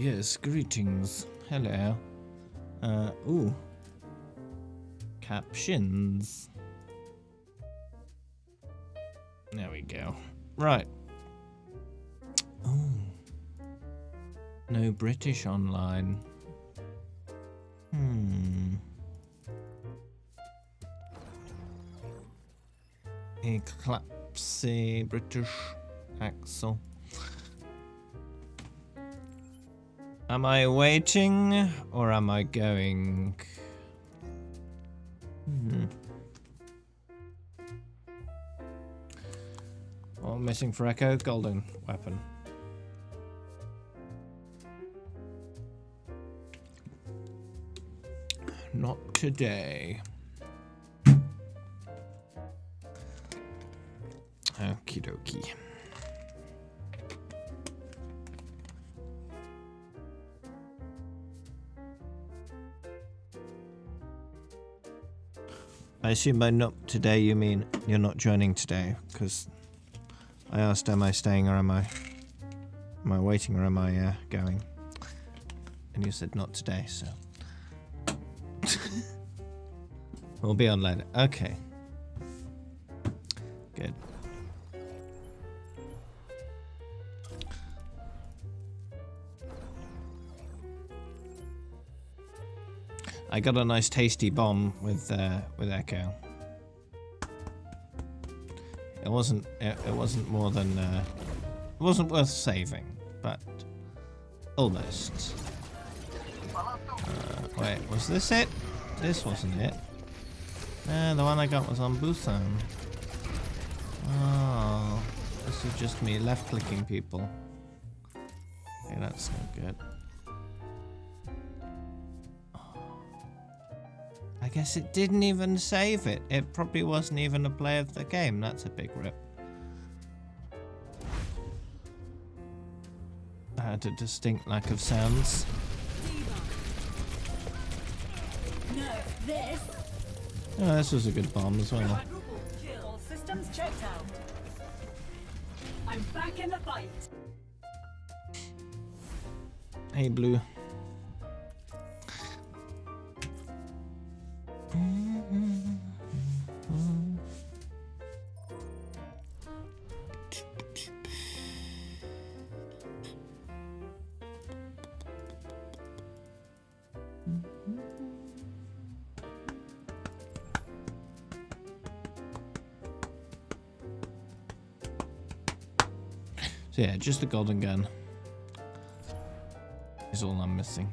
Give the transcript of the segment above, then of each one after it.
yes, greetings. Hello. Ooh. Captions. There we go. Right. Oh. No British online. Eclipse British Axel. Am I waiting or am I going? Well, missing for Echo, golden weapon. Not today. Okie dokie. I assume by not today you mean you're not joining today, because I asked, am I staying or am I waiting or am I going? And you said not today, so we'll be on later. Okay. Good. I got a nice tasty bomb with Echo. It wasn't more than it wasn't worth saving, but almost. Wait, was this it? This wasn't it. The one I got was on Busan. Oh, this is just me left-clicking people. Okay, that's not good. I guess it didn't even save it. It probably wasn't even a play of the game. That's a big rip. I had a distinct lack of sounds. Oh, this was a good bomb as well. All systems checked out. I'm back in the fight. Hey, Blue. So yeah, just the golden gun is all I'm missing.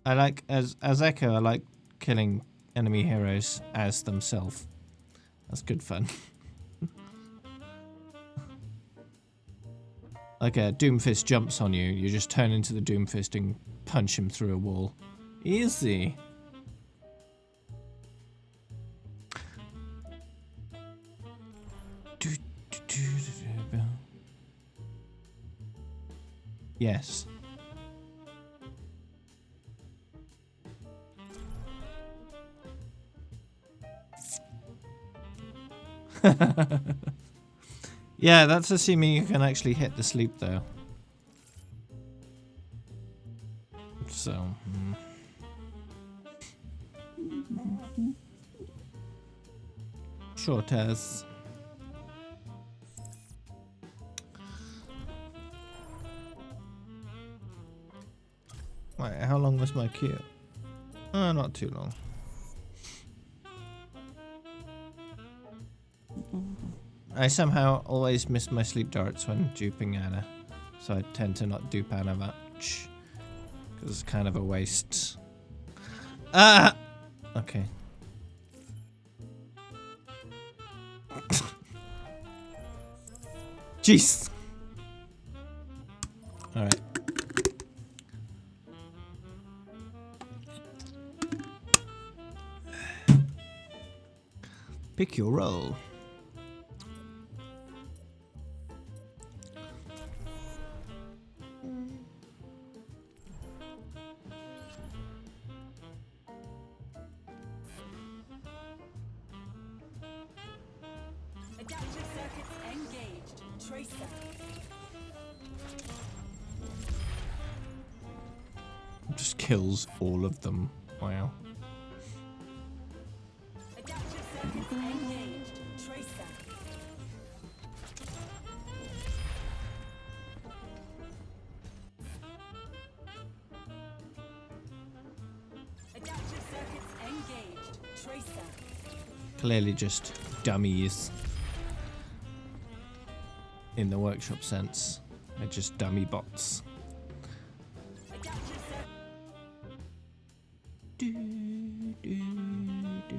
I like, as Echo, I like killing enemy heroes as themselves. That's good fun. Like a Doomfist jumps on you, you just turn into the Doomfist and punch him through a wall. Easy. Yes. Yeah, that's assuming you can actually hit the sleep though. So. Sure, Taz. Wait, how long was my queue? Not too long. I somehow always miss my sleep darts when duping Anna, so I tend to not dupe Anna much, because it's kind of a waste. Ah! Okay. Jeez! Alright. Pick your role. circuits engaged. Tracer. Just kills all of them. Wow. Adaptive circuits engaged. Tracer. Adaptive circuits engaged. Tracer. Clearly just dummies. In the workshop sense. They're just dummy bots. Adaptive circuits. Do, do, do.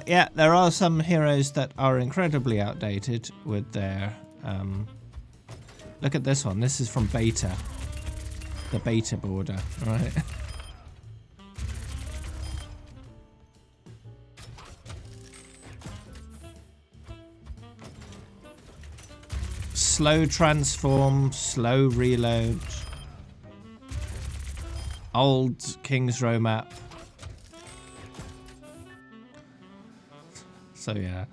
Yeah, there are some heroes that are incredibly outdated with their... look at this one. This is from beta. The beta border, right? Slow transform, slow reload. Old King's Row map. So yeah,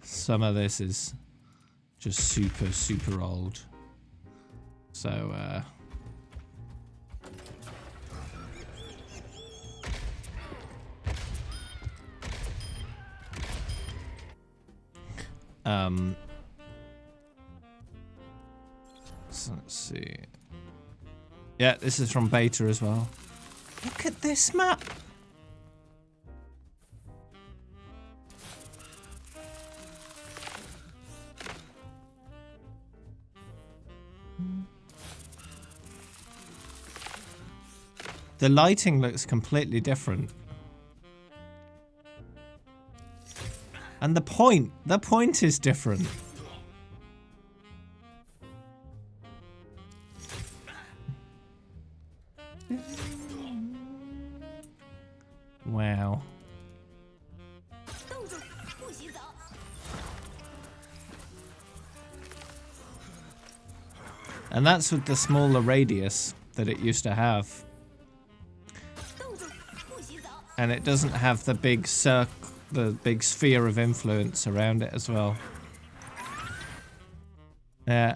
some of this is just super, super old. So, so let's see. Yeah, this is from beta as well. Look at this map. The lighting looks completely different. And the point is different. Wow. And that's with the smaller radius that it used to have. And it doesn't have the big the big sphere of influence around it as well. Yeah.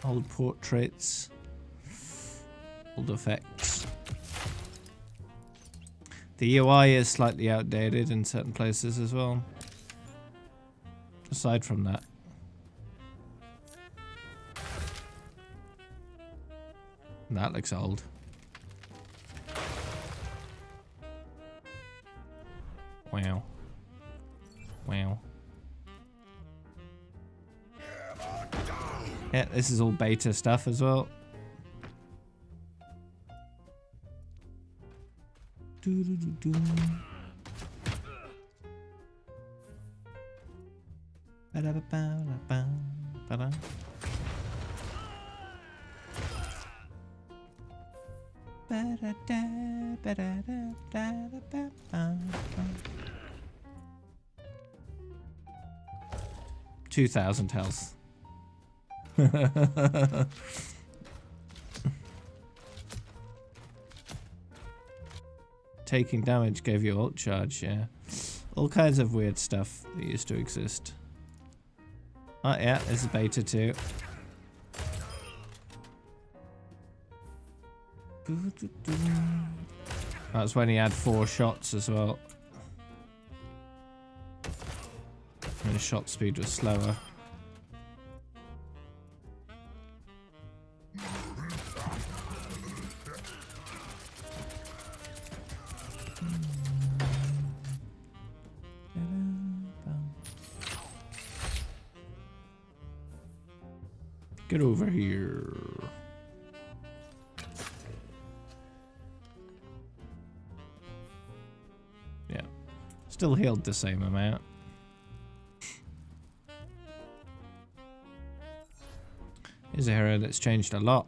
Old portraits. Old effects. The UI is slightly outdated in certain places as well. Aside from that. That looks old. Wow. Wow. Yeah, this is all beta stuff as well. Doo-doo-doo-doo. Ba-da-ba-ba-ba-ba-da. Ba-da-da, ba-da-da-da-da-ba-ba. 2,000 health. Taking damage gave you ult charge, yeah. All kinds of weird stuff that used to exist. Oh yeah, this is beta too. That's when he had 4 shots as well. And his shot speed was slower. Get over here. Yeah. Still healed the same amount. Here's a hero that's changed a lot.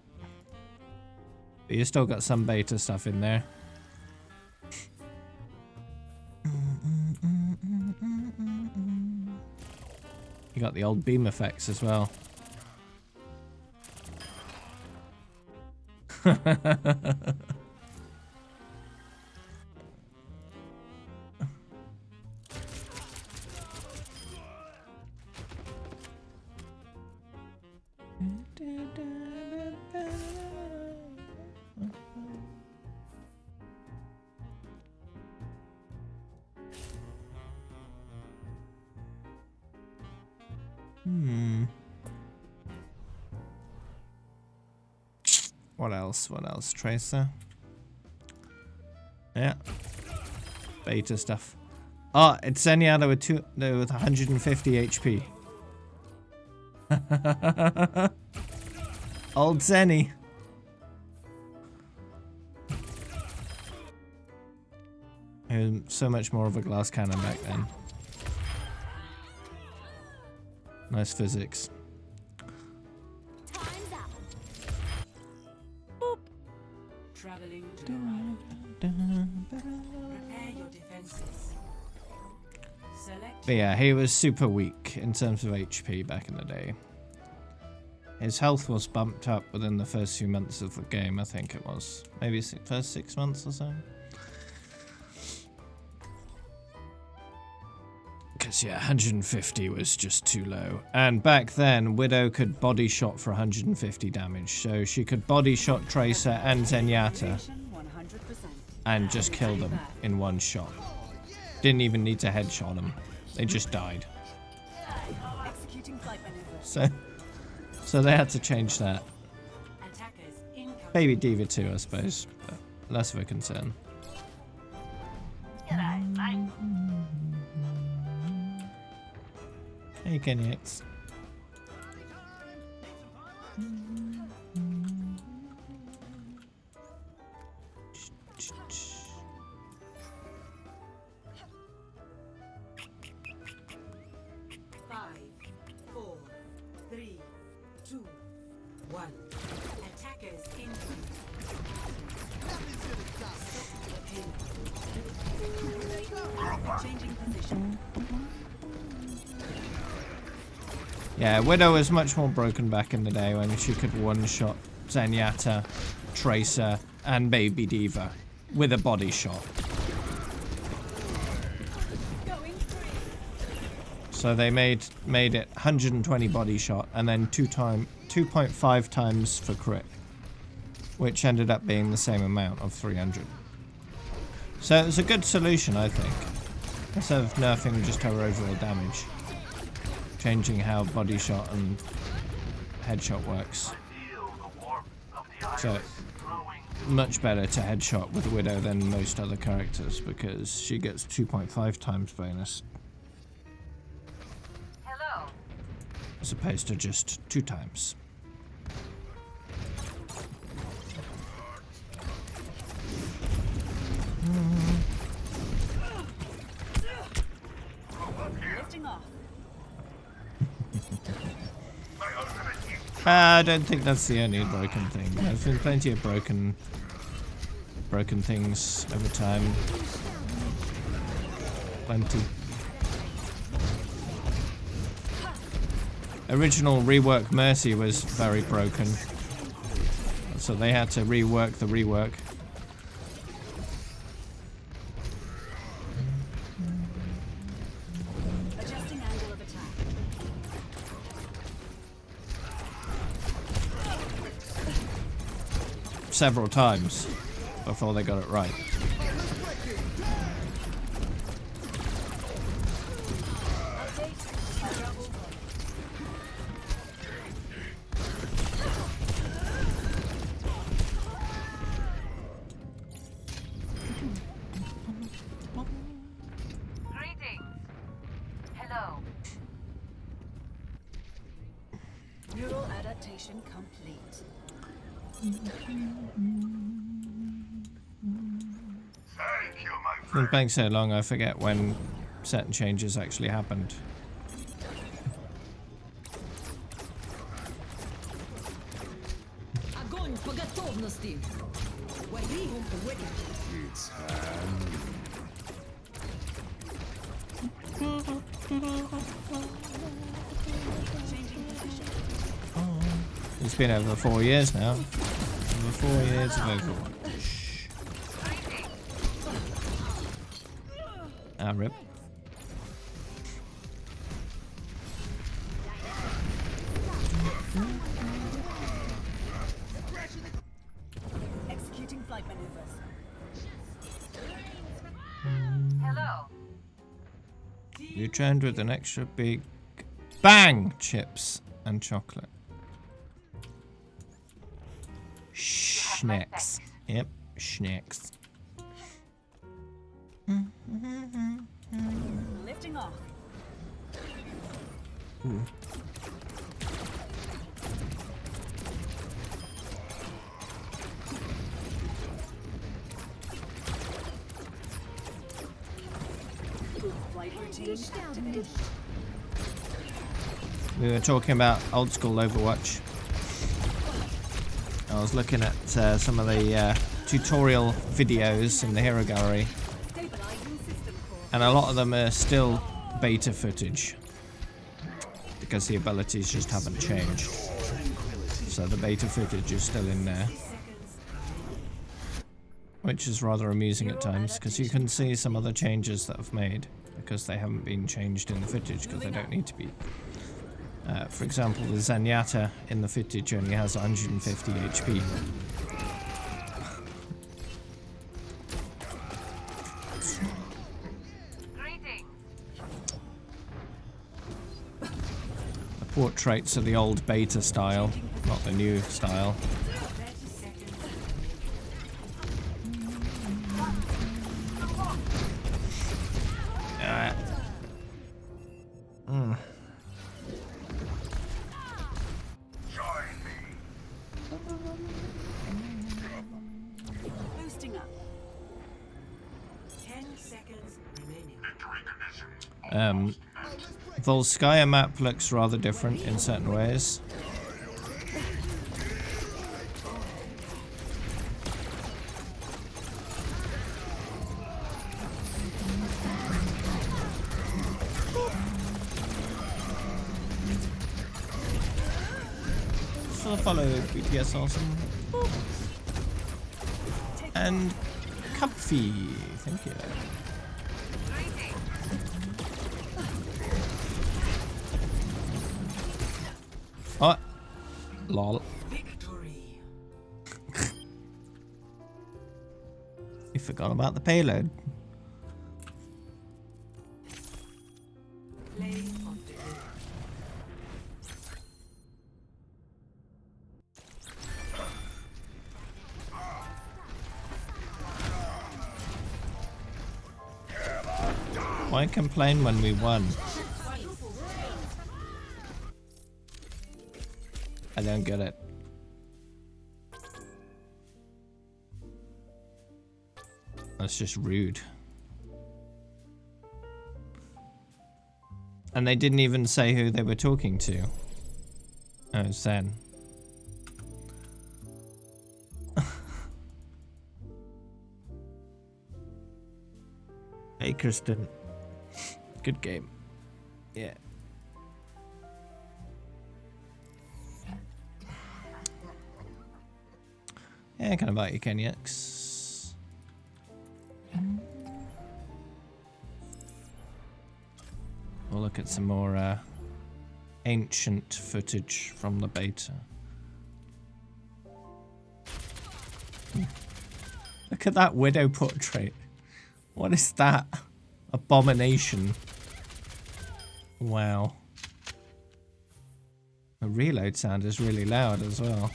But you still got some beta stuff in there. You got the old beam effects as well. What else? What else? Tracer. Yeah. Beta stuff. Oh, it's Zenyatta with 150 HP. Old Zenny. He was so much more of a glass cannon back then. Nice physics. Traveling to the right. Prepare your defenses. Select. But yeah, he was super weak in terms of HP back in the day. His health was bumped up within the first few months of the game, I think it was. Maybe first 6 months or so. Because yeah, 150 was just too low. And back then, Widow could body shot for 150 damage. So she could body shot Tracer and Zenyatta 100%. and just kill them in one shot. Didn't even need to headshot them. They just died. Executing flight maneuver. So they had to change that. Attackers incoming. Maybe Diva too, I suppose, but less of a concern. Hey, Kenny X. Five, 4, 3, 2, 1. Attackers incoming. Changing position. Yeah, Widow was much more broken back in the day when she could one-shot Zenyatta, Tracer, and Baby Diva with a body shot. Going free. So they made it 120 body shot and then 2.5 times for crit, which ended up being the same amount of 300. So it was a good solution, I think, instead of nerfing just her overall damage. Changing how body shot and headshot works. So, much better to headshot with Widow than most other characters because she gets 2.5 times bonus. Hello. As opposed to just 2 times. Lifting off. I don't think that's the only broken thing. There's been plenty of broken things over time. Plenty. Original rework Mercy was very broken, so they had to rework the rework. Adjusting angle of attack. Several times before they got it right. Greetings. Hello. Neural adaptation complete. Been playing so long, I forget when certain changes actually happened. Огонь по готовности! It's been over 4 years now. Over 4 years of Overwatch. Ah, rip. Executing flight maneuvers. You trained with an extra big bang chips and chocolate. Schnecks. Yep, schnecks. Lifting off. Ooh. Flight routine activated. We were talking about old school Overwatch. I was looking at some of the tutorial videos in the Hero Gallery, Stabilizing system core. and a lot of them are still beta footage because the abilities just haven't changed. So the beta footage is still in there, which is rather amusing at times because you can see some of the changes that I've made because they haven't been changed in the footage because they don't need to be. For example, the Zenyatta in the footage only has 150 HP. The portraits are the old beta style, not the new style. Boosting up. 10 seconds remaining. Volskaya map looks rather different in certain ways. So follow BTS awesome. And Cupfy, thank you. Oh, lol. Victory. You forgot about the payload. Play of the game. Why complain when we won? I don't get it. That's just rude. And they didn't even say who they were talking to. Oh, Zen. Hey, Kristen. Good game. Yeah. Yeah, can invite you, Kenyax. We'll look at some more ancient footage from the beta. Look at that widow portrait. What is that? Abomination. Wow. The reload sound is really loud as well.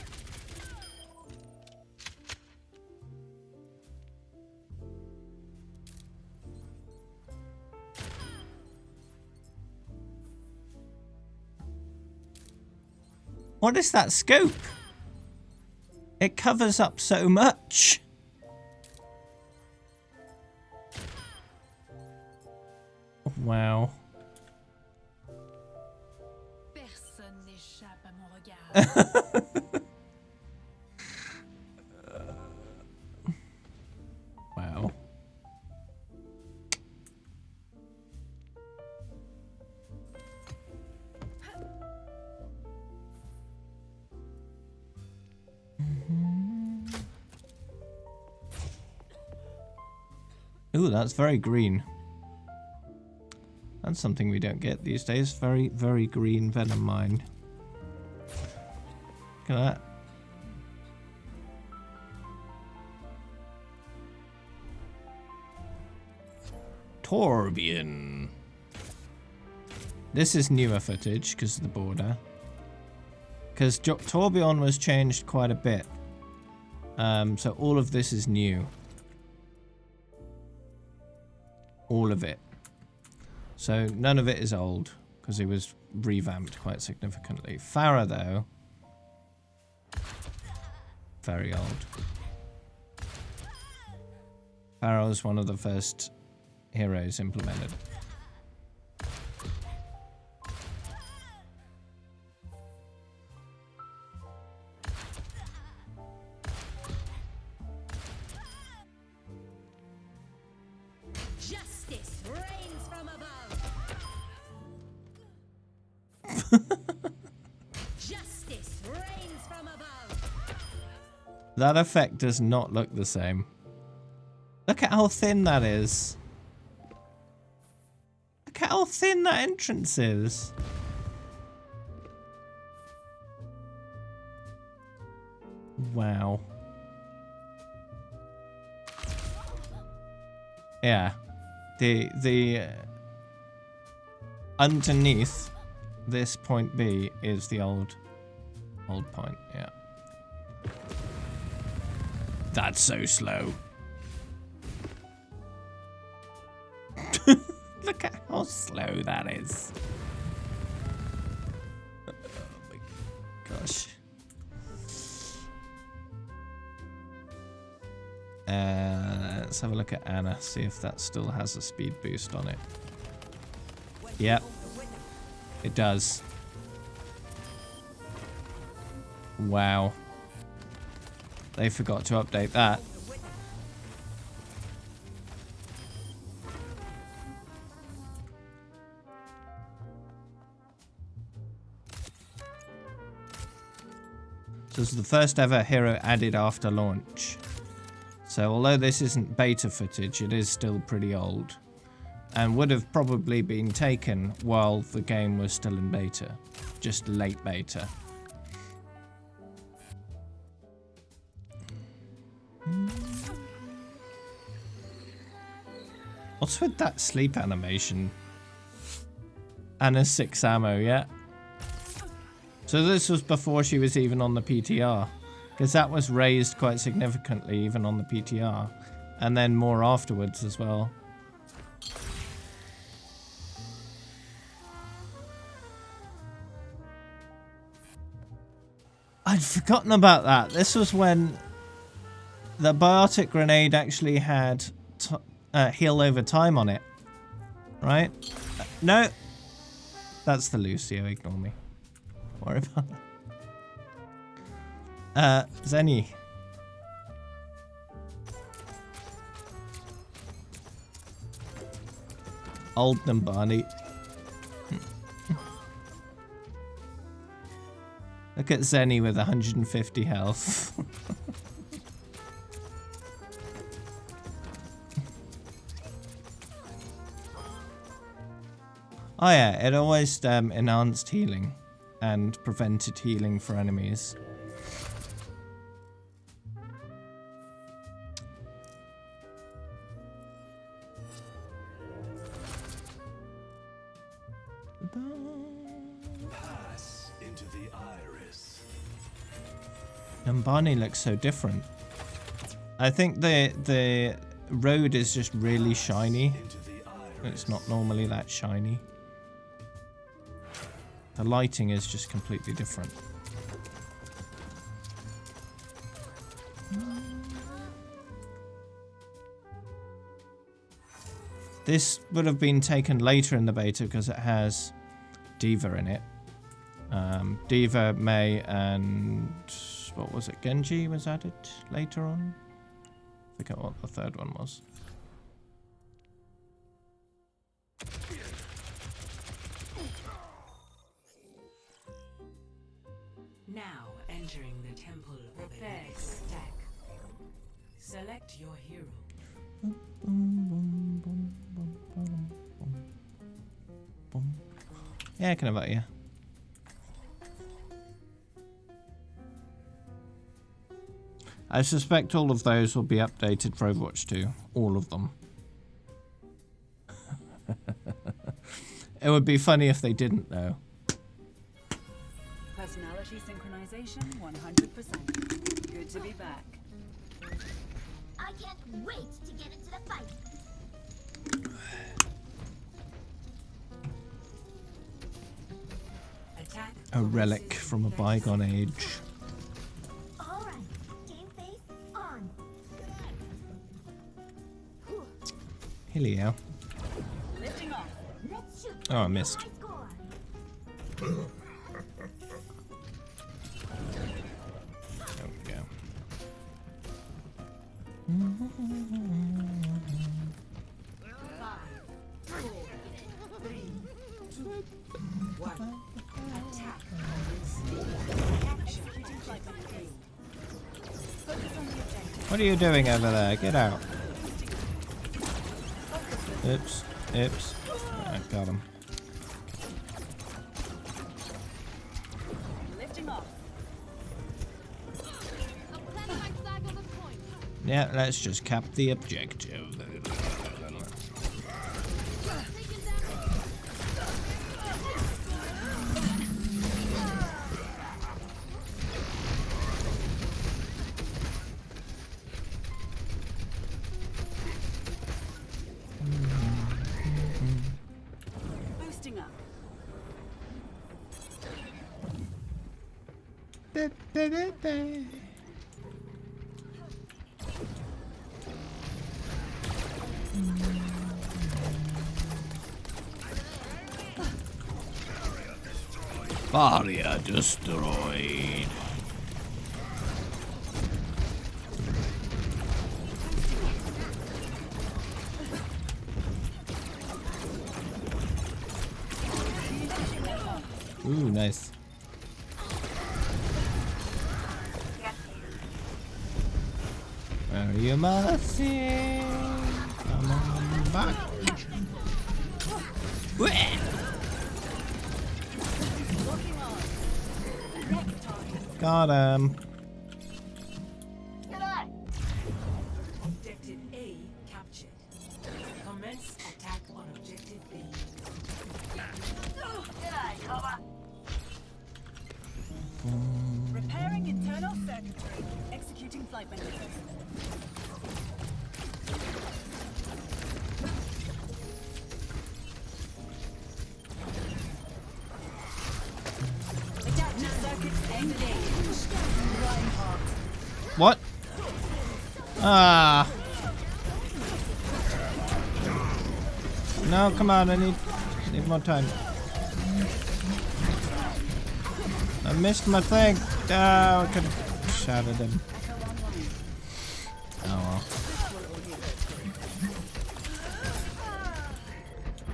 What is that scope? It covers up so much. Wow. Personne n'échappe à mon regard. Ooh, that's very green. That's something we don't get these days. Very, very green venom mine. Look at that. Torbjorn. This is newer footage because of the border. Because Torbjorn was changed quite a bit. So all of this is new. All of it. So none of it is old because it was revamped quite significantly. Farah, though, very old. Farah was one of the first heroes implemented. Justice reigns from above. Justice reigns from above. That effect does not look the same. Look at how thin that is. Look at how thin that entrance is. Wow. Yeah. The underneath this point B is the old point, yeah. That's so slow. Look at how slow that is. Oh my gosh. Let's have a look at Anna, see if that still has a speed boost on it. Yep, it does. Wow. They forgot to update that. So this is the first ever hero added after launch. So although this isn't beta footage, it is still pretty old. And would have probably been taken while the game was still in beta. Just late beta. What's with that sleep animation? Anna's 6 ammo, yeah? So this was before she was even on the PTR. Because that was raised quite significantly even on the PTR. And then more afterwards as well. I'd forgotten about that. This was when the biotic grenade actually had heal over time on it. Right? No. That's the Lucio, ignore me. Don't worry about that. Zenny. Old Nambani. Look at Zenny with 150 health. Oh yeah, it always enhanced healing and prevented healing for enemies. Pass into the iris. Nambani looks so different. I think the road is just really shiny. Into the iris. It's not normally that shiny. The lighting is just completely different. This would have been taken later in the beta because it has D.Va in it. D.Va, Mei, and what was it? Genji was added later on. I forget what the third one was. Now entering the temple of Elix. Select your hero. Yeah, I can invite you. I suspect all of those will be updated for Overwatch 2. All of them. It would be funny if they didn't, though. Personality synchronization 100%. Good to be back. I can't wait to get into the fight. Attack. A relic from a bygone age. All right, game face on. Helio. Lifting off. Let's shoot. Oh, I missed. High score. There we go. Attack. What are you doing over there? Get out. Oops. Oops. I got him. Lifting off. Yeah, let's just cap the objective. Boosting up. Barrier destroyed. Ooh, nice. Where are you, Mercy? Come on back. Wah! Got him. Objective A captured. Commence attack on objective B. Repairing internal circuitry. Executing flight maneuvers. Adaptive circuits engaged. Reinhardt. What? Ah. No, come on, I need more time. I missed my thing. Oh, I could have shot at him. Oh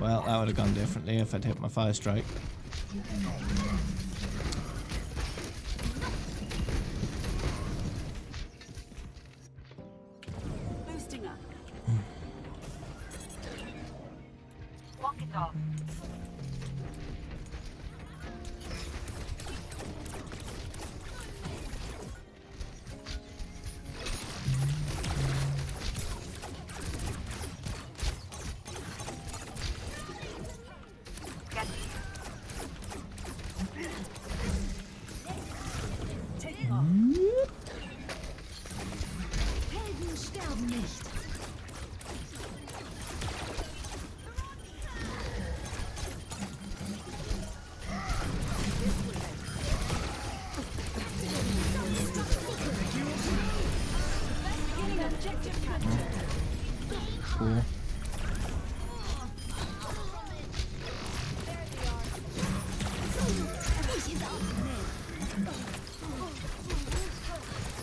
well. Well, that would have gone differently if I'd hit my fire strike. Boosting up. Walk it off. Taking off. Helden sterben nicht. Beginning objective capture. Cool.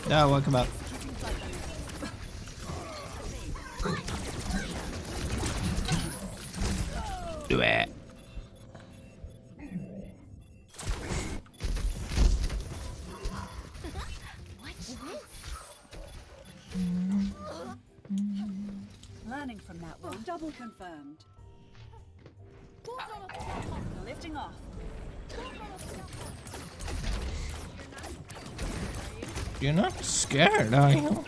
Yeah, welcome up. Do it. Learning from that one. Double confirmed. Lifting off. You're not scared, are you?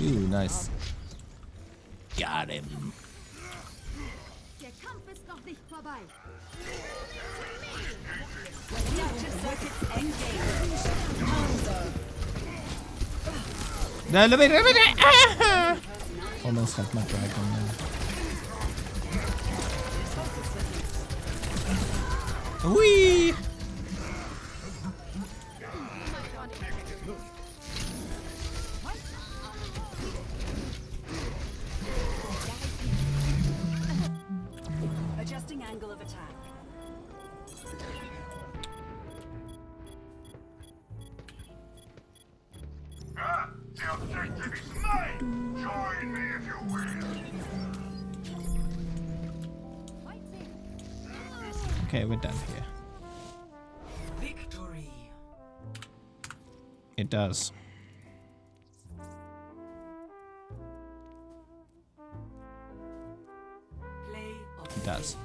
Ooh, nice. Got him. Der Kampf ist noch nicht vorbei. Reactive circuits engaged. Hanzo. No, let me. Ah! Almost had my dragon there. Whee! Adjusting angle of attack. The objective is mine! Join me if you will! Okay, we're done here. Victory. It does. Play of It does.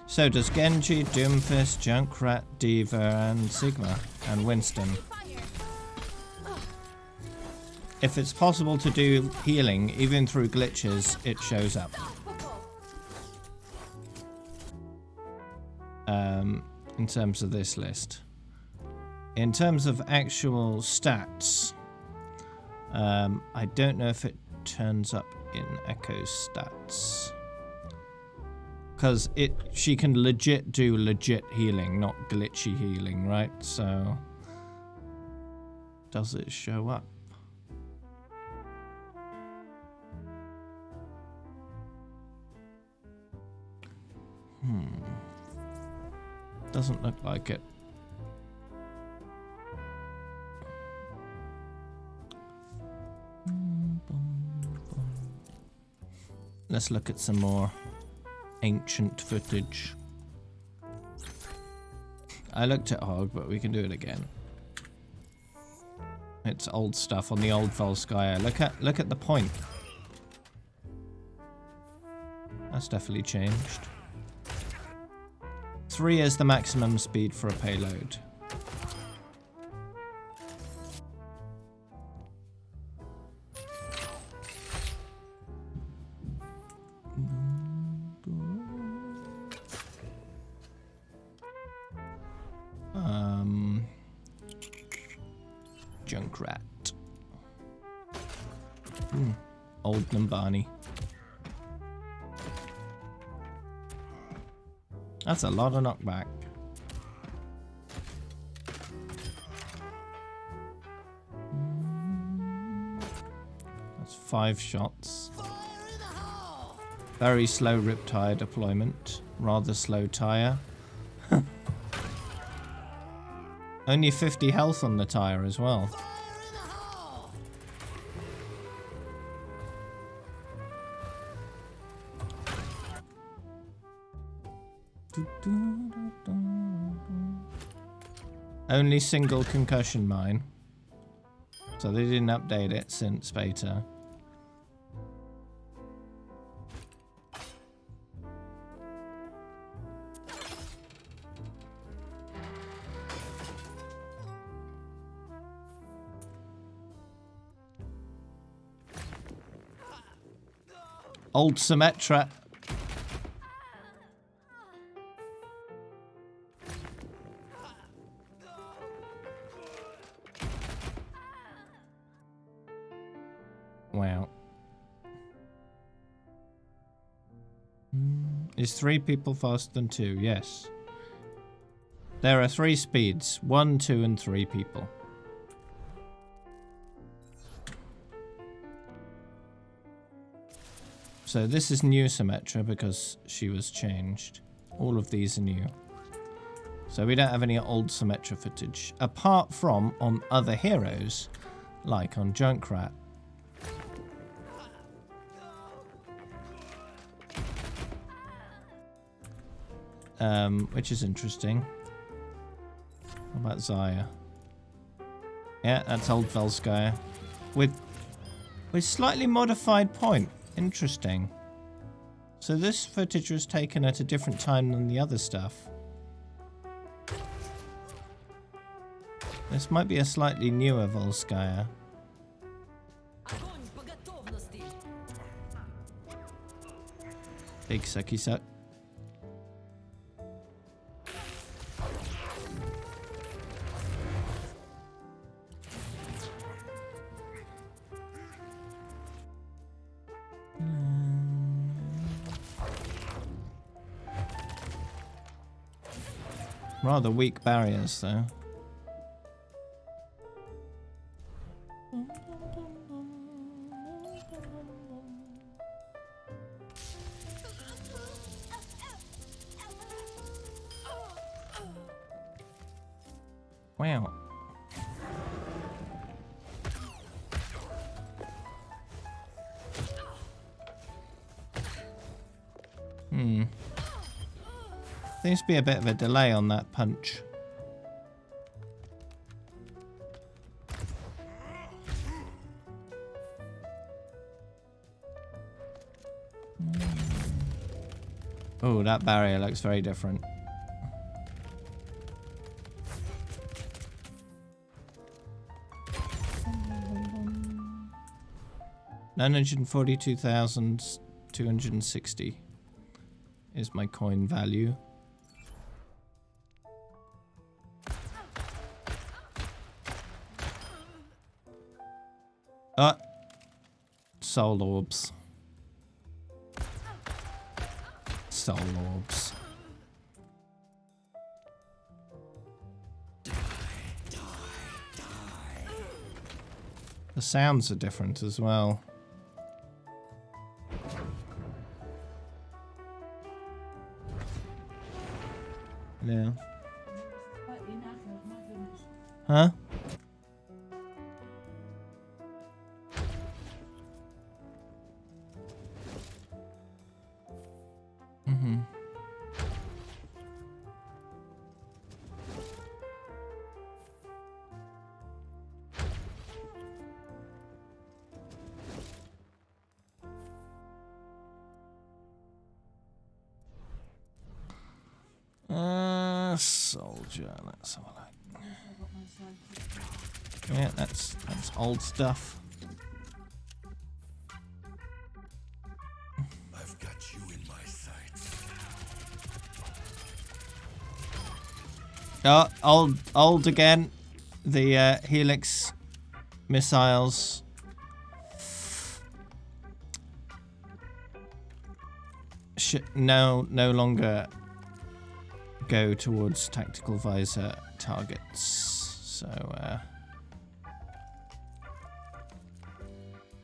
So does Genji, Doomfist, Junkrat, Diva, and Sigma, and Winston. If it's possible to do healing, even through glitches, it shows up. In terms of this list. In terms of actual stats, I don't know if it turns up in Echo's stats. Because she can legit do legit healing, not glitchy healing, right? So, does it show up? Doesn't look like it. Let's look at some more ancient footage. I looked at Hog, but we can do it again. It's old stuff on the old Volskaya. Look at the point. That's definitely changed. 3 is the maximum speed for a payload. Junkrat. Old Numbani. That's a lot of knockback. That's 5 shots. Very slow Riptire deployment. Rather slow tire. Only 50 health on the tire as well. Only single concussion mine. So they didn't update it since beta. Old Symmetra. Wow. Is 3 people faster than 2? Yes. There are 3 speeds. 1, 2, and 3 people. So this is new Symmetra because she was changed. All of these are new. So we don't have any old Symmetra footage, apart from on other heroes, like on Junkrat. Which is interesting. What about Zaya? Yeah, that's old Volskaya. With slightly modified point. Interesting. So this footage was taken at a different time than the other stuff. This might be a slightly newer Volskaya. Big sucky suck. Rather weak barriers, though. Wow. Seems to be a bit of a delay on that punch. Oh, that barrier looks very different. $942,260 is my coin value. Soul orbs. Soul orbs. The sounds are different as well. Yeah. Huh? Soldier, let's have a look. Yeah, that's old stuff. I've got you in my sights. Oh, old again. The Helix missiles. No longer go towards tactical visor targets. So,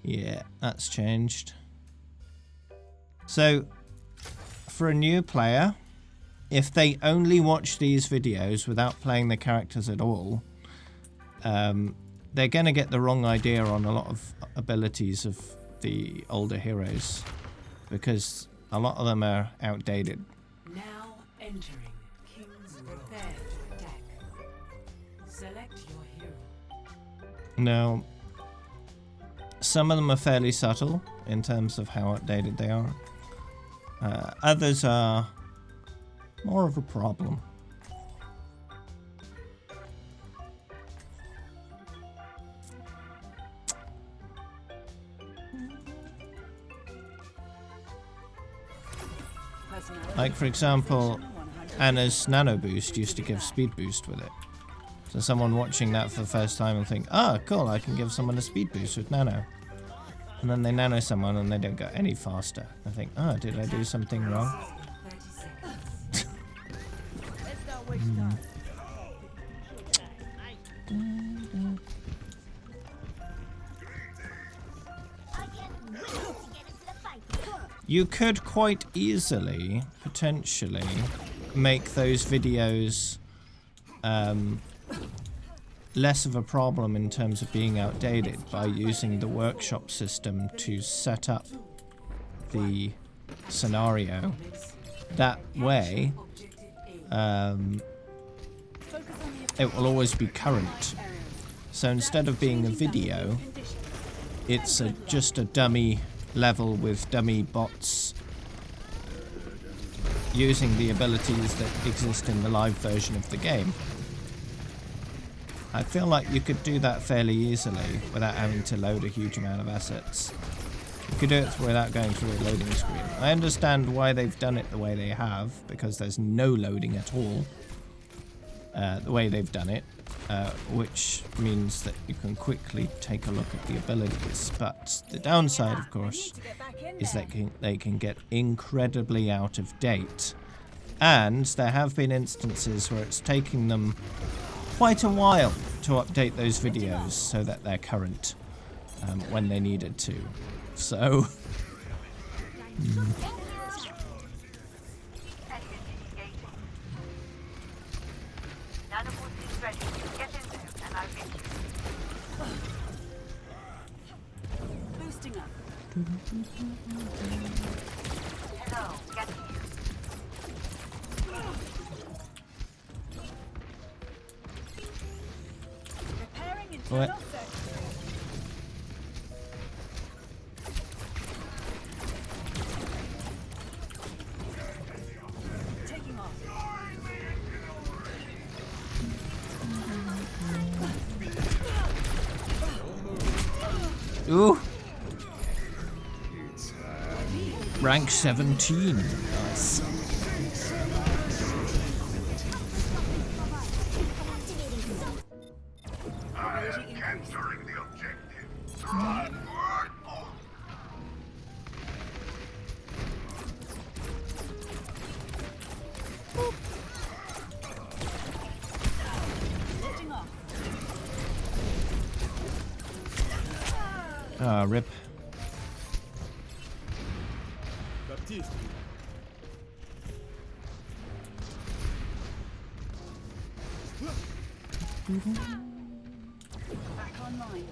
yeah, that's changed. So, for a new player, if they only watch these videos without playing the characters at all, they're going to get the wrong idea on a lot of abilities of the older heroes, because a lot of them are outdated. Now entering King's Row. Prepare to attack. Select your hero. Now, some of them are fairly subtle in terms of how outdated they are. Others are more of a problem. Like, for example, Anna's Nano Boost used to give speed boost with it. So someone watching that for the first time will think, ah, cool, I can give someone a speed boost with Nano. And then they nano someone and they don't go any faster. They think, oh, did I do something wrong? 30 seconds. I can't wait to get into the fight. You could quite easily, potentially, make those videos less of a problem in terms of being outdated by using the workshop system to set up the scenario. That way, it will always be current. So instead of being a video, it's just a dummy level with dummy bots using the abilities that exist in the live version of the game. I feel like you could do that fairly easily without having to load a huge amount of assets. You could do it without going through a loading screen. I understand why they've done it the way they have, because there's no loading at all. The way they've done it, which means that you can quickly take a look at the abilities. But the downside, of course, is that they can get incredibly out of date. And there have been instances where it's taking them quite a while to update those videos so that they're current when they needed to. So... Boosting up. Hello, get here. Repairing internal What? circuitry. Taking off. Ooh! Rank 17. Nice. I am capturing the objective. Onward, boy. Lifting off. Ah, rip. Back online.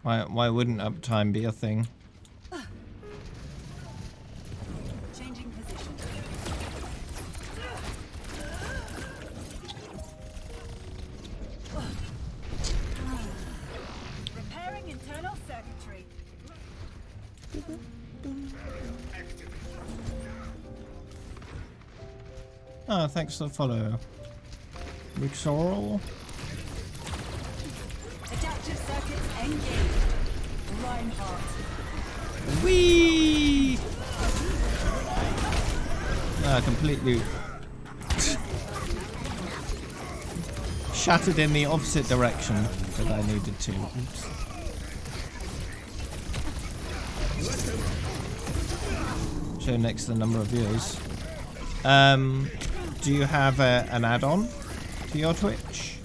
Why wouldn't uptime be a thing? Changing position. Repairing internal circuitry. Ah, thanks for the follow. Rixoral. Adaptive circuits engaged. Reinhardt. Whee! Ah, completely shattered in the opposite direction that I needed to. Oops. Show next to the number of views. Do you have an add-on to your Twitch?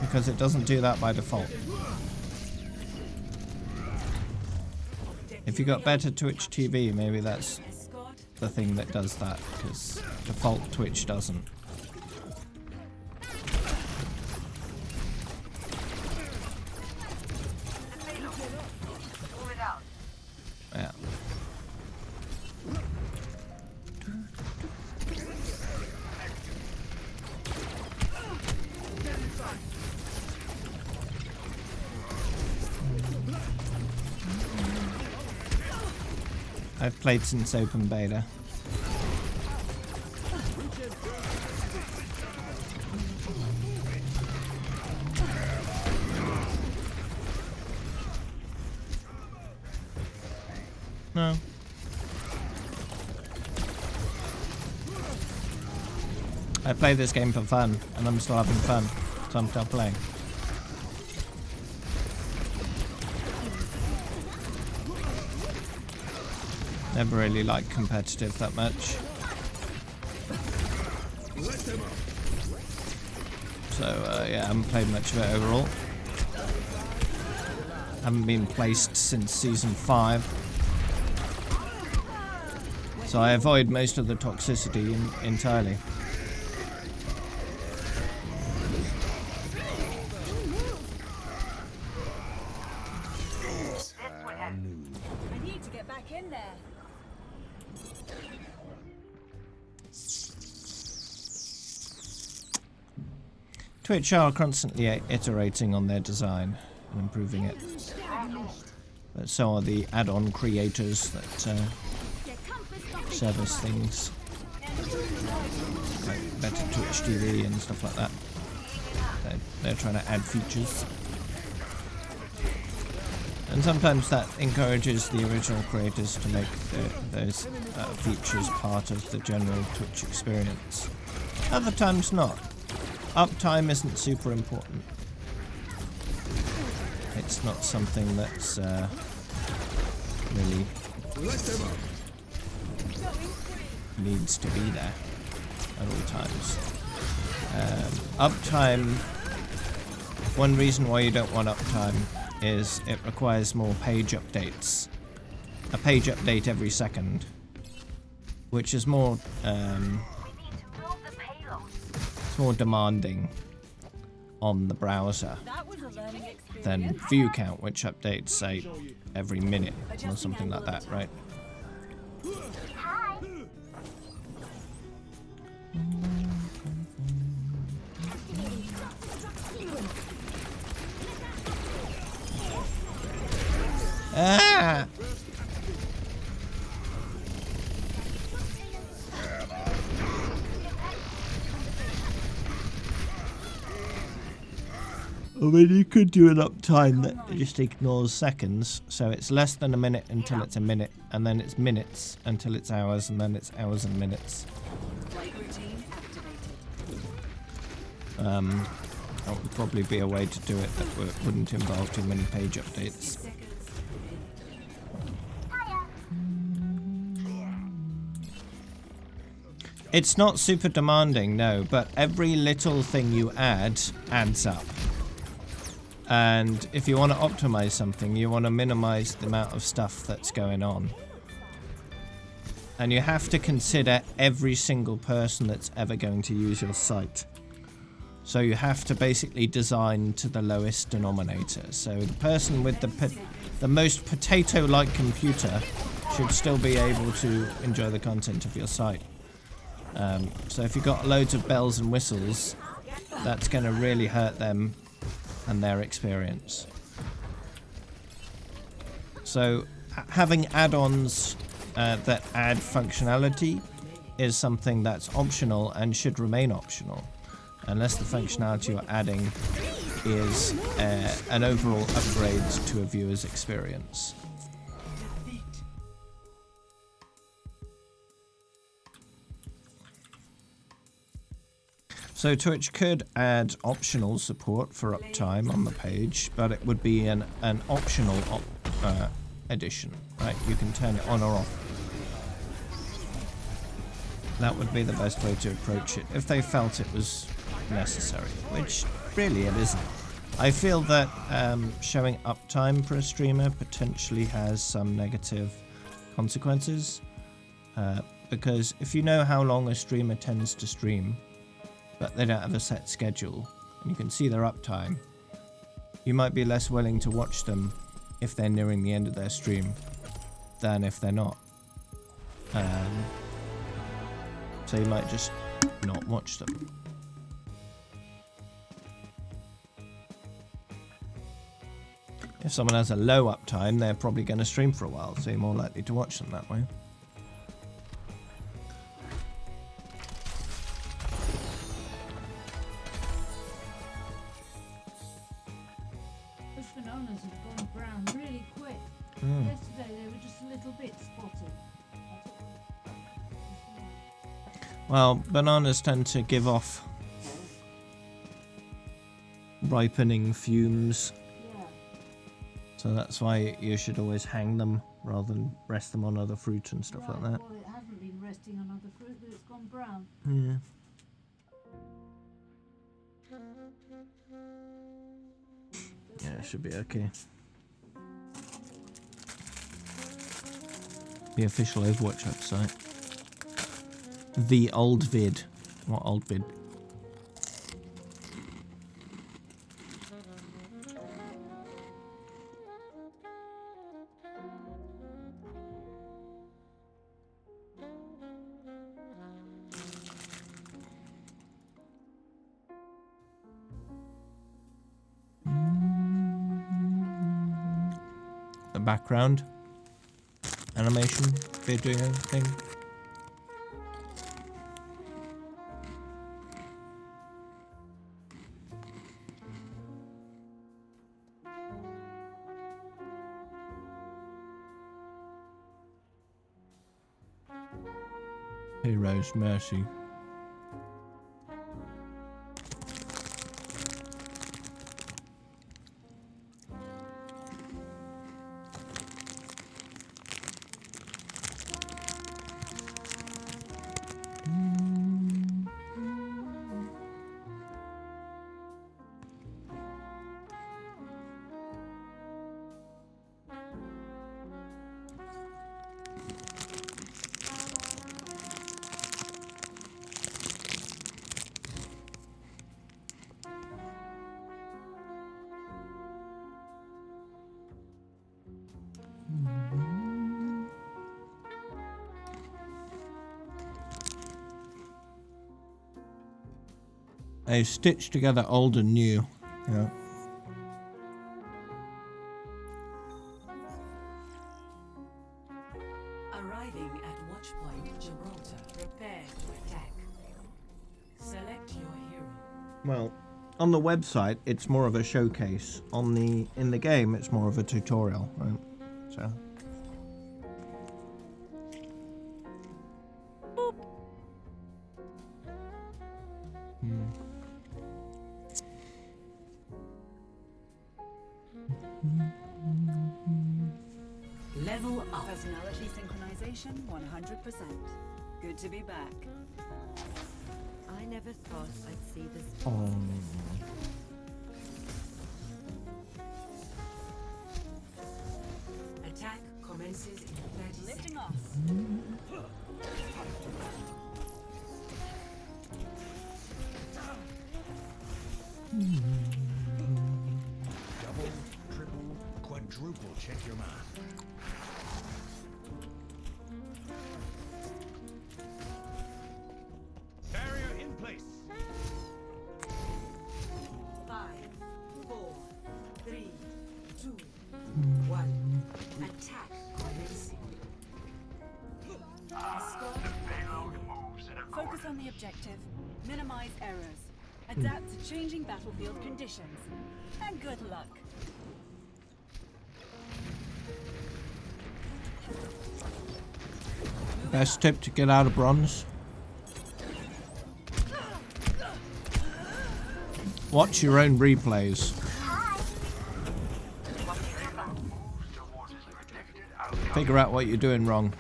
Because it doesn't do that by default. If you got better Twitch TV, maybe that's the thing that does that, because default Twitch doesn't. Move it out. Yeah. I've played since open beta. No. I play this game for fun, and I'm still having fun, so I'm still playing. Never really liked competitive that much. So, yeah, I haven't played much of it overall. Haven't been placed since Season 5. So I avoid most of the toxicity entirely. I need to get back in there. Twitch are constantly iterating on their design and improving it. But so are the add-on creators that service things like better Twitch TV and stuff like that. They're trying to add features. And sometimes that encourages the original creators to make those features part of the general Twitch experience. Other times not. Uptime isn't super important. It's not something that's really needs to be there at all times. Uptime, one reason why you don't want uptime is it requires more page updates. A page update every second, which is more it's more demanding on the browser That was a learning experience. than view count, which updates say every minute or something like that, right? Ah! I mean, you could do an uptime that just ignores seconds, so it's less than a minute until it's a minute, and then it's minutes until it's hours, and then it's hours and minutes. Flight routine activated. That would probably be a way to do it that wouldn't involve too many page updates. It's not super demanding, no, but every little thing you add adds up. And if you want to optimize something, you want to minimize the amount of stuff that's going on. And you have to consider every single person that's ever going to use your site. So you have to basically design to the lowest denominator. So the person with the most potato-like computer should still be able to enjoy the content of your site. So if you've got loads of bells and whistles, that's going to really hurt them and their experience. So having add-ons that add functionality is something that's optional and should remain optional, unless the functionality you're adding is an overall upgrade to a viewer's experience. So Twitch could add optional support for uptime on the page, but it would be an optional edition, right? You can turn it on or off. That would be the best way to approach it if they felt it was necessary, which really it isn't. I feel that showing uptime for a streamer potentially has some negative consequences, because if you know how long a streamer tends to stream, but they don't have a set schedule, and you can see their uptime, you might be less willing to watch them if they're nearing the end of their stream than if they're not. So you might just not watch them. If someone has a low uptime, they're probably going to stream for a while, so you're more likely to watch them that way. Those bananas have gone brown really quick. Yesterday they were just a little bit spotted. Well, bananas tend to give off ripening fumes, Yeah. so that's why you should always hang them rather than rest them on other fruit and stuff like that. Well, it hasn't been resting on other fruit, but it's gone brown. Yeah. Yeah, it should be okay. The official Overwatch website. The old vid. What old vid? The background animation, they're doing everything. Heroes Mercy. They stitched together old and new. Yeah. Arriving at Watchpoint Gibraltar. Prepare to attack. Select your hero. Well, on the website, it's more of a showcase. In the game, it's more of a tutorial, right? So. Level up. Personality synchronization 100%. Good to be back. I never thought I'd see this. Oh. Attack commences in 30 Lifting seconds. off. Double, triple, quadruple check your math. Barrier in place. 5, 4, 3, 2, 1. Attack commencing. Escort Payload moves in a Focus on the objective. Minimize errors. Adapt to changing battlefield conditions. And good luck. Best tip to get out of bronze. Watch your own replays. Figure out what you're doing wrong.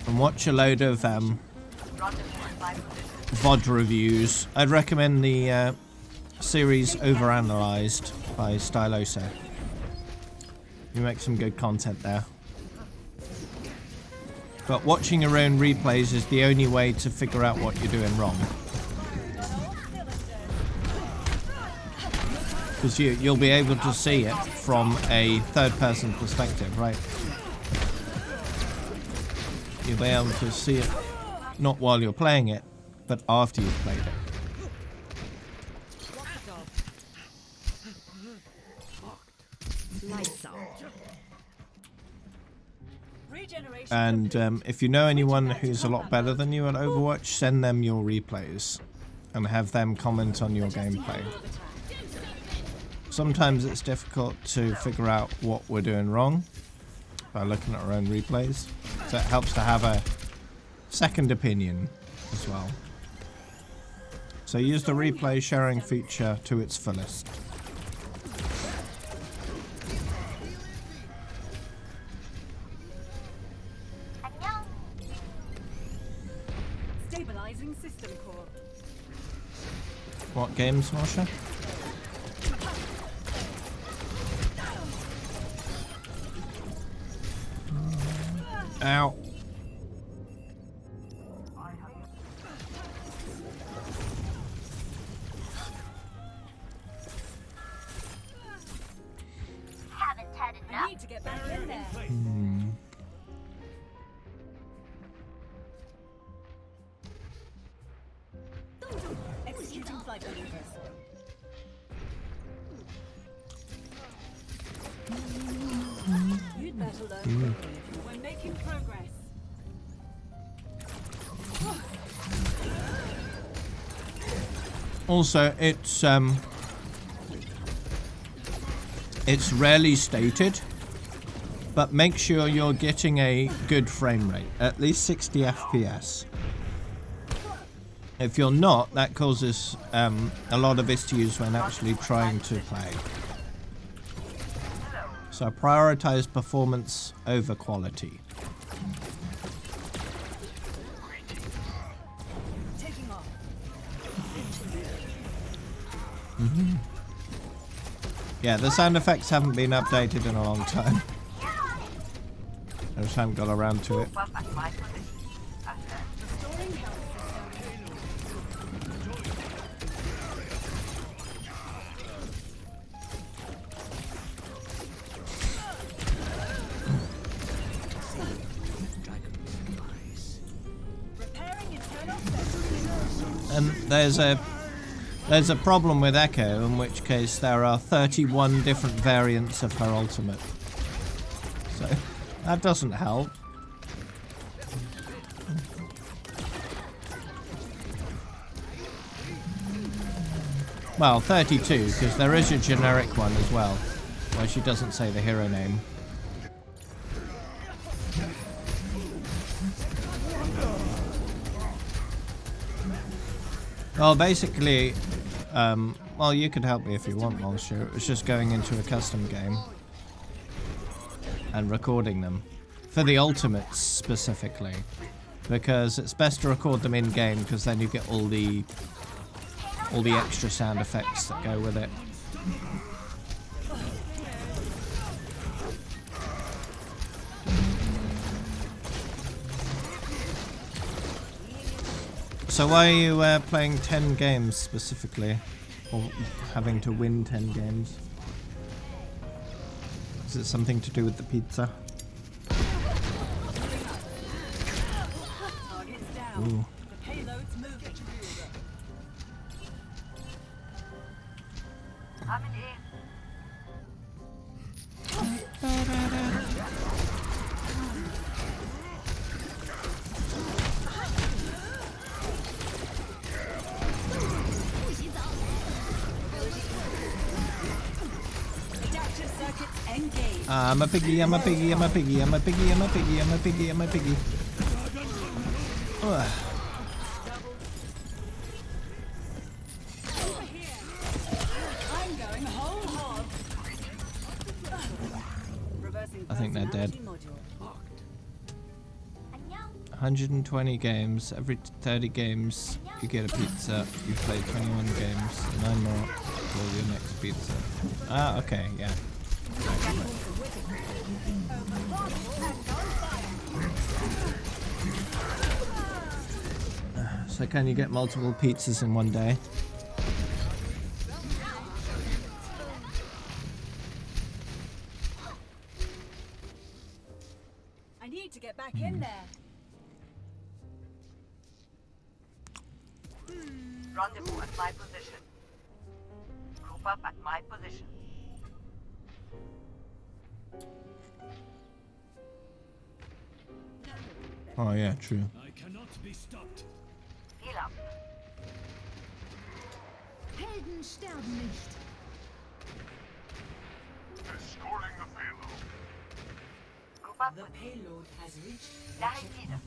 And watch a load of VOD reviews. I'd recommend the series Overanalyzed by Stylosa. You make some good content there. But watching your own replays is the only way to figure out what you're doing wrong. Because you'll be able to see it from a third-person perspective, right? You'll be able to see it not while you're playing it, but after you've played it. Lights out. Regeneration. And if you know anyone who's a lot better than you at Overwatch, send them your replays and have them comment on your gameplay. Sometimes it's difficult to figure out what we're doing wrong by looking at our own replays, so it helps to have a second opinion as well. So use the replay sharing feature to its fullest. Stabilizing system core. What games, Marsha? Ow. side maneuvers. You'd better learn quickly when making progress. Also, it's rarely stated, but make sure you're getting a good frame rate, at least 60 FPS. If you're not, that causes a lot of issues when actually trying to play. So prioritize performance over quality. Taking off. Yeah, the sound effects haven't been updated in a long time. I just haven't got around to it. Restoring health system. Repairing internal sensors. And there's a problem with Echo, in which case there are 31 different variants of her ultimate. So that doesn't help. Well, 32, because there is a generic one as well, where she doesn't say the hero name. Well, basically, well, you could help me if you want, Monsieur. It was just going into a custom game and recording them for the ultimates specifically, because it's best to record them in game, because then you get all the extra sound effects that go with it. So why are you playing 10 games specifically? Or having to win 10 games? Is it something to do with the pizza? Targets down. Ooh. The payload's moving. Adaptive circuits engaged. I'm a piggy, I'm a piggy, I'm a piggy, I'm a piggy, I'm a piggy, I'm a piggy, I'm a piggy. Ugh. Over here. I'm going whole hog. Reversing I think they're dead. personality module. 120 games. Every 30 games, you get a pizza. You play 21 games. 9 more for your next pizza. Ah, okay, yeah. So can you get multiple pizzas in one day? I need to get back in there. Rendezvous at my position. Group up at my position. Oh yeah, true. I cannot be stopped. Heal up. Helden sterben nicht. Escorting the payload. Group up The with payload has reached La Réside.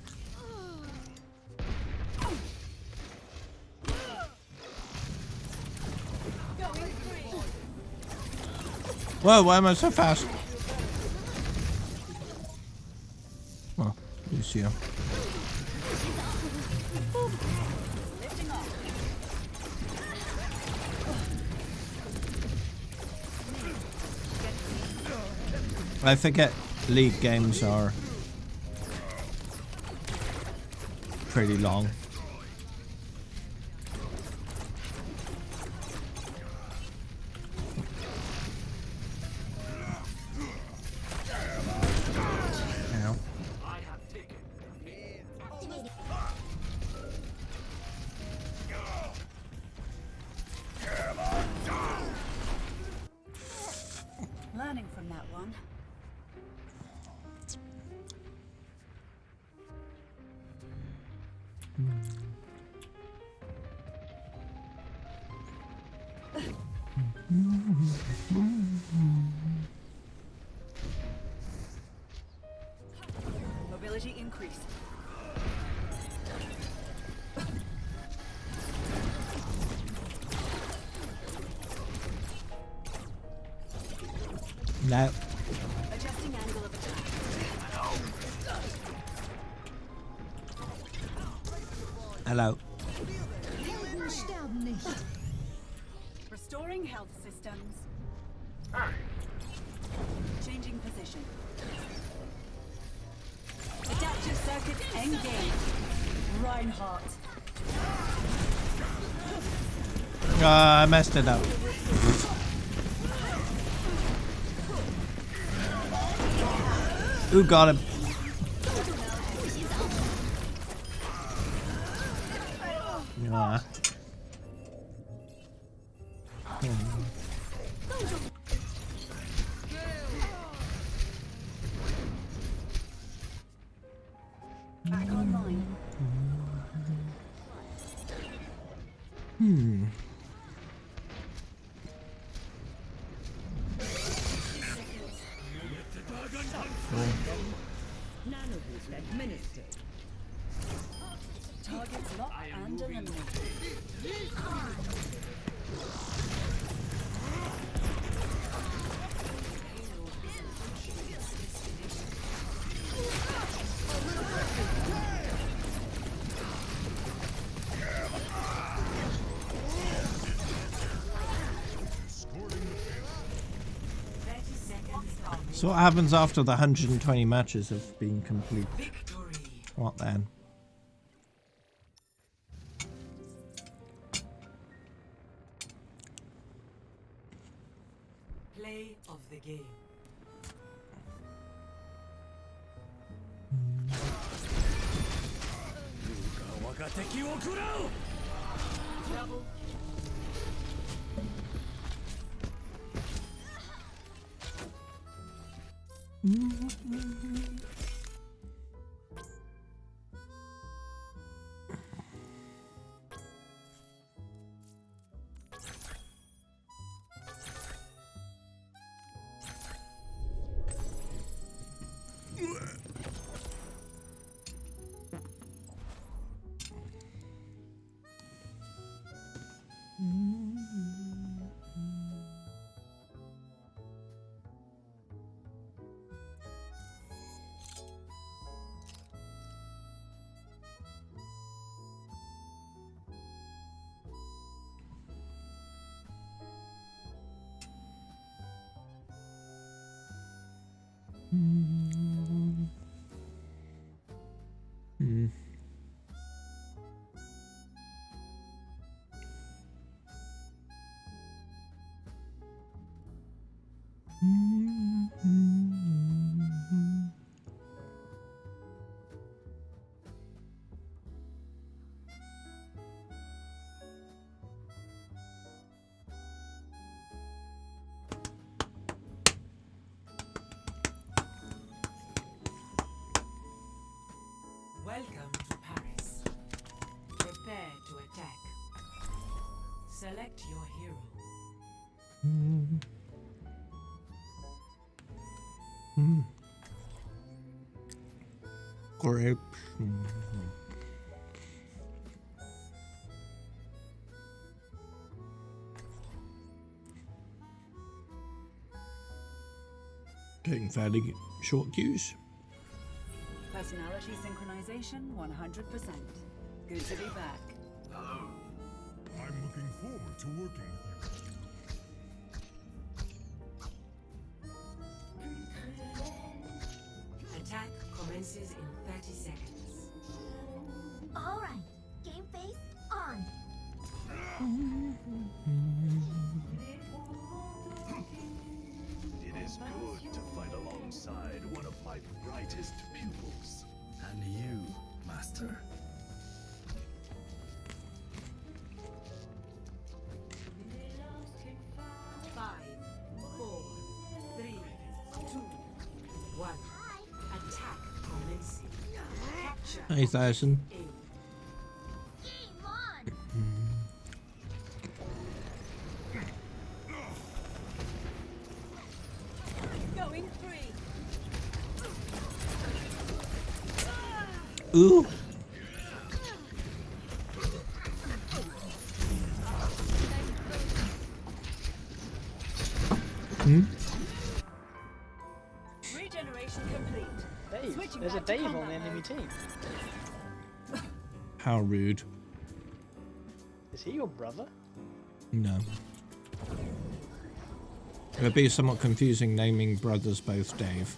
Going free. Whoa, why am I so fast? Well, you see him. Lifting off. I forget League games are pretty long. Ow. Mobility increase. No. Adjusting angle of attack. Hello. Restoring health systems. Hey, Changing position. Adaptive circuits engaged. Reinhardt. I messed it up. Who got him? Ah. Back online. Nanoboost administered. Targets locked and eliminated. So what happens after the 120 matches have been complete? Victory. What then? Play of the game. Double. Welcome to Paris. Prepare to attack. Select your hero. Grapes. Taking fairly short queues. Personality synchronization 100%. Good to be back. hello. I'm looking forward to working with you. Attack commences in 30 seconds. All right. Game face on. It is good to fight alongside one of my brightest pupils. And you, Master. Five, four, three, two, one. Attack commencing. Capture. Hey, Thyson. A. Ooh. Regeneration complete. Dave, Switching there's a back to Dave on the combat enemy mode. team. How rude. Is he your brother? No. It would be somewhat confusing naming brothers both Dave.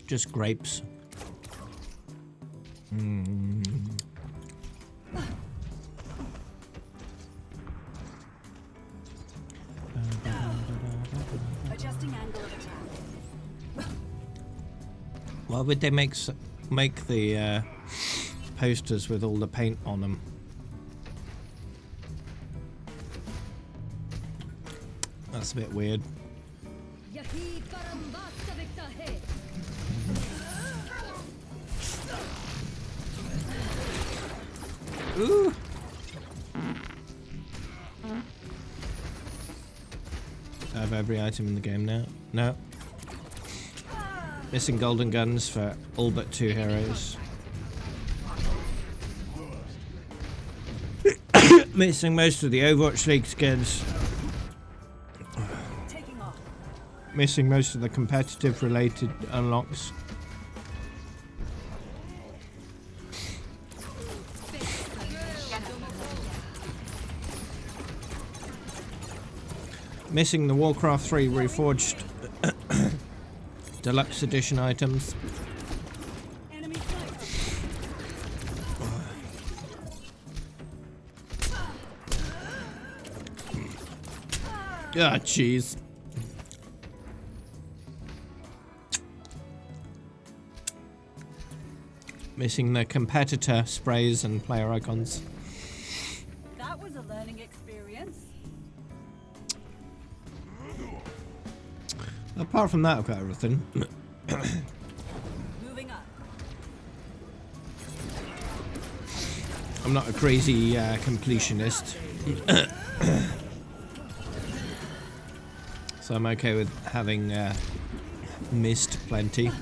Just grapes. Adjusting angle of attack. Why would they make the posters with all the paint on them? That's a bit weird. Ooh. I have every item in the game now. No. Missing golden guns for all but 2 heroes. Missing most of the Overwatch League skins. Taking off. Missing most of the competitive related unlocks. Missing the Warcraft 3 Reforged Deluxe Edition items. Enemy sniper. Ah, jeez. Missing the competitor sprays and player icons. That was a learning experience. Apart from that, I've got everything. Moving up. I'm not a crazy completionist. So I'm okay with having missed plenty.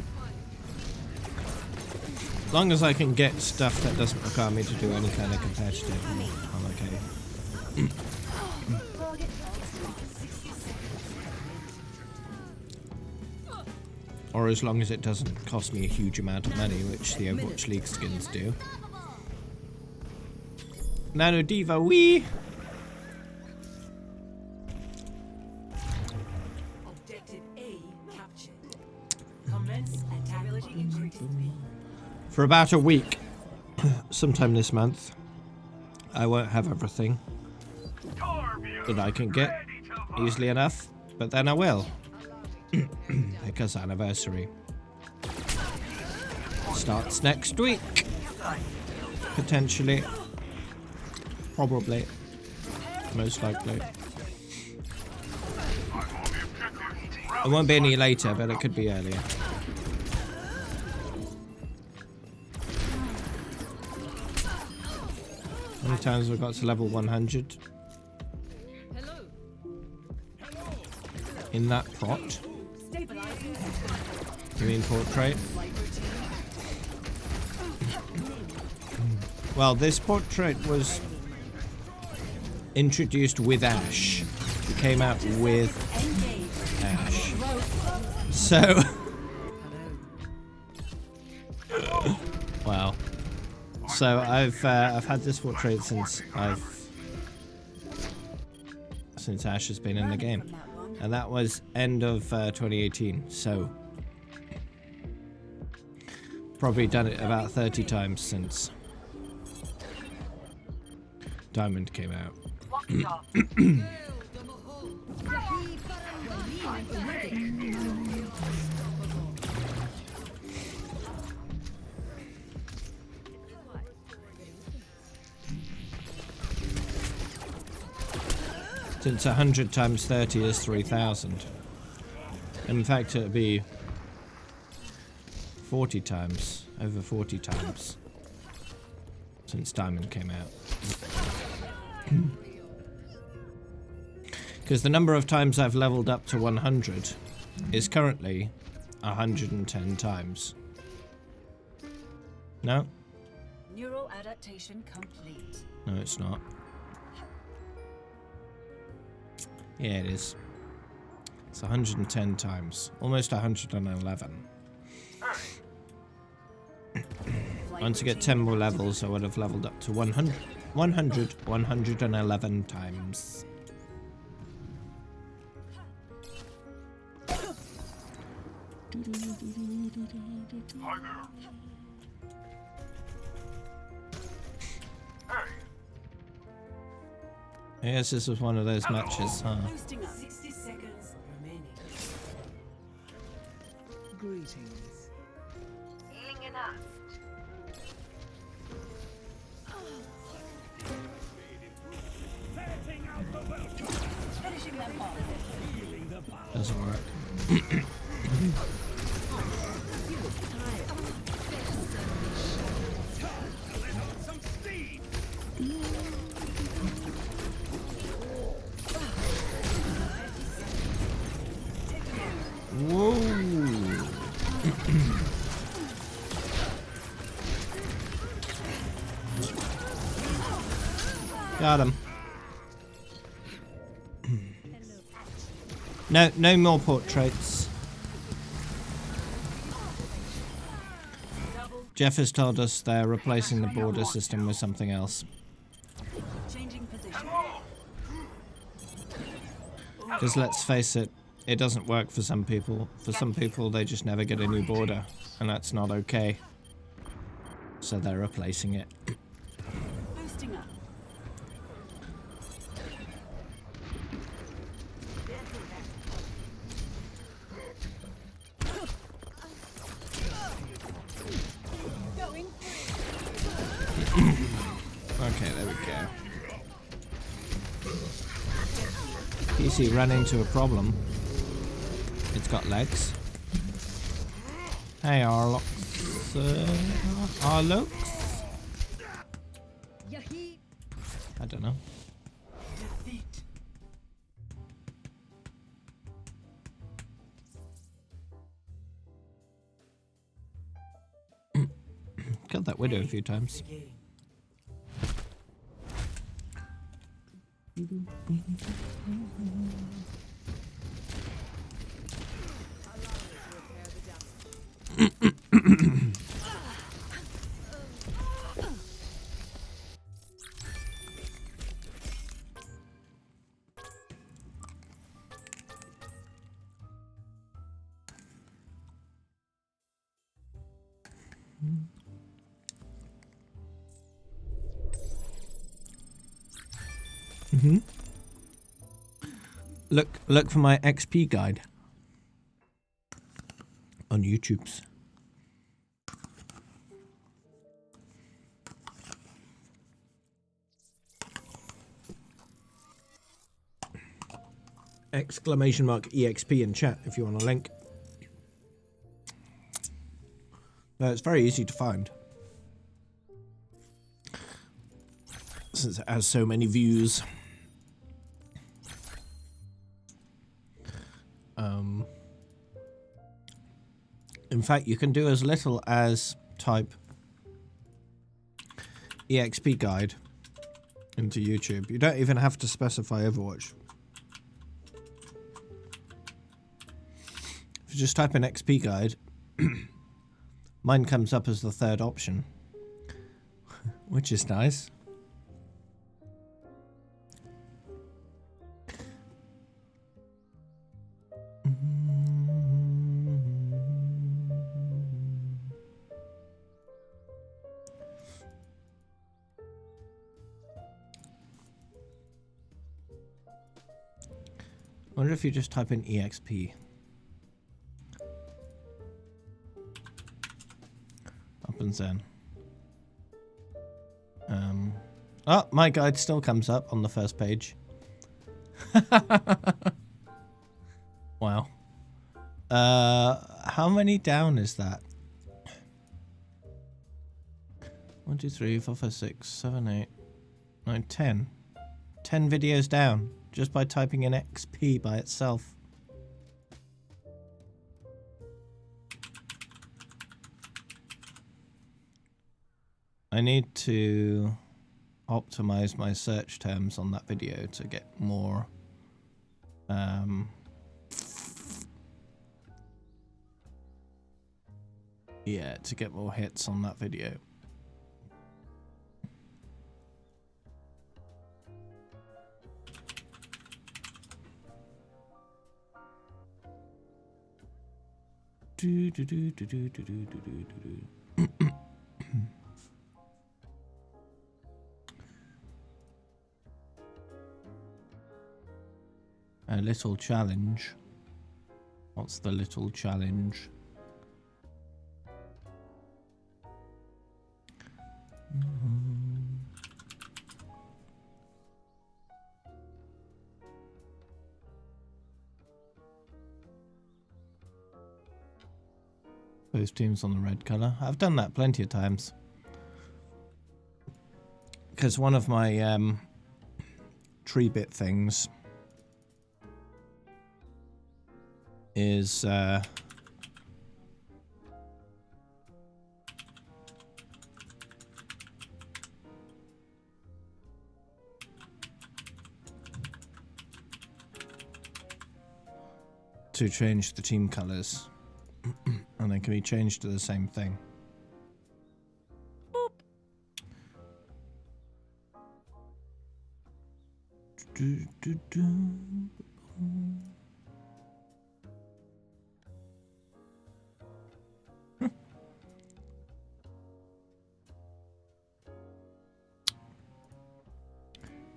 As long as I can get stuff that doesn't require me to do any kind of competitive, I'm okay. Or as long as it doesn't cost me a huge amount of money, which the Overwatch League skins do. Nano Diva, wee! Objective A captured. Commence attack increasing. For about a week, sometime this month, I won't have everything that I can get easily enough, but then I will. Because anniversary starts next week. Potentially. Probably. Most likely. It won't be any later, but it could be earlier. How many times have I got to level 100? In that prot? Stabilizing. You mean portrait? Well, this portrait was introduced with Ash. It came out with Ash. So... wow. So I've had this portrait since Ash has been in the game. And that was end of 2018, so probably done it about 30 times since Diamond came out. Walkie off. Since 100 times 30 is 3,000. In fact, it'd be 40 times, over 40 times, since Diamond came out. Because the number of times I've leveled up to 100 is currently 110 times. No? Neural adaptation complete. No, it's not. Yeah, it is. It's 110 times. Almost 111. Once I get 10 more levels, I would have leveled up to 111 times. Hi there. Hey. Yes, this was one of those matches, huh? Boosting up. 60 seconds remaining. Greetings. Healing enough. Finishing them off. Doesn't work. Whoa! Got him. No more portraits. Jeff has told us they're replacing the border system with something else. Changing position. Because let's face it, it doesn't work for some people. For some people, they just never get a new border, and that's not okay. So they're replacing it. Boosting up. Going. Okay, there we go. PC ran into a problem. It's got legs. Hey, Arlox. Arlox? I don't know. Defeat. Killed that widow a few times. Game. Look for my XP guide on YouTube's. Exclamation mark EXP in chat if you want a link. No, it's very easy to find. Since it has so many views. In fact, you can do as little as type EXP guide into YouTube. You don't even have to specify Overwatch. If you just type in XP guide, mine comes up as the third option, which is nice. I wonder if you just type in EXP. Happens then. Oh, my guide still comes up on the first page. Wow. How many down is that? 1, 2, 3, 4, 5, 6, 7, 8, 9, 10. 10 videos down just by typing in XP by itself. I need to optimize my search terms on that video to get more yeah, to get more hits on that video. A little challenge. What's the little challenge? Both teams on the red colour. I've done that plenty of times. Because one of my tree bit things is to change the team colours. And they can be changed to the same thing. Boop.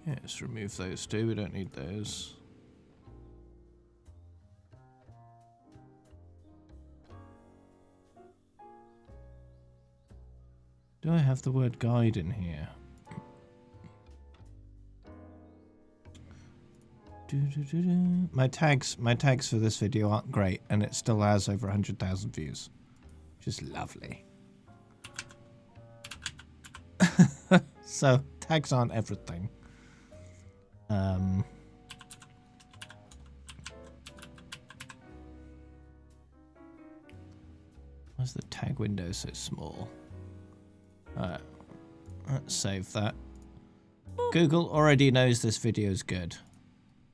Yeah, let's remove those two. We don't need those. Do I have the word guide in here? My tags for this video aren't great, and it still has over 100,000 views, which is lovely. So tags aren't everything. Why's the tag window so small? Alright, let's save that. Google already knows this video is good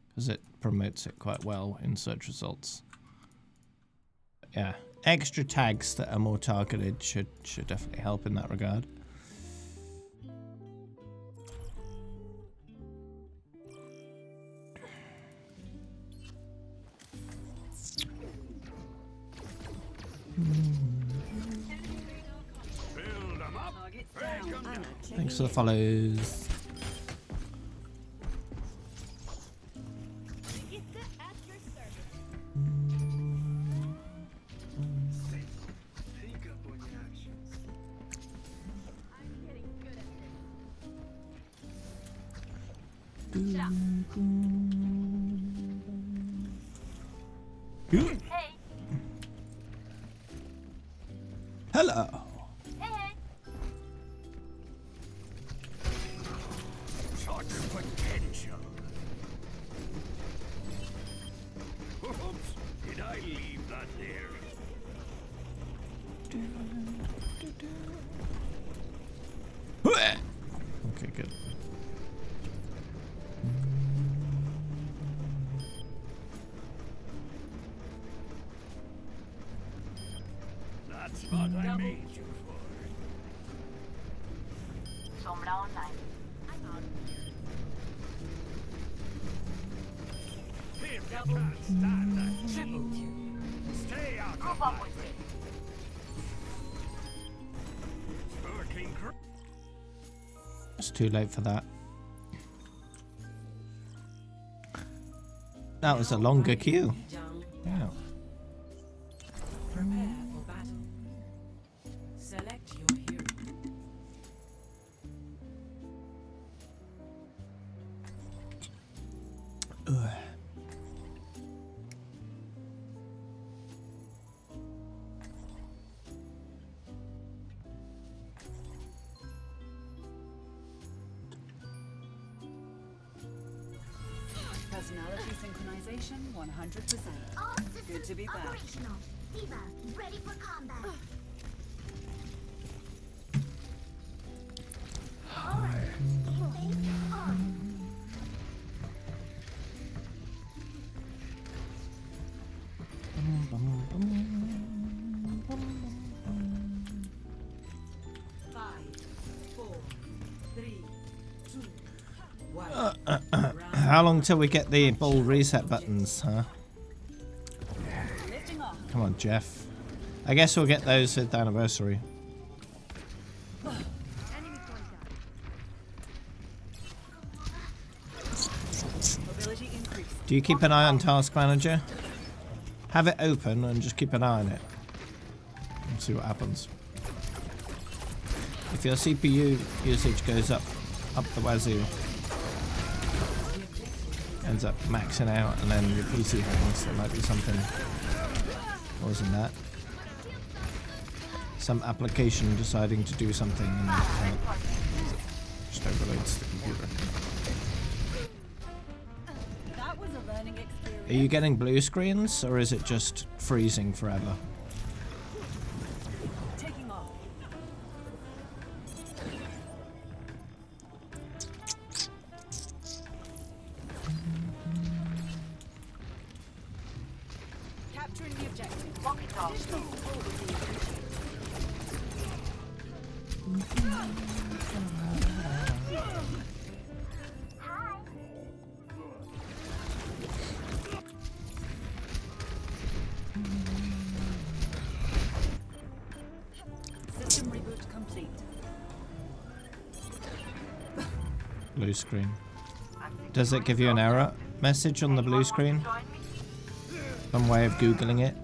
because it promotes it quite well in search results. Yeah, extra tags that are more targeted should definitely help in that regard. Thanks for the follows. Hello. Potential. Oops, did I leave that there? Okay, good. That's what I made you for. Sombra online. I'm out. Here, you can't stand that. Triple kill. Stay out of my way. Working great. It's too late for that. That was a longer queue. Yeah. Prepare for battle. Select your hero. Ugh. Personality synchronization 100%. All Good systems to be back. operational. Diva, ready for combat. Alright, face on. How long till we get the ball reset buttons, huh? Lifting off. Come on, Jeff. I guess we'll get those at the anniversary. Mobility increased. Do you keep an eye on Task Manager? Have it open and just keep an eye on it. And see what happens. If your CPU usage goes up the wazoo, ends up maxing out, and then your PC hangs, there might be something causing that. Some application deciding to do something and it just overloads the computer. That was a learning experience. Are you getting blue screens, or is it just freezing forever? Taking off. Capturing the objective. Walkie talkie. Additional support would be appreciated. System reboot complete. Blue screen. Does it give you an error message on the blue screen? Some way of Googling it?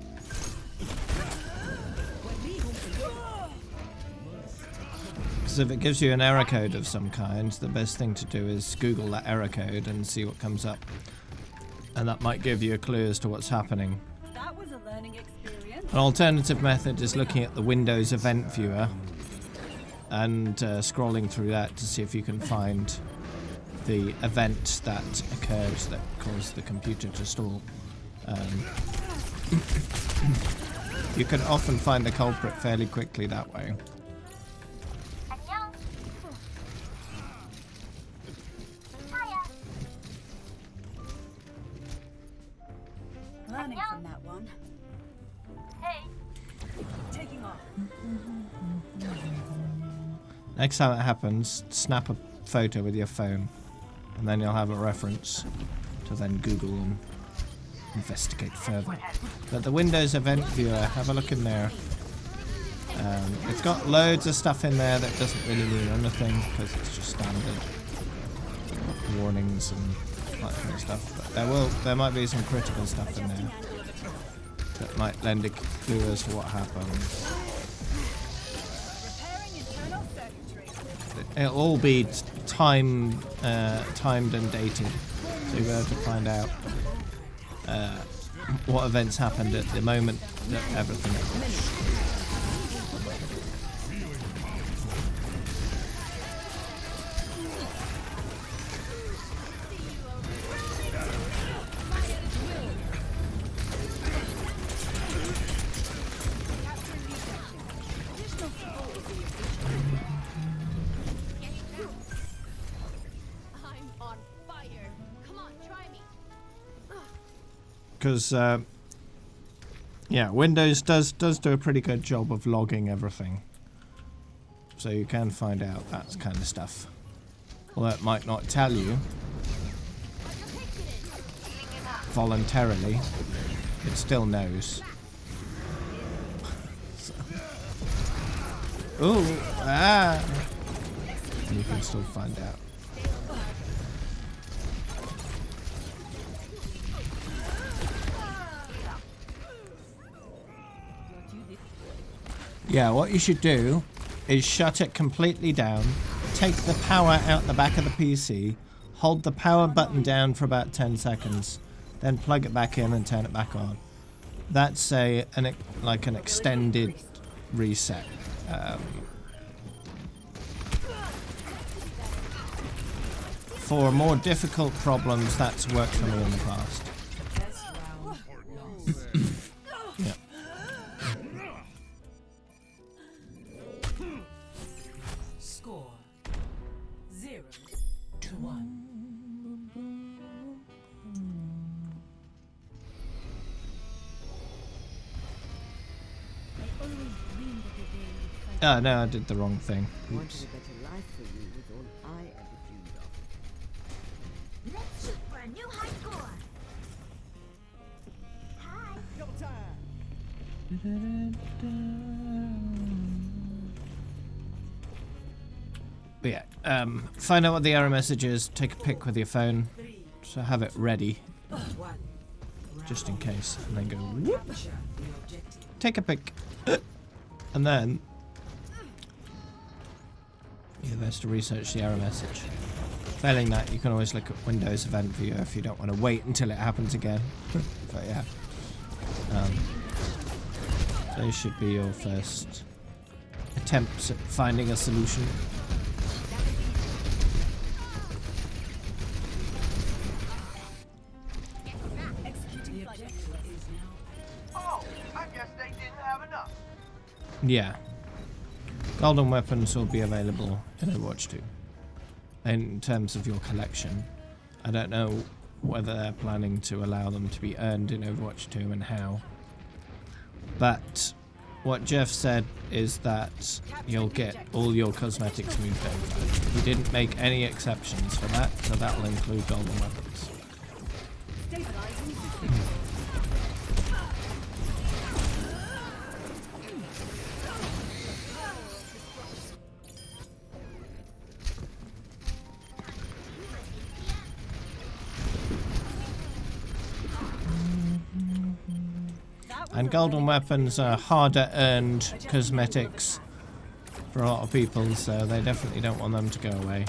Because if it gives you an error code of some kind, the best thing to do is Google that error code and see what comes up. And that might give you a clue as to what's happening. That was a learning experience. An alternative method is looking at the Windows event viewer and scrolling through that to see if you can find the event that occurred that caused the computer to stall. You can often find the culprit fairly quickly that way. 안녕. Hiya. Learning from that one. Hey. Taking off. Next time it happens, snap a photo with your phone, and then you'll have a reference to then Google and investigate further. But the Windows event viewer, have a look in there. It's got loads of stuff in there that doesn't really mean anything because it's just standard warnings and that kind of stuff. But there might be some critical stuff in there that might lend a clue as to what happened. Repairing internal circuitry. It'll all be timed and dated, so you'll be able to find out what events happened at the moment that everything crashed. I'm on fire. Come on, try me. Because yeah, Windows does do a pretty good job of logging everything, so you can find out that kind of stuff. Although it might not tell you voluntarily, it still knows. So. Ooh, ah! And you can still find out. Yeah, what you should do is shut it completely down, take the power out the back of the PC, hold the power button down for about 10 seconds, then plug it back in and turn it back on. That's like an extended reset. for more difficult problems, that's worked for me in the past. Best round lost. Yeah. Score 0-1. I always dreamed of the day you'd fight. Oh no, I did the wrong thing. Wanted Oops. a better life for you was all I ever dreamed of. Let's shoot for a new high score. Hi. But yeah, find out what the error message is, take a pic with your phone, so have it ready, 1. just in case, and then go whoop, Capture the objective. take a pic, and then you're supposed to research the error message. Failing that, you can always look at Windows Event Viewer if you don't want to wait until it happens again. But yeah, those should be your first attempts at finding a solution. The objective is now Oh, I guess they didn't have enough. Yeah. Golden weapons will be available in Overwatch 2. In terms of your collection, I don't know whether they're planning to allow them to be earned in Overwatch 2 and how. But what Jeff said is that you'll get all your cosmetics moved over. He didn't make any exceptions for that, so that will include golden weapons. Stabilizing system. And golden weapons are harder earned cosmetics for a lot of people, so they definitely don't want them to go away.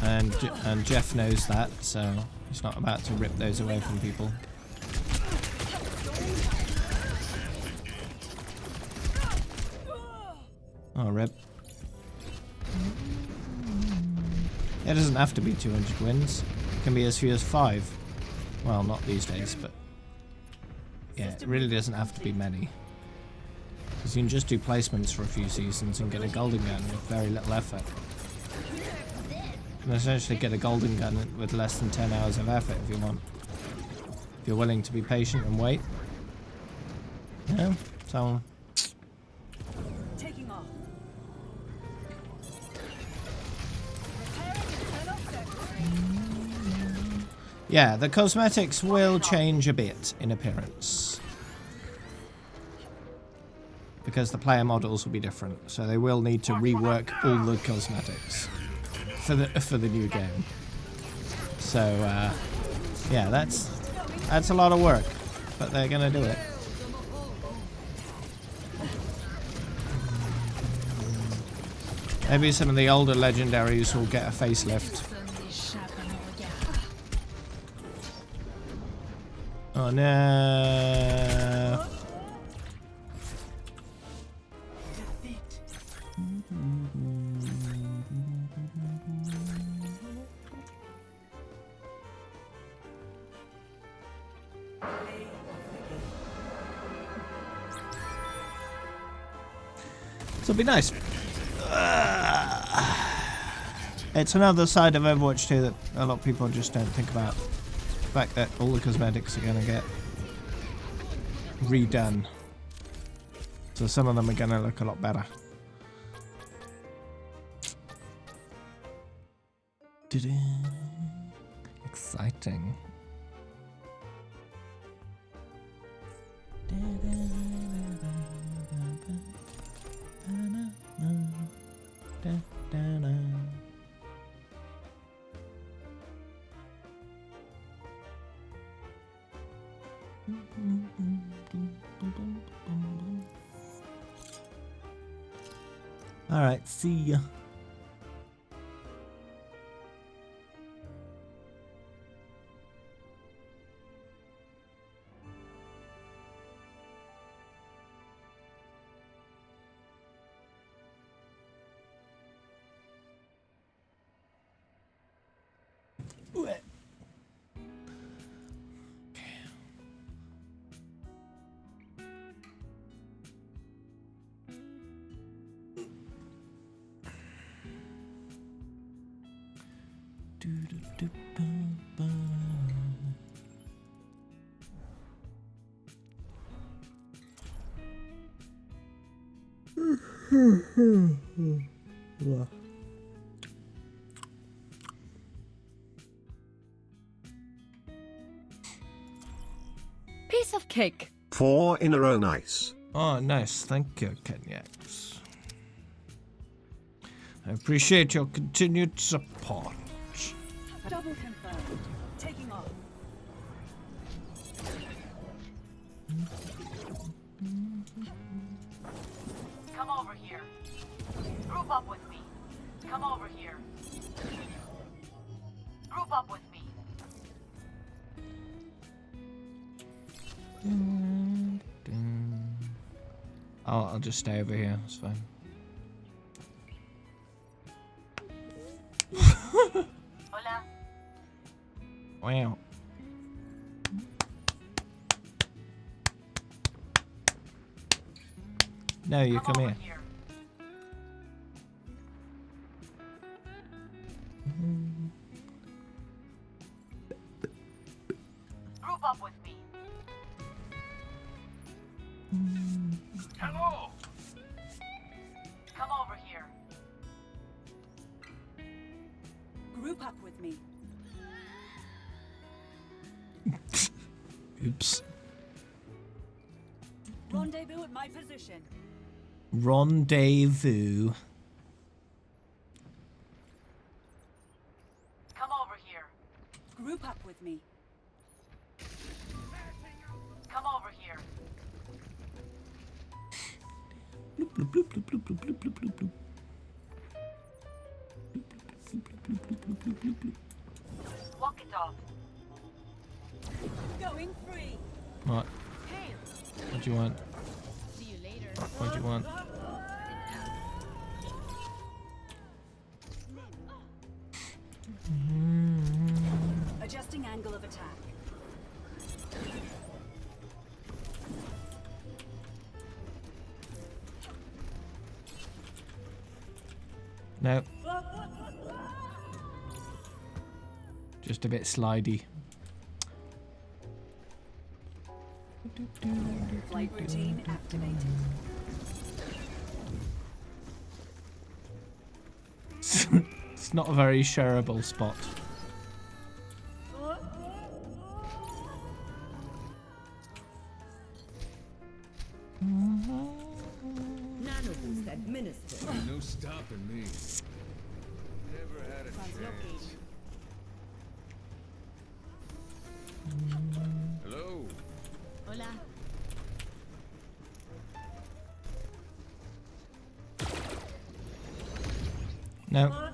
And Jeff knows that, so he's not about to rip those away from people. Oh, rip. It doesn't have to be 200 wins. It can be as few as 5. Well, not these days, but yeah, it really doesn't have to be many. Because you can just do placements for a few seasons and get a golden gun with very little effort. You can essentially get a golden gun with less than 10 hours of effort if you want. If you're willing to be patient and wait. Yeah, so... Taking off. Repairing internal circuitry. Yeah, the cosmetics will change a bit in appearance. Because the player models will be different, so they will need to rework all the cosmetics for the new game. So yeah, that's a lot of work, but they're gonna do it. Maybe some of the older legendaries will get a facelift. Oh no. defeat. Play of the game. So it'll be nice. It's another side of Overwatch 2 that a lot of people just don't think about. The fact that all the cosmetics are going to get redone. So some of them are going to look a lot better. Exciting. All right, see ya. Piece of cake. 4 in a row, nice. Oh, nice. Thank you, Kenyax. I appreciate your continued support. Double confirmed. Taking off. Come over here. Group up with me. Come over here. Group up with me. I'll just stay over here. It's fine. Hola. Wow. No, you come here. Here. Group up with me. Hello. Come over here. Group up with me. Oops. Rendezvous at my position. Rendezvous. Come over here. Group up with me. Come over here. Bloop, bloop, bloop, bloop, bloop, bloop, bloop, bloop, bloop, bloop. Walk it off. Going free. What? What do you want? See you later. What do you want? Adjusting angle of attack. No. Just a bit slidey. Flight routine activated. It's not a very shareable spot. Nanoboost administered. No stopping me. Never had a chance. Hello. Hola. No.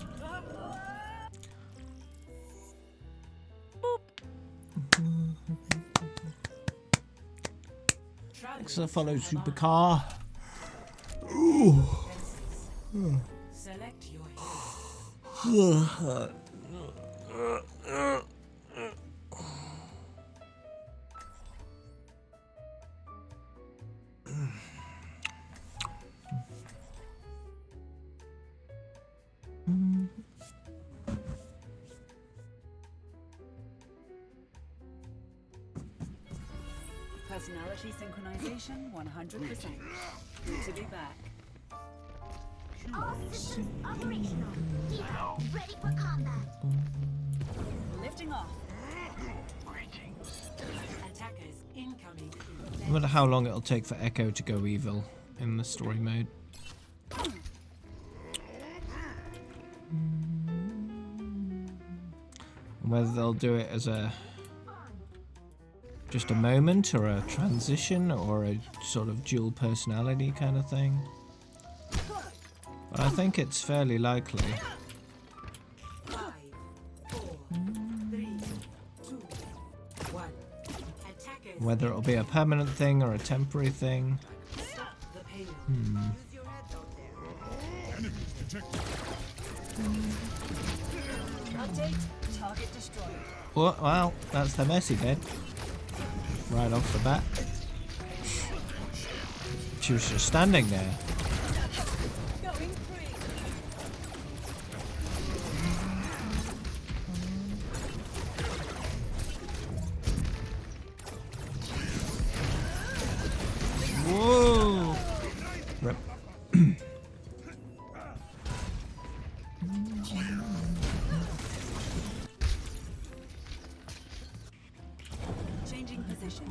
Thanks for the follow, Supercar. Ooh. Select your hero. Personality synchronization 100%. Good to be back. All systems operational. Hero, ready for combat. Lifting off. Attackers incoming. I wonder how long it'll take for Echo to go evil in the story mode. Whether they'll do it as a just a moment or a transition or a sort of dual personality kind of thing. But I think it's fairly likely. 5, 4, 3, 2, 1. Attackers. Whether it'll be a permanent thing or a temporary thing. Stop the payload. Use your heads out there. Enemies detected. Update. Target Target destroyed. Well, that's the mess he did. Right off the bat. She was just standing there. Going free. Whoa! Rip. Changing position.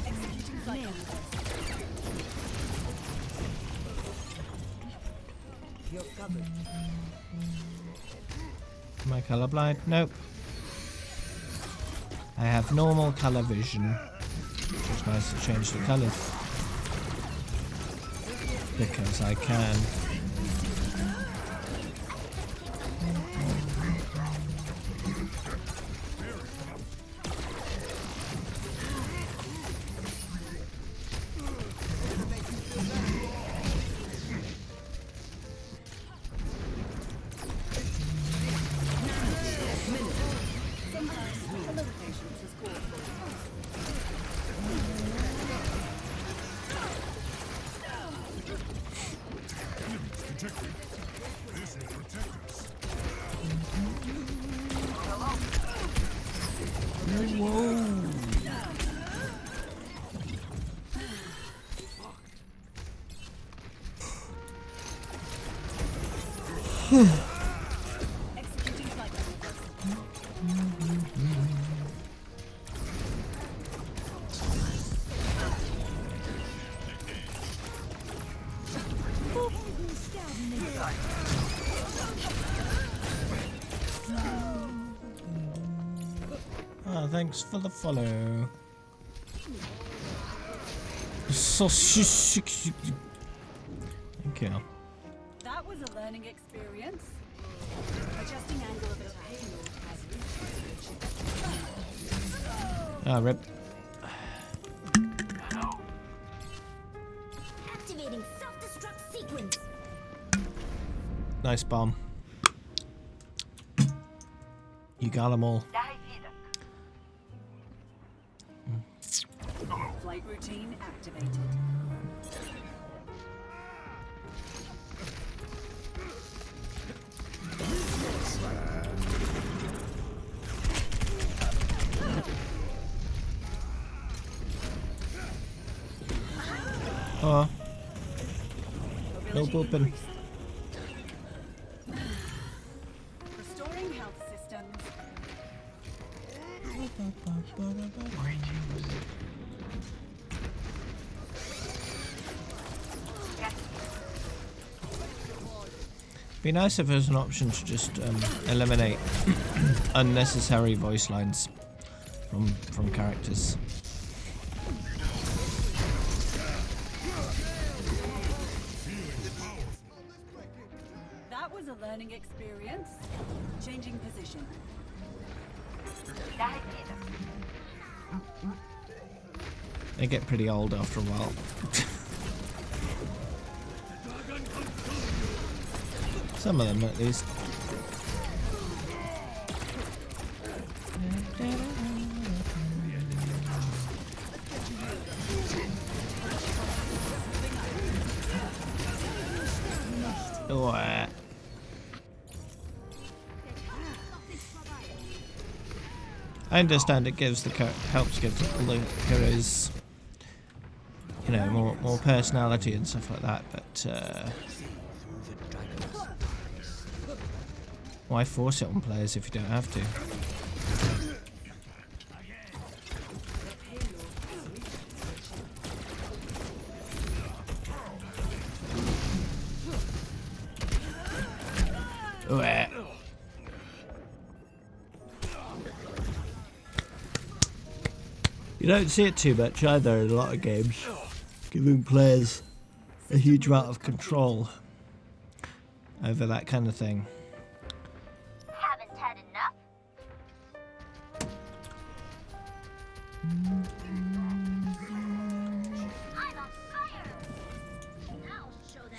Executing cycle. You're covered. Am I colorblind? Nope. I have normal color vision. It's nice to change the colors. Because I can. Executing cycle. Ah, thanks for the follow. Sausage. Thank you. That was a learning experience. Adjusting angle of attack. Ah, rip. Activating self-destruct sequence. Nice bomb. You got them all. Flight routine activated. Oh. No Mobility pooping. increased. Restoring health systems. Be nice if there's an option to just eliminate unnecessary voice lines from characters. That was a learning experience. Changing position. They get pretty old after a while. Some of them, at least. Oh, I understand it gives the helps give the heroes, you know, more personality and stuff like that, but why force it on players if you don't have to? You don't see it too much either in a lot of games, giving players a huge amount of control over that kind of thing. Haven't had enough? on fire! Now show them.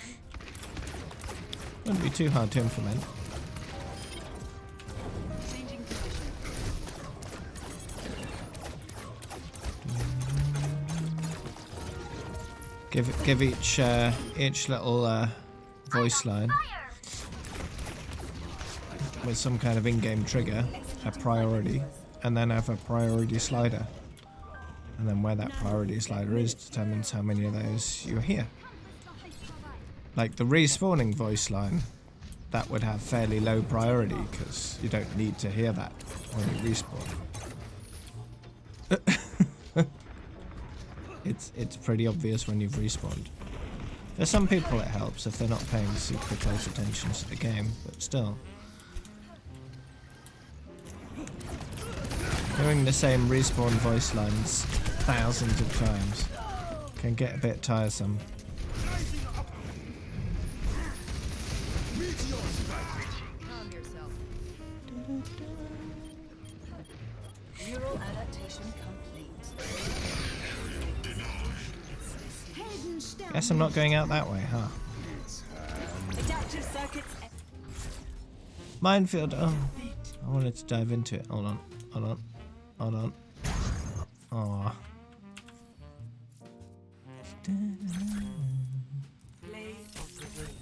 Wouldn't be too hard to implement. Changing position. Give each little voice line with some kind of in-game trigger a priority, and then have a priority slider. And then where that priority slider is determines how many of those you hear. Like the respawning voice line, that would have fairly low priority because you don't need to hear that when you respawn. It's pretty obvious when you've respawned. For some people it helps if they're not paying super close attention to the game, but still. Hearing the same respawn voice lines thousands of times can get a bit tiresome. Calm yourself. Neural adaptation complete. Guess I'm not going out that way, huh? Adaptive circuits. Minefield, oh. I wanted to dive into it. Hold on. Aww. Play of the room.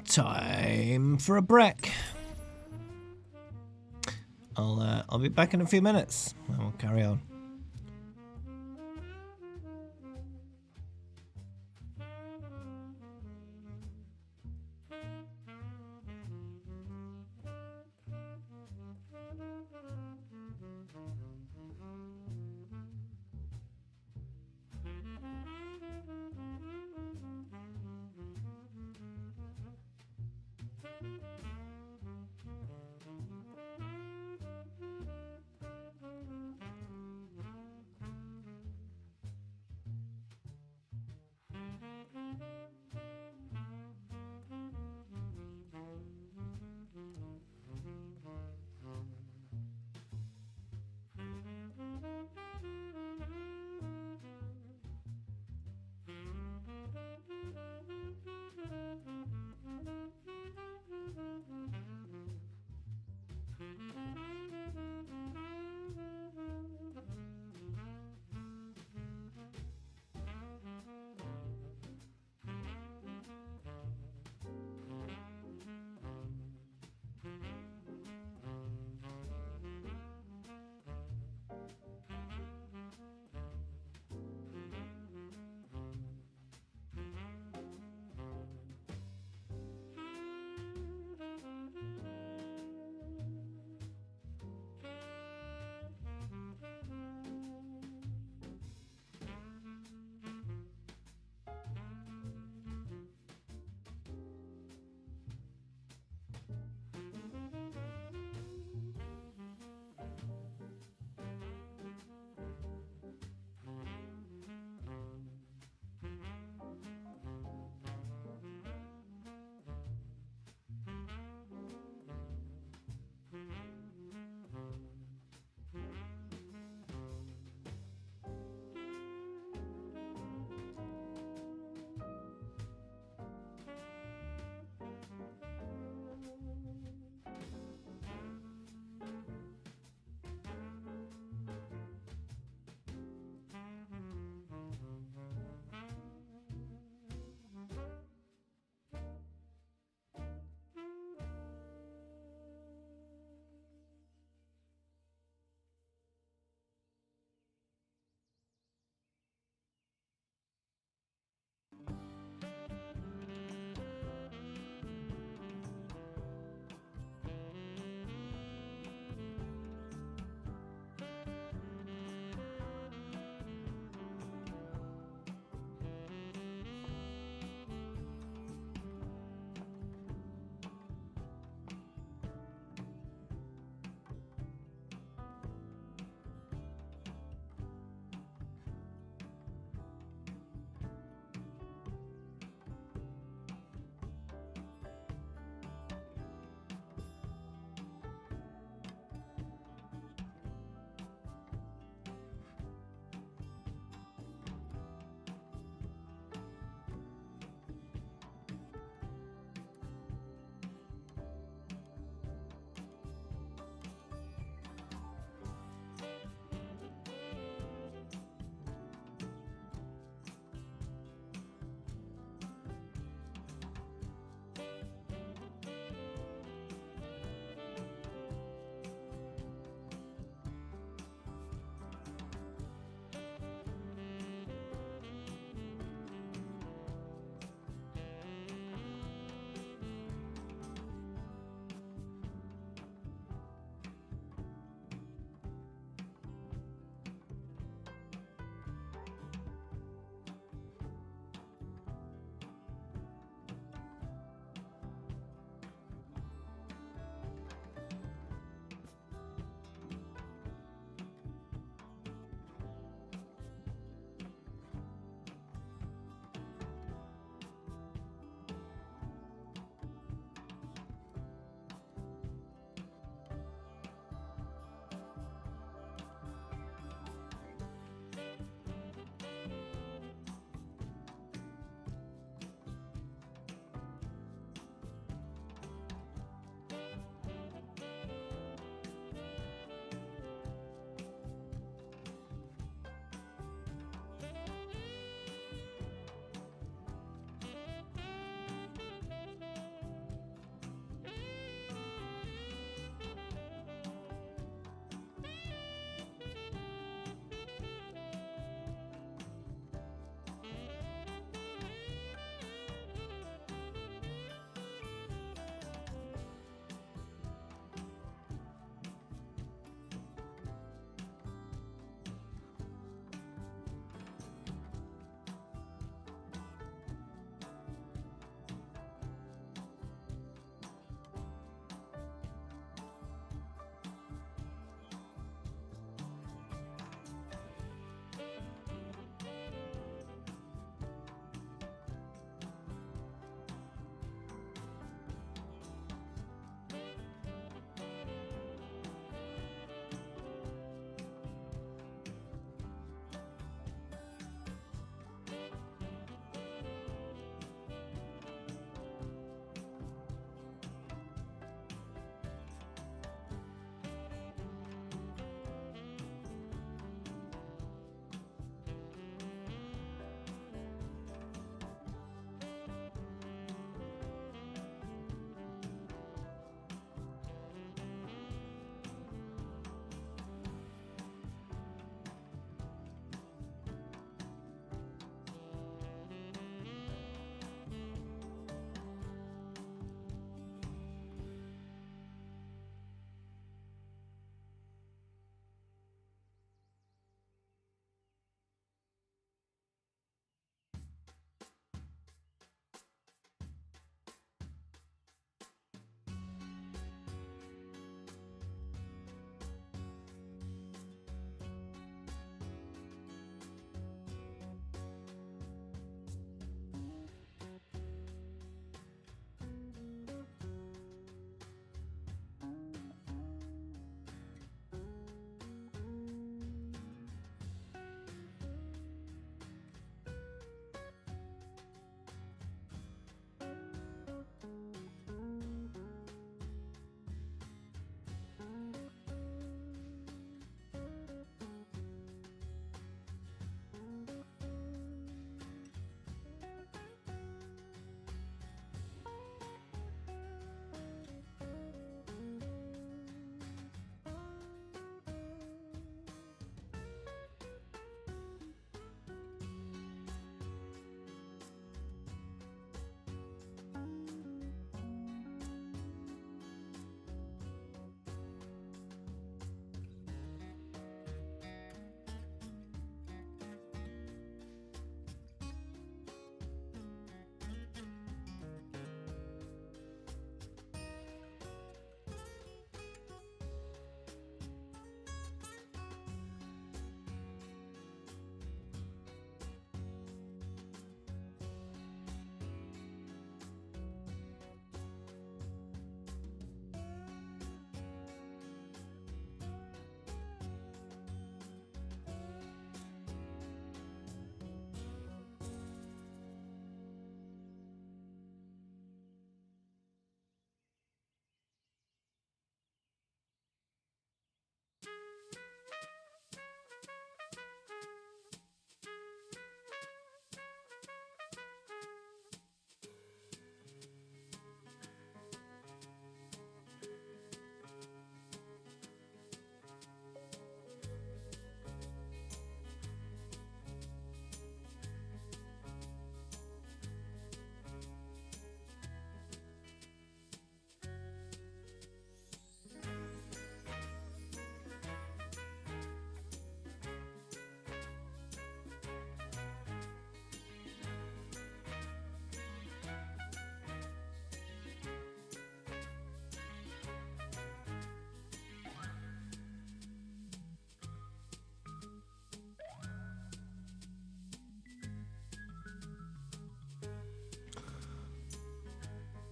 Time for a break. I'll be back in a few minutes and we'll carry on.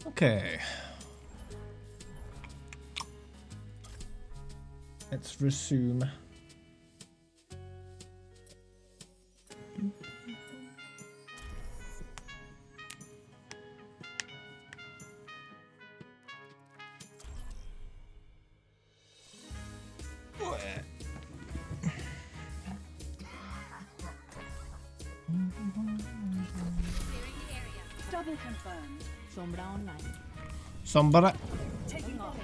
Okay. Let's resume. Double confirmed. Sombra online. Sombra. Taking off.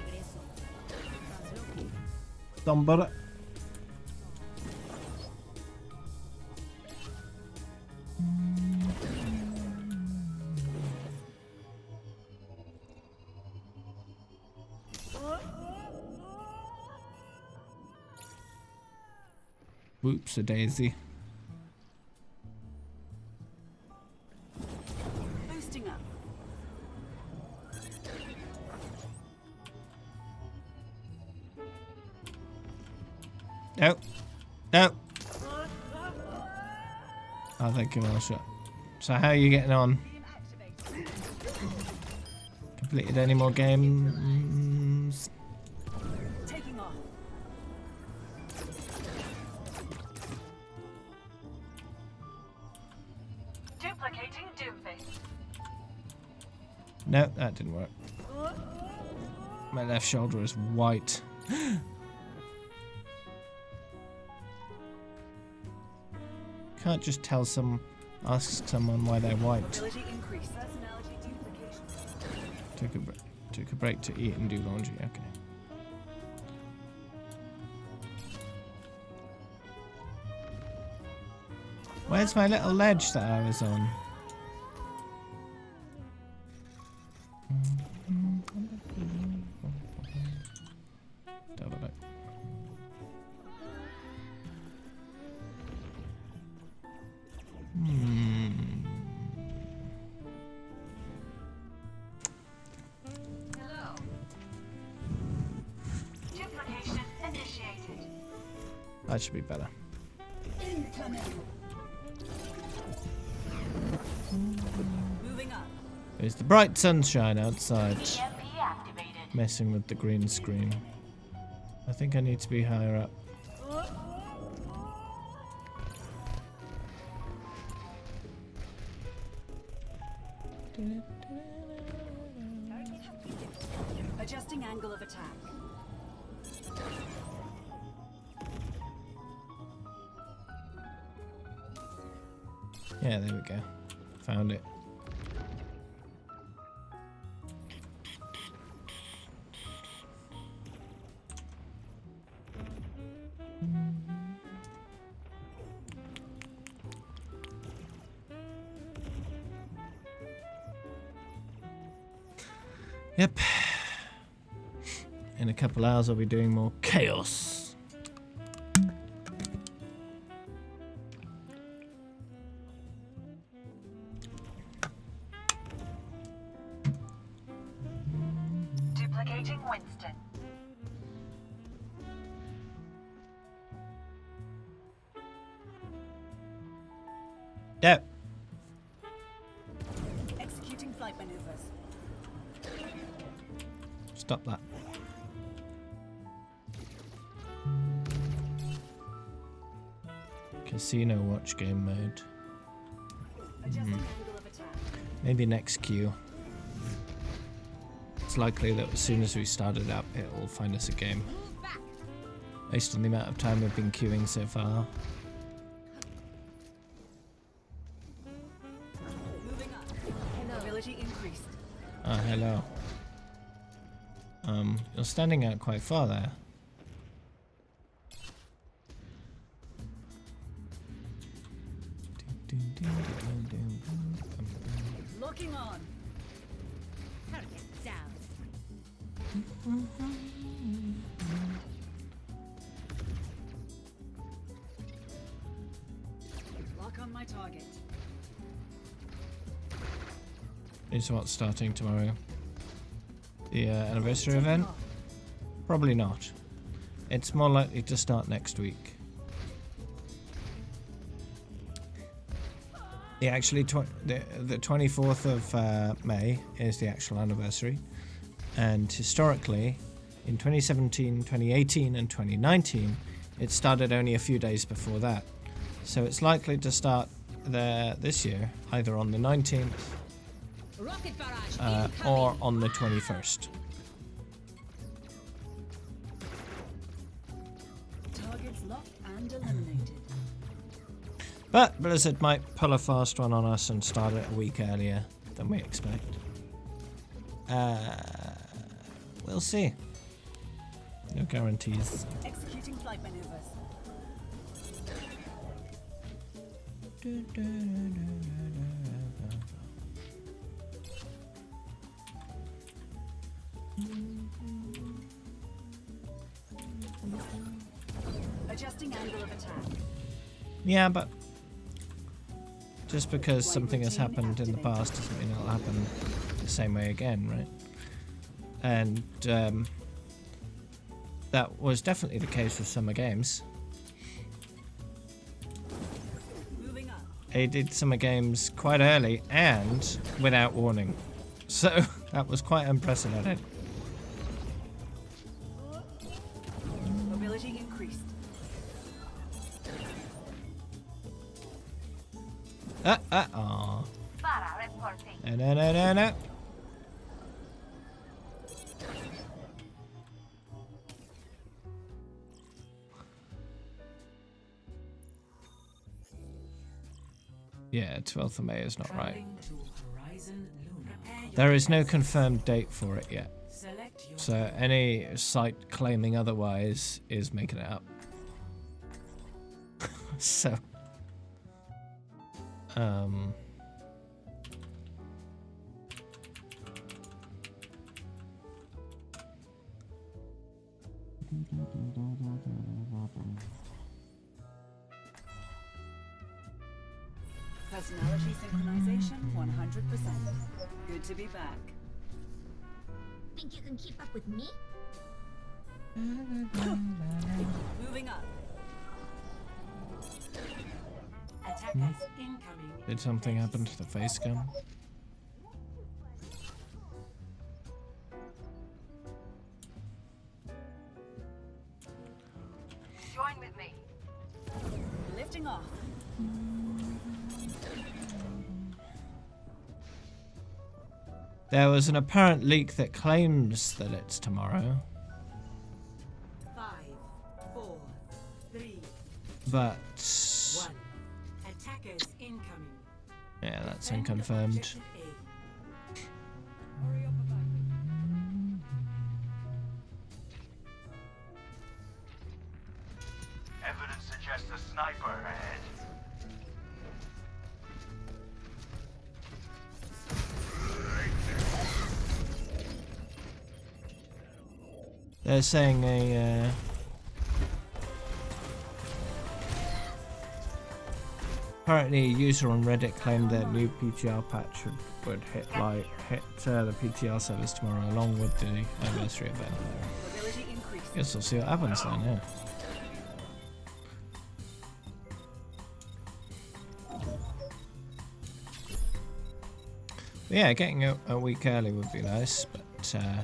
Sombra. Whoops a daisy. Boosting up. No. No. Oh, thank you, shot. So how are you getting on? Completed any more games? Taking off. Duplicating Doomface. No, that didn't work. My left shoulder is white. Can't just ask someone why they're white. Ability increase. Personality duplication. Took a break to eat and do laundry. Okay. Where's my little ledge that I was on? Double it. Hello. Duplication initiated. That should be better. Incoming. Moving up. There's the bright sunshine outside, EMP activated. messing with the green screen. I think I need to be higher up. Adjusting angle of attack. Yeah, there we go. Found it. Yep. In a couple hours I'll be doing more chaos. Duplicating Winston. Yep. Executing flight maneuvers. Stop that. Casino watch game mode. Adjusting angle of attack. Maybe next queue. It's likely that as soon as we start it up, it will find us a game. Based on the amount of time we've been queuing so far. Moving up. Ability increased. Ah, hello. You're standing out quite far there. Locking on. Target down. Lock on my target. Is what's starting tomorrow? The anniversary event? Probably not. It's more likely to start next week. Yeah, actually, the 24th of May is the actual anniversary. And historically, in 2017, 2018, and 2019, it started only a few days before that. So it's likely to start there this year, either on the 19th or on the 21st. Targets locked and eliminated. But Blizzard might pull a fast one on us and start it a week earlier than we expect. We'll see. No guarantees. Executing flight maneuvers. Adjusting angle of attack. Yeah, but just because something has happened in the past doesn't mean it'll happen the same way again, right? And that was definitely the case with Summer Games. Moving up. They did Summer Games quite early and without warning. So that was quite unprecedented. Mobility increased. Aw. No. Yeah, 12th of May is not right. Traveling to Horizon Luna. There is no confirmed date for it yet. Select your So any site claiming otherwise is making it up. So Personality synchronization 100%. Good to be back. Think you can keep up with me? Moving up. attackers incoming. did something happen to the face cam? Join with me. Lifting off. There was an apparent leak that claims that it's tomorrow, 5, 4, 3, but 1. Attackers incoming. yeah, that's Defend unconfirmed. objective A. Hurry up about it. Evidence suggests a sniper ahead. They're saying apparently a user on Reddit claimed that new PTR patch would hit the PTR servers tomorrow along with the anniversary event. Mobility increased. Guess we'll see what happens then, yeah. But yeah, getting a week early would be nice, but I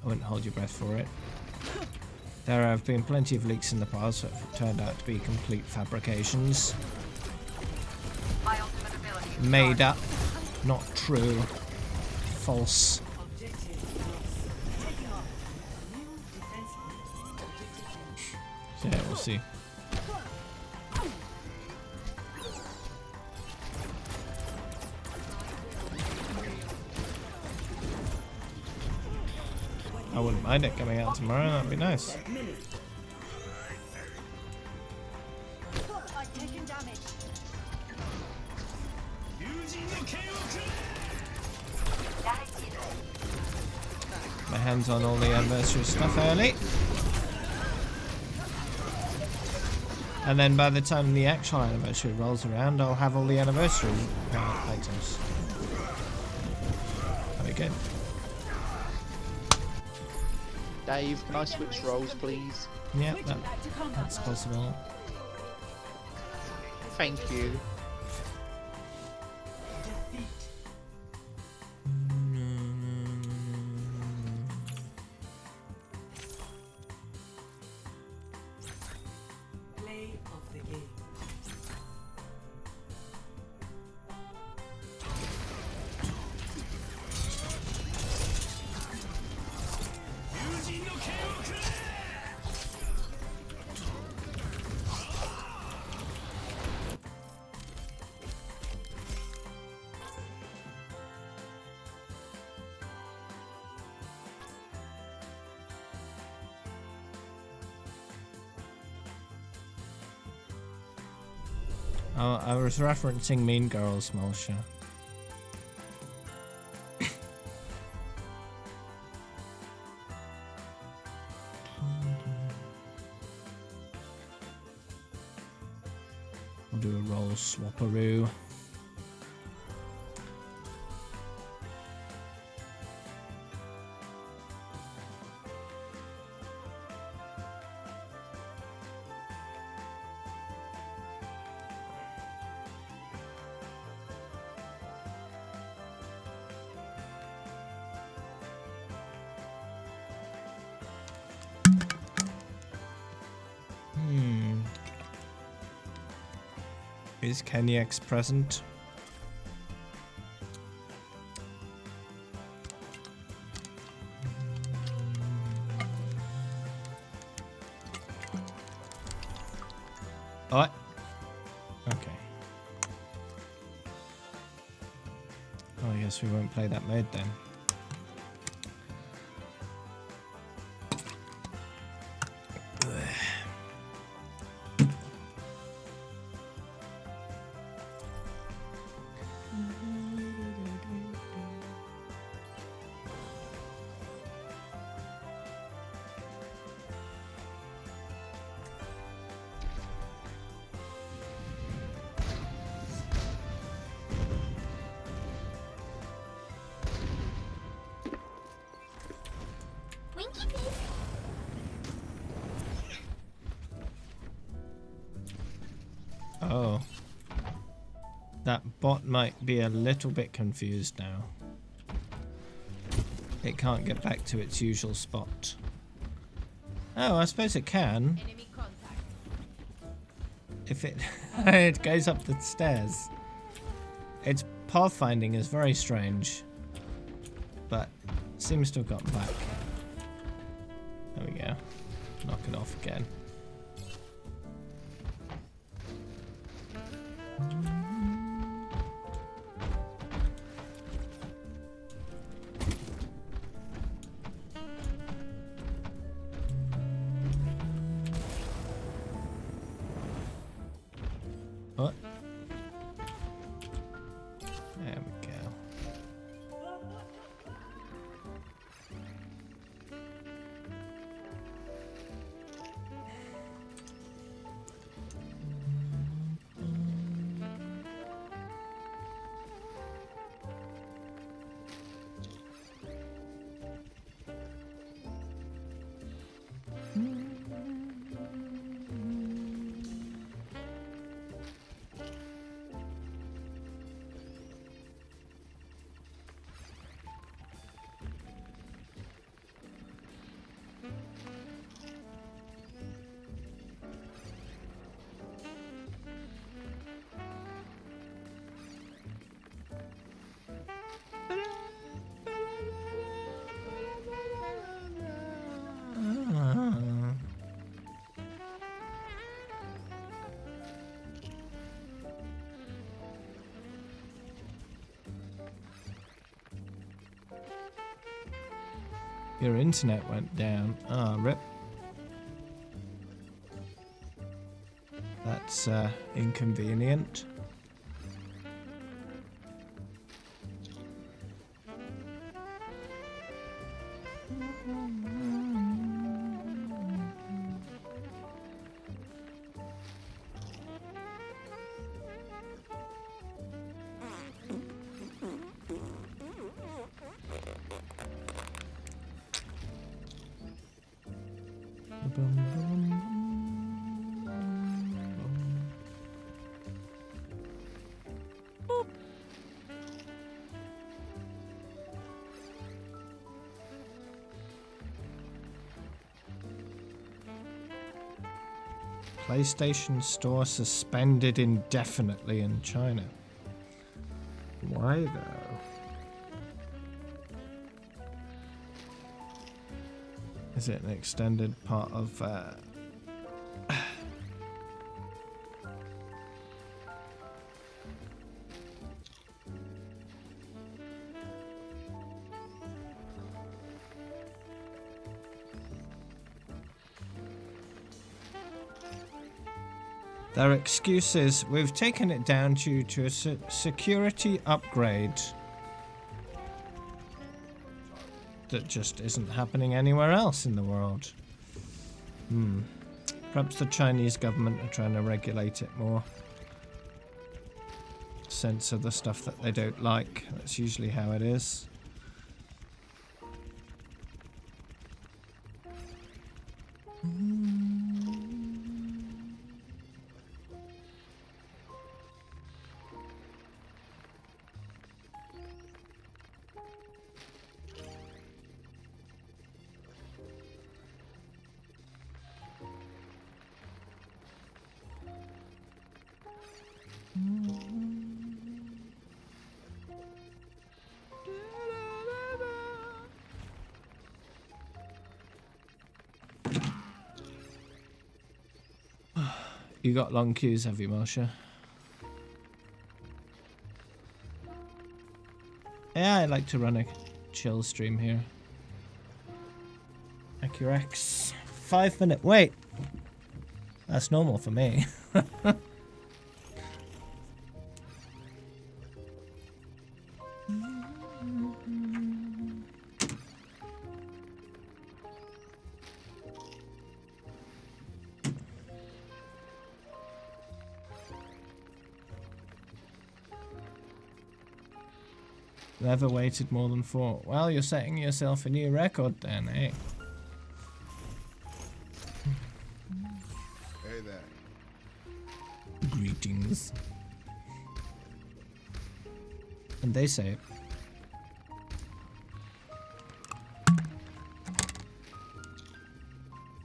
wouldn't hold your breath for it. There have been plenty of leaks in the past that have turned out to be complete fabrications. My ultimate ability is Made charged. up, not true, false. Objective lost. Taking off. New defense line. Objective So yeah, we'll see. I wouldn't mind it coming out tomorrow, that'd be nice. I'm taking damage. My hands on all the anniversary stuff early. And then by the time the actual anniversary rolls around, I'll have all the anniversary items. Very good. Dave, can I switch roles, please? Yeah, Switching back to combat that's mode. possible. Thank you. I was referencing Mean Girls, Malsha. I'll do a roll swapperoo. Is Kenyax present? What? Okay. Oh, I guess we won't play that mode then. Winky face. Oh. That bot might be a little bit confused now. It can't get back to its usual spot. Oh, I suppose it can. Enemy contact. If it it goes up the stairs. Its pathfinding is very strange. But seems to have gotten back. There we go. Knock it off again. What? There we go. Your internet went down. Ah, rip. That's inconvenient. PlayStation Store suspended indefinitely in China. Why though? Is it an extended part of Their excuse is, we've taken it down due to a security upgrade that just isn't happening anywhere else in the world. Perhaps the Chinese government are trying to regulate it more. Censor the stuff that they don't like. That's usually how it is. You got long queues, have you, Marsha? Yeah, I like to run a chill stream here. Accurex. 5-minute wait. That's normal for me. Never waited more than 4. Well, you're setting yourself a new record then, eh? Hey there. Greetings. And they say it.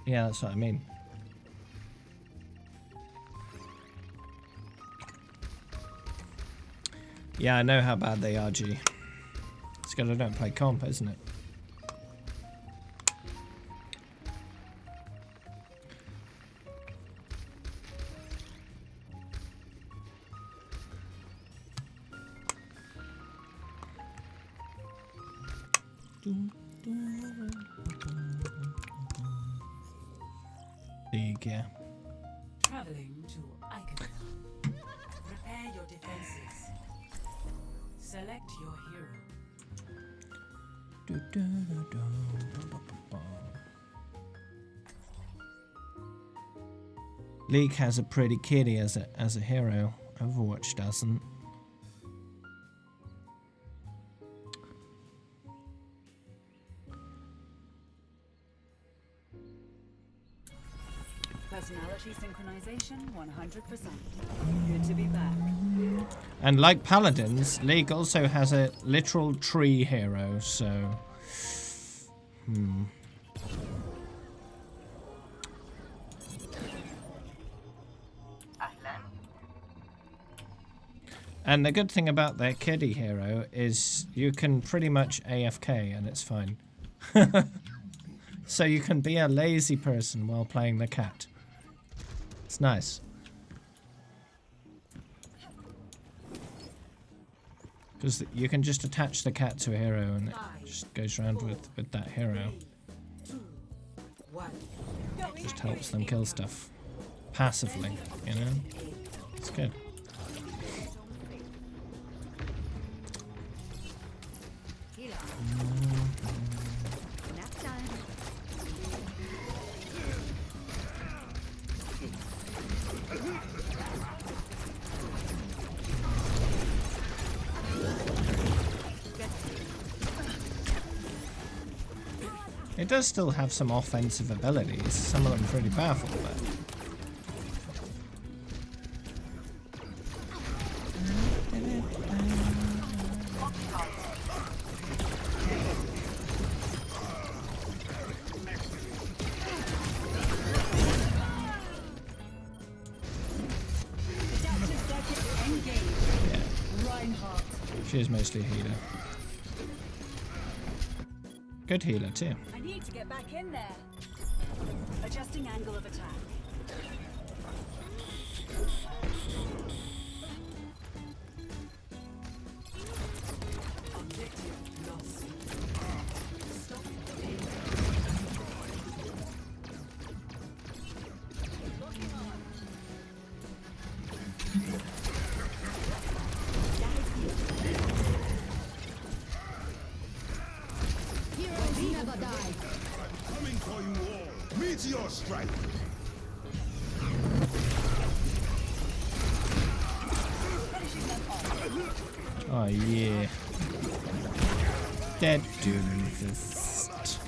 Yeah, that's what I mean. Yeah, I know how bad they are, G. It's because I don't play comp, isn't it? League, yeah. Traveling to Icon. Prepare your defenses. Select your hero. League has a pretty kitty as a hero. Overwatch doesn't. Personality synchronization 100%. Good to be back. And like Paladins, League also has a literal tree hero, so... And the good thing about their kiddie hero is you can pretty much AFK and it's fine. So you can be a lazy person while playing the cat. It's nice. Because you can just attach the cat to a hero and it just goes around with that hero. Just helps them kill stuff. Passively, you know? It's good. It does still have some offensive abilities, some of them pretty powerful, but... She is mostly a healer. Good healer too. I need to get back in there. Adjusting angle of attack. Objective lost. Stop strike. Oh yeah. Dead Doomfist.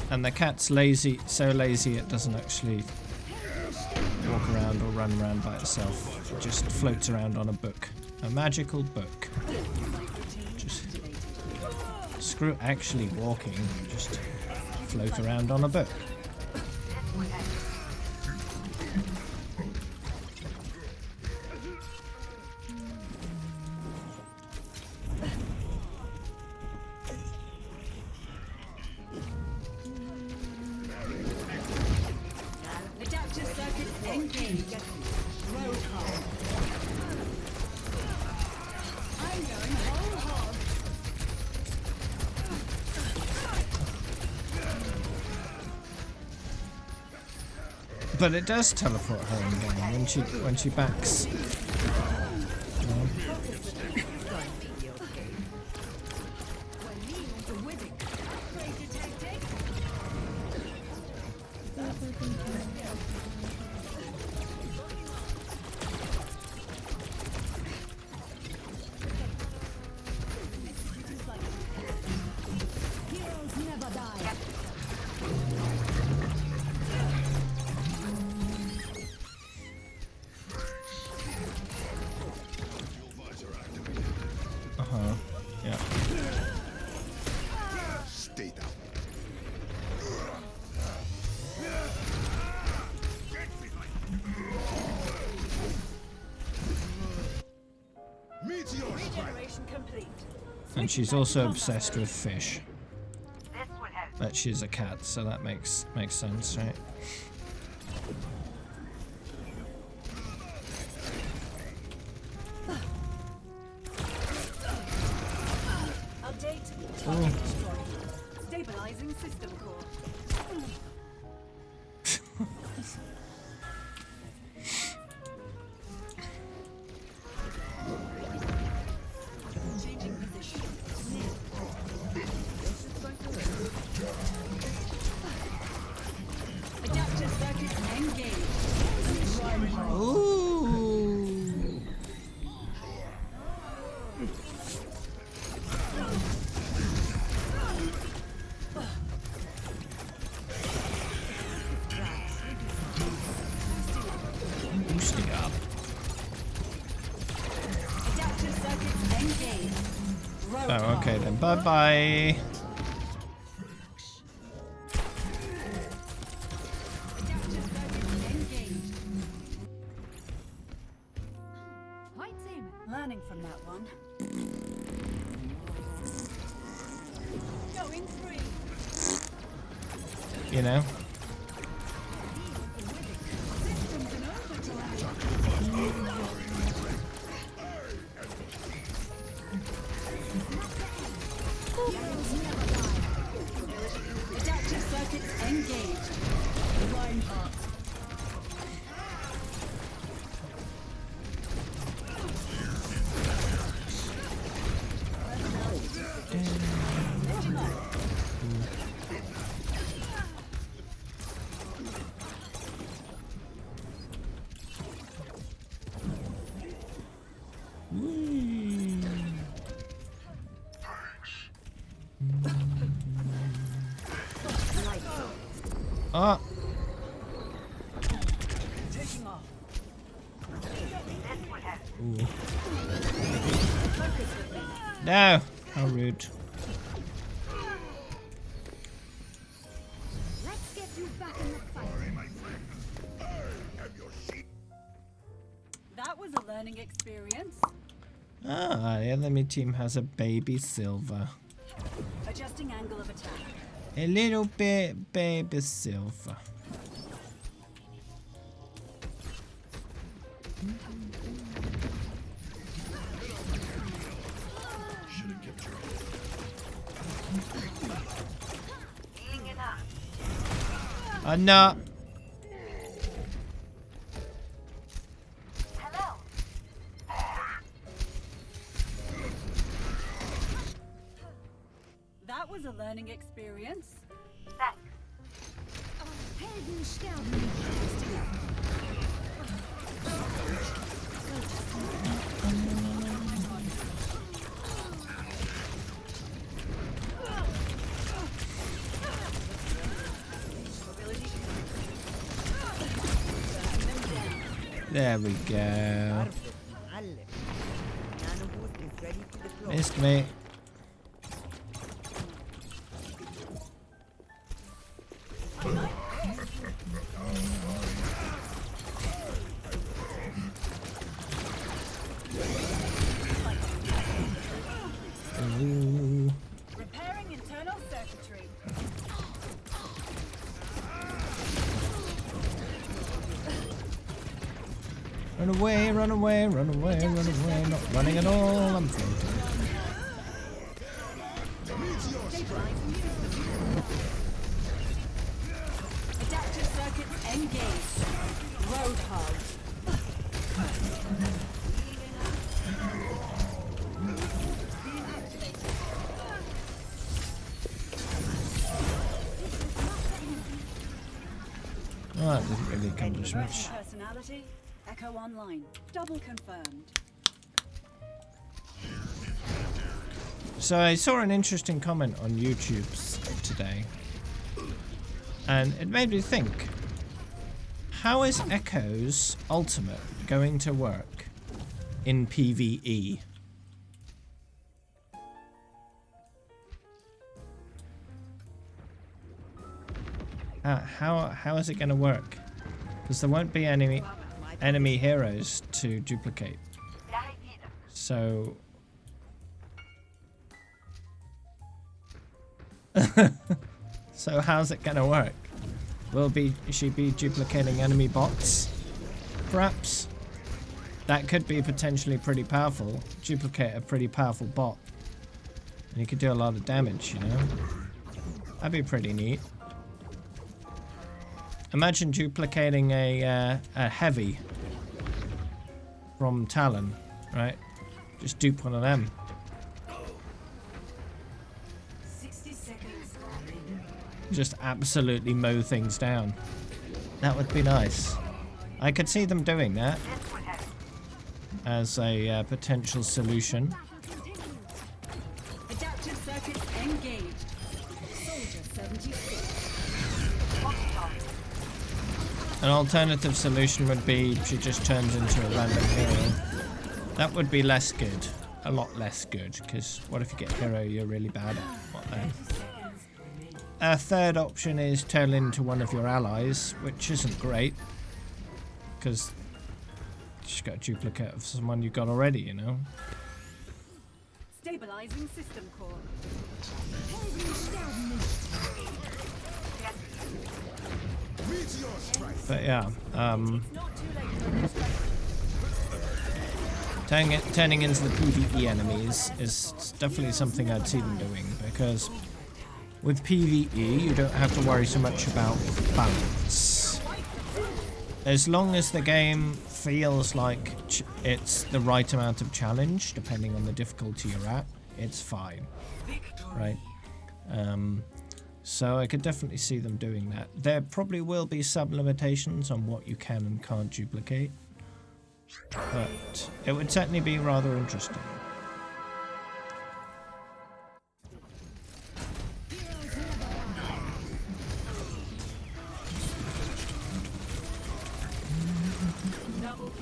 And the cat's lazy, so lazy it doesn't actually walk around or run around by itself. It just floats around on a book. A magical book. Just screw actually walking, just float around on a book. Adaptive circuits engaged. Road hog. I'm going whole hog. But it does teleport her in game when she backs. Yeah. Stay down. Meteor strike. Regeneration complete. And she's also obsessed with fish. This will help. But she's a cat, so that makes sense, right? Update. Target destroyed. Stabilizing system core. Changing position. Adaptive circuits engaged. Run hard. Ooh. Boosting up. Adaptive circuits engaged. Road Oh, okay hog. then. Bye bye. Adaptive circuits engaged. Hi, team. Learning from that one. Going free. You know. Systems in overdrive. Adaptive circuits engaged. Reinhardt. Ah. Taking off. Ooh. No. How rude. Let's get you back in the fight. That was a learning experience. Ah, the enemy team has a baby Silver. Adjusting angle of attack. A little bit baby Silver. Healing enough. No. Hello. Thanks. Helden sterben nicht. There we go. Alle. Nanoboost is ready to deploy. Missed me. Ooh. Repairing internal circuitry. Run away, run away, run away, run away. Not running at all. I'm floating. Adaptive circuits engaged. Roadhog. Oh, that doesn't really accomplish much. Personality. Echo online. Double confirmed. So I saw an interesting comment on YouTube today, and it made me think, how is Echo's ultimate going to work in PvE? How is it going to work? Because there won't be any enemy heroes to duplicate. So so how's it gonna work? Will she be duplicating enemy bots? Perhaps. That could be potentially pretty powerful. Duplicate a pretty powerful bot. And you could do a lot of damage, you know? That'd be pretty neat. Imagine duplicating a heavy from Talon, right? Just dupe one of them. 60 seconds. Just absolutely mow things down. That would be nice. I could see them doing that as a potential solution. Adaptive circuits engaged. Soldier 76. An alternative solution would be she just turns into a random hero. That would be less good. A lot less good, because what if you get a hero you're really bad at? What then? A third option is turn into one of your allies, which isn't great, because you just got a duplicate of someone you got already, you know? Stabilizing system core. But yeah, turning into the PvE enemies is definitely something I'd see them doing, because with PvE you don't have to worry so much about balance. As long as the game feels like it's the right amount of challenge, depending on the difficulty you're at, it's fine, right? So I could definitely see them doing that. There probably will be some limitations on what you can and can't duplicate, but it would certainly be rather interesting. Double,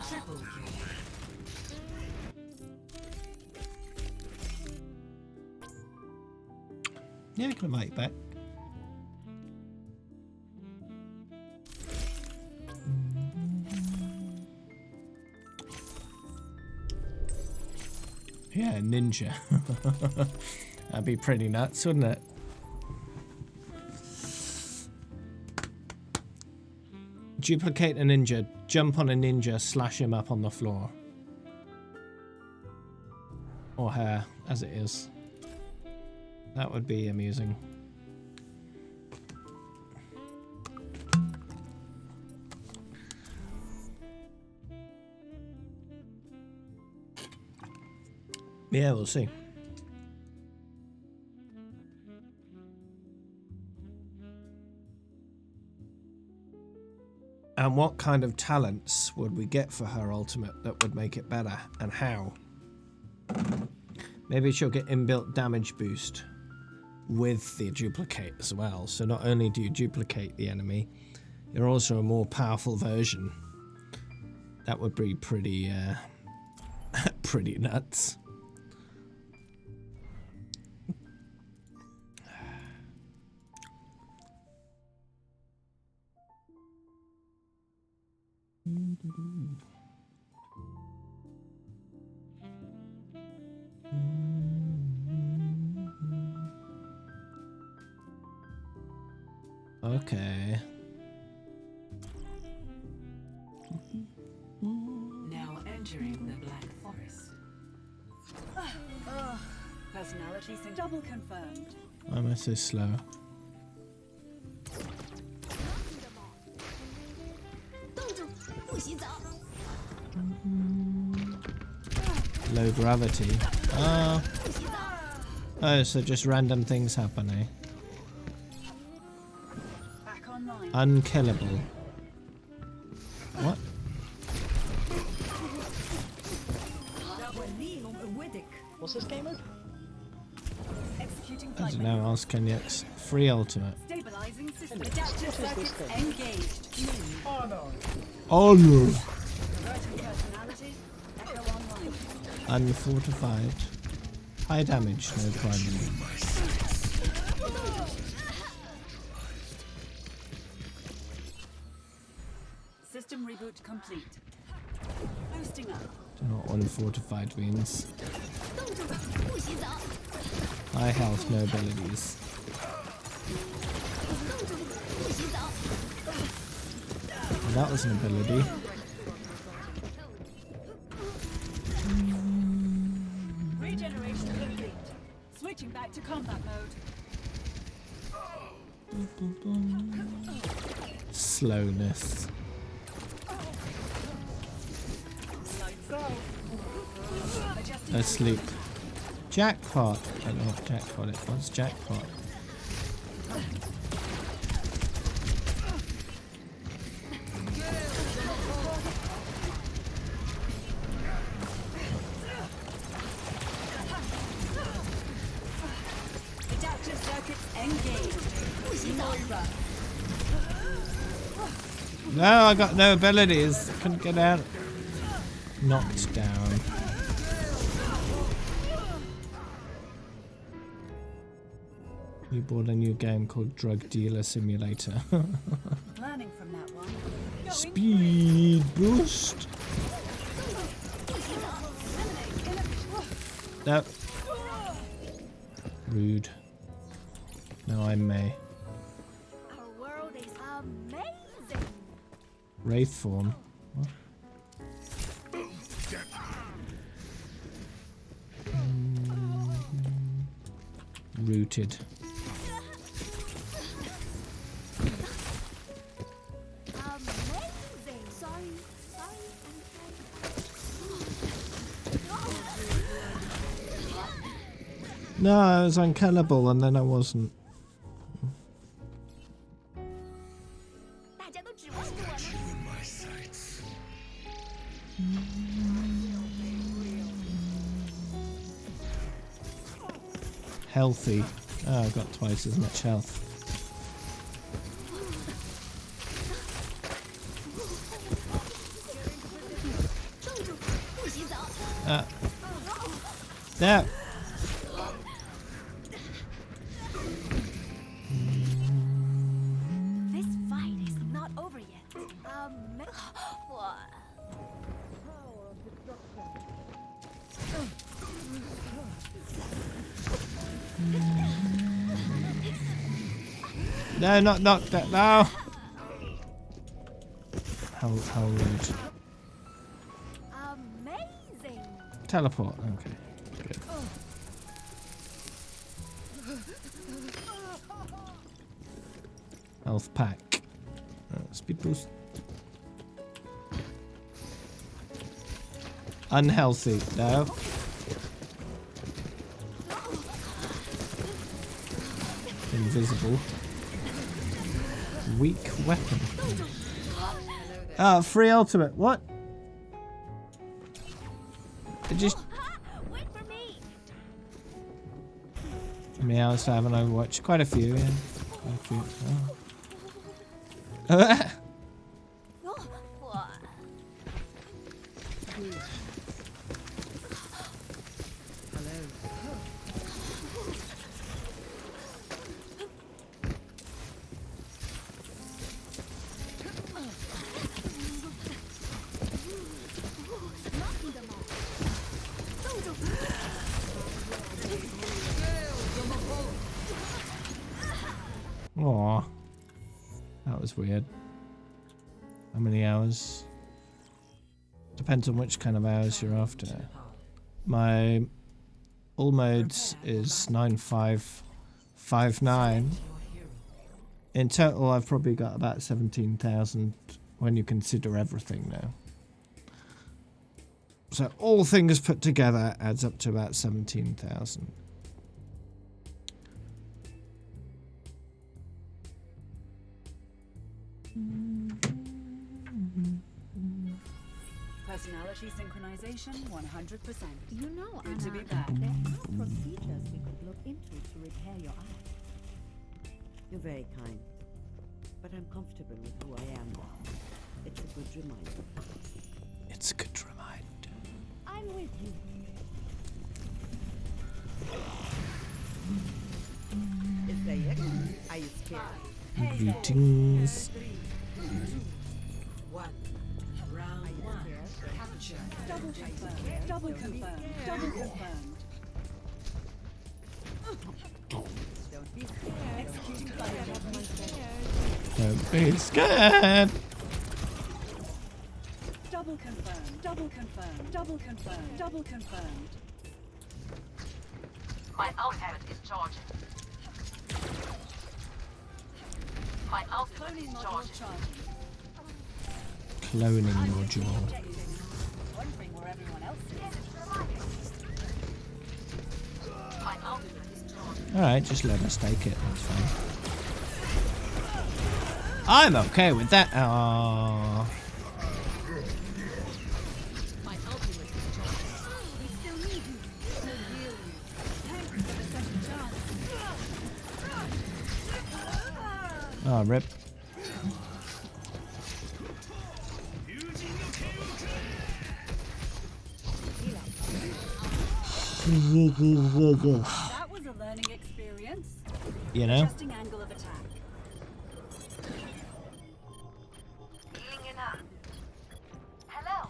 triple kill. Yeah, I can invite you back. Yeah, ninja. That'd be pretty nuts, wouldn't it? Duplicate a ninja, jump on a ninja, slash him up on the floor. Or her, as it is. That would be amusing. Yeah, we'll see. And what kind of talents would we get for her ultimate that would make it better, and how? Maybe she'll get inbuilt damage boost with the duplicate as well. So not only do you duplicate the enemy, you're also a more powerful version. That would be pretty, pretty nuts. Okay. Now entering the Black Forest. Personality sync double confirmed. Why am I so slow? Low gravity. Oh, so just random things happen, eh? Back online. Unkillable. What? What's this game mode? Executing I flight don't know, ask Kenyx. Free ultimate. Stabilizing system. Adaptive circuits engaged. Oh no! Converting personality. Echo online. Unfortified. High damage, no problem. System reboot complete. Boosting up. Don't know what unfortified means. High health, no abilities. That was an ability. Regeneration complete. Switching back to combat mode. Slowness. Asleep. Jackpot. I don't know what jackpot it was. Jackpot. Adaptive circuits engaged. Moira. No, I got no abilities. Couldn't get out. Knocked down. You bought a new game called Drug Dealer Simulator. Learning from that one. Speed boost. Nope. Rude. No, I may. Our world is amazing. Wraith form. What? Rooted. Amazing. Sorry. No, I was unkillable and then I wasn't. Healthy. Oh, I got twice as much health. There. This fight is not over yet. What? No, not knock that. No. How rude. Amazing. Teleport. Okay. Good. Health pack. Speed boost. Unhealthy. No. Invisible. Weak weapon. Oh, free ultimate. What? It just. Wait for me. How many hours do I have on Overwatch? Quite a few, yeah. Quite a few. Oh. Aw. That was weird. How many hours? Depends on which kind of hours you're after. My all modes is 9559. In total, I've probably got about 17,000 when you consider everything now. So all things put together adds up to about 17,000. Personality synchronization 100%. You know, Good to be Anna, back. there are procedures we could look into to repair your eye. You're very kind, but I'm comfortable with who I am now. It's a good reminder. It's a good reminder. I'm with you. Is that it? Are you scared? Greetings. 3, 2, 1. Round 1. Capture. Double confirmed. Double confirmed. Double confirmed. Don't be scared. Executing fire. Don't be scared. Double confirmed. Double confirmed. Double confirmed. Double confirmed. My ultimate is charging. My ultimate Cloning is module charging. charging. Cloning module. Wondering where everyone else is. My ultimate is charging. Alright, just let us take it. That's fine. I'm okay with that. Aww. My ultimate is charging. We still need you. We'll heal you. Thanks for the second chance. Oh, rip. That was a learning experience. You know? Adjusting angle of attack. Healing enough. Hello.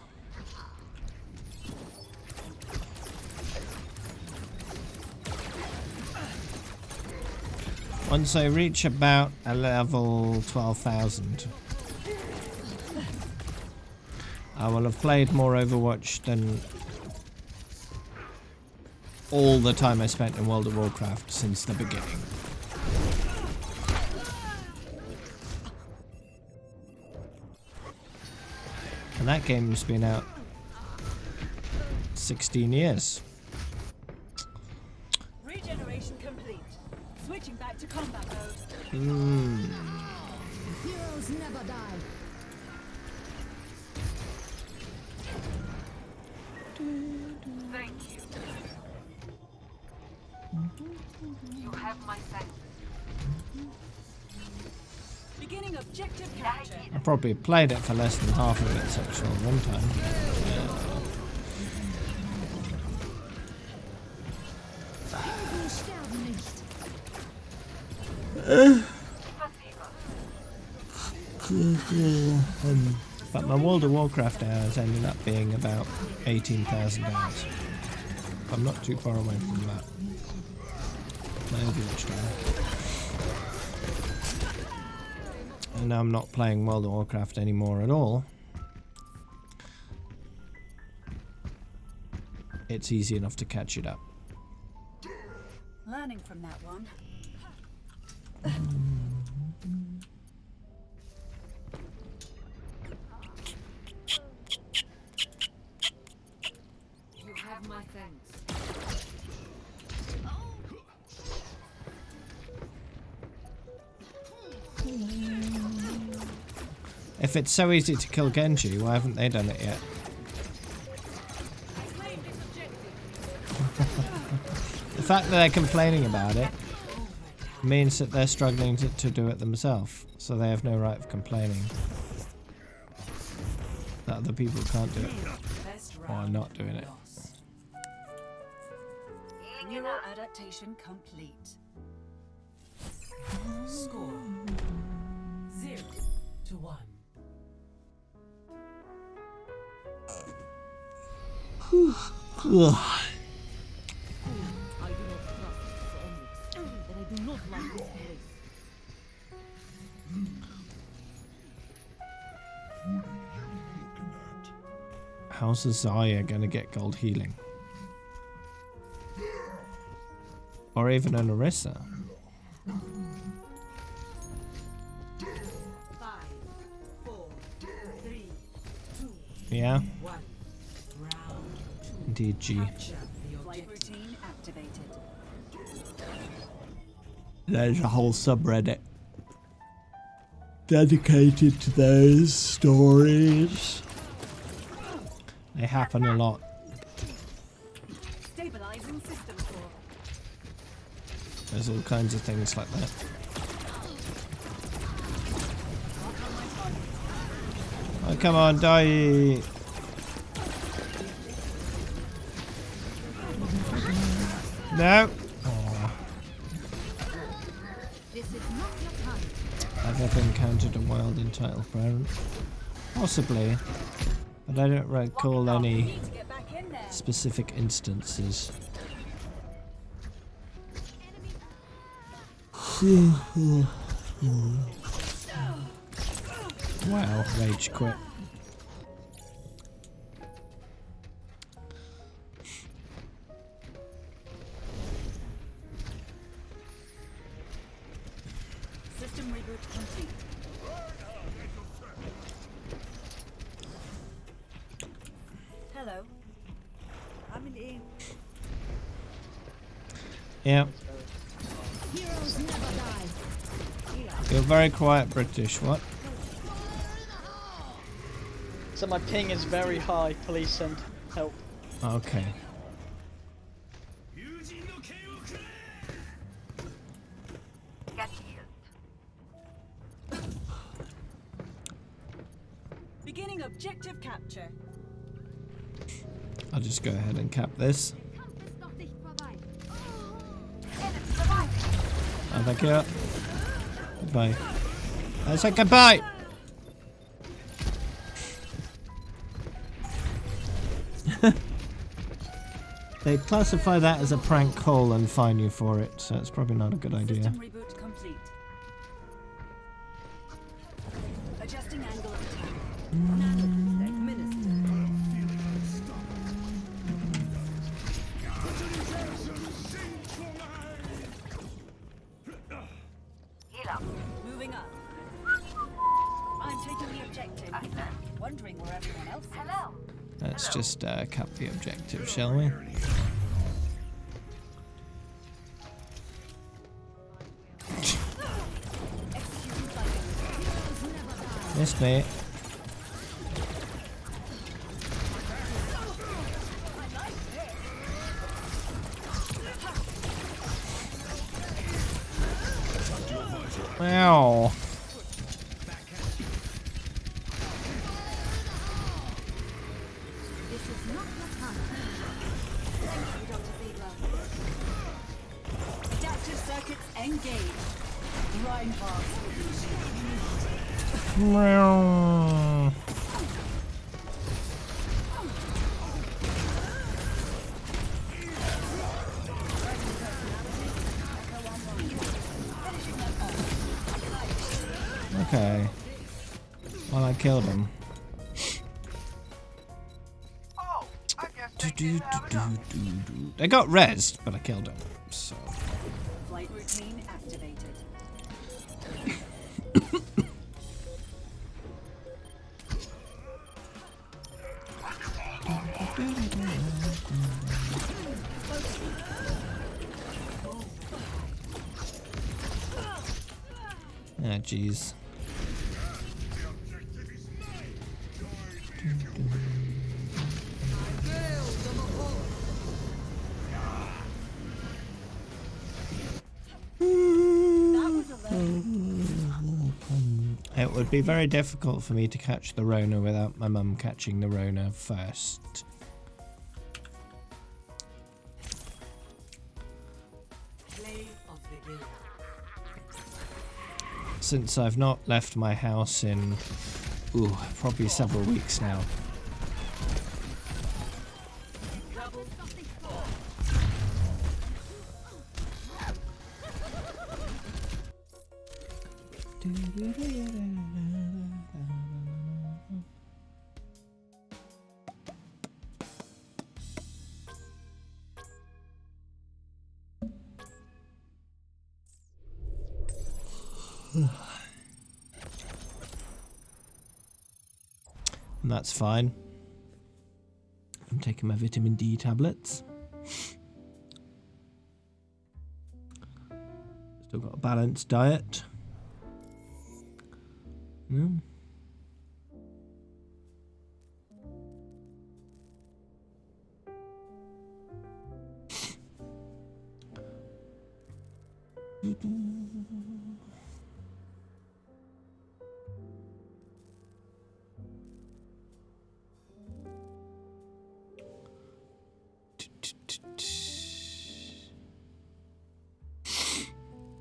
Once I reach about a level 12,000, I will have played more Overwatch than all the time I spent in World of Warcraft since the beginning. And that game's been out 16 years. Regeneration complete. Switching back to combat mode. Heroes never die. Thank you. You have my thanks. Beginning objective capture. I probably played it for less than half of its actual runtime. But my World of Warcraft hours ended up being about 18,000 hours. I'm not too far away from that. My Overwatch time. And now I'm not playing World of Warcraft anymore at all. It's easy enough to catch it up. Learning from that one. You have my thanks. If it's so easy to kill Genji, why haven't they done it yet? The fact that they're complaining about it means that they're struggling to do it themselves, so they have no right of complaining that other people can't do it or are not doing it. Neural adaptation complete. Score 0-1. Ugh. I do not trust this Onyx, and I do not like this place. How's Azaya gonna get gold healing? Or even an Orisa? 5, 4, 3, 2, Yeah, 1. Round 2. indeed, G. Capture the Flight objective. routine activated. There's a whole subreddit dedicated to those stories. They happen a lot. Stabilizing system core. There's all kinds of things like that. Oh, come on, die! No! Aw. This is not your time. I've ever encountered a wild entitled parent. Possibly. But I don't recall any Need to get back in there. specific instances. Wow, rage quit. System reboot complete. Hello. I'm in aim. Yeah, Heroes never die. you're very quiet, British. What? So my ping is very high. Please send help. Okay. Get healed. Beginning objective capture. I'll just go ahead and cap this. Noch nicht vorbei. Oh, thank you. Goodbye. I said goodbye! They classify that as a prank call and fine you for it, so it's probably not a good idea. System reboot complete. Adjusting angle of attack. Heal up. Moving up. I'm taking the objective. Wondering where everyone else is. Hello. Let's just cap the objective, shall we? Yes, mate. Wow. This is not your time. Thank you, Dr. Ziegler. Adaptive circuits engaged. Reinhardt. Meow. Okay. Well, I killed him. Oh, I guess they did have enough. They got rezzed, but I killed him. So. Flight routine activated. Ah, jeez. The objective is It would be very difficult for me to catch the Rona without my mum catching the Rona first. Play of the game. Since I've not left my house in, probably several weeks now. And that's fine. I'm taking my vitamin D tablets. Still got a balanced diet. Mm.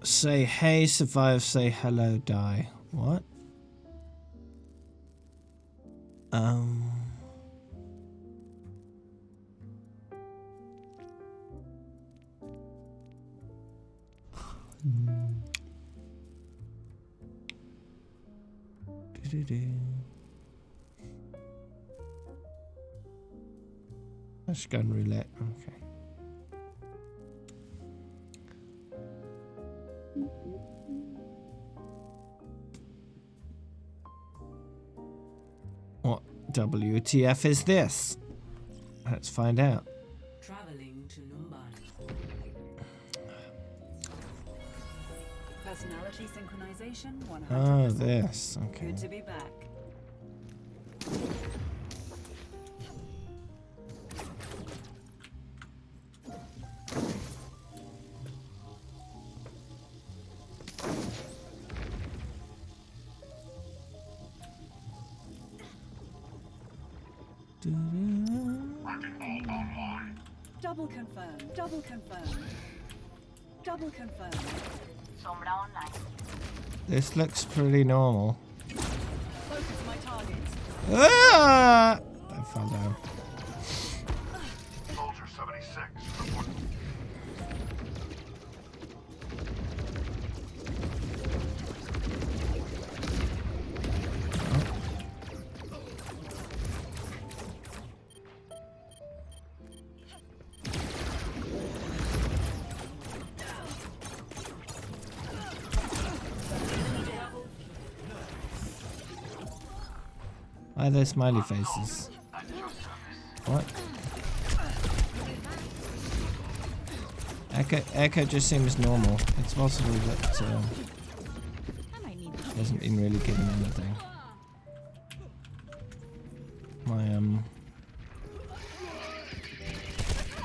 Say hey, survive, say hello, die. What? That's gun roulette. Okay. What WTF is this? Let's find out. Traveling to Numbani. Personality synchronization 100%. Oh, this. Okay. Good to be back. Double confirm. Double confirm. Double confirm. Sombra online. This looks pretty normal. Focus my targets. Ah! I fell down. Soldier 76. Report. Why are there smiley faces? What? Echo just seems normal. It's possible that he hasn't been really given anything.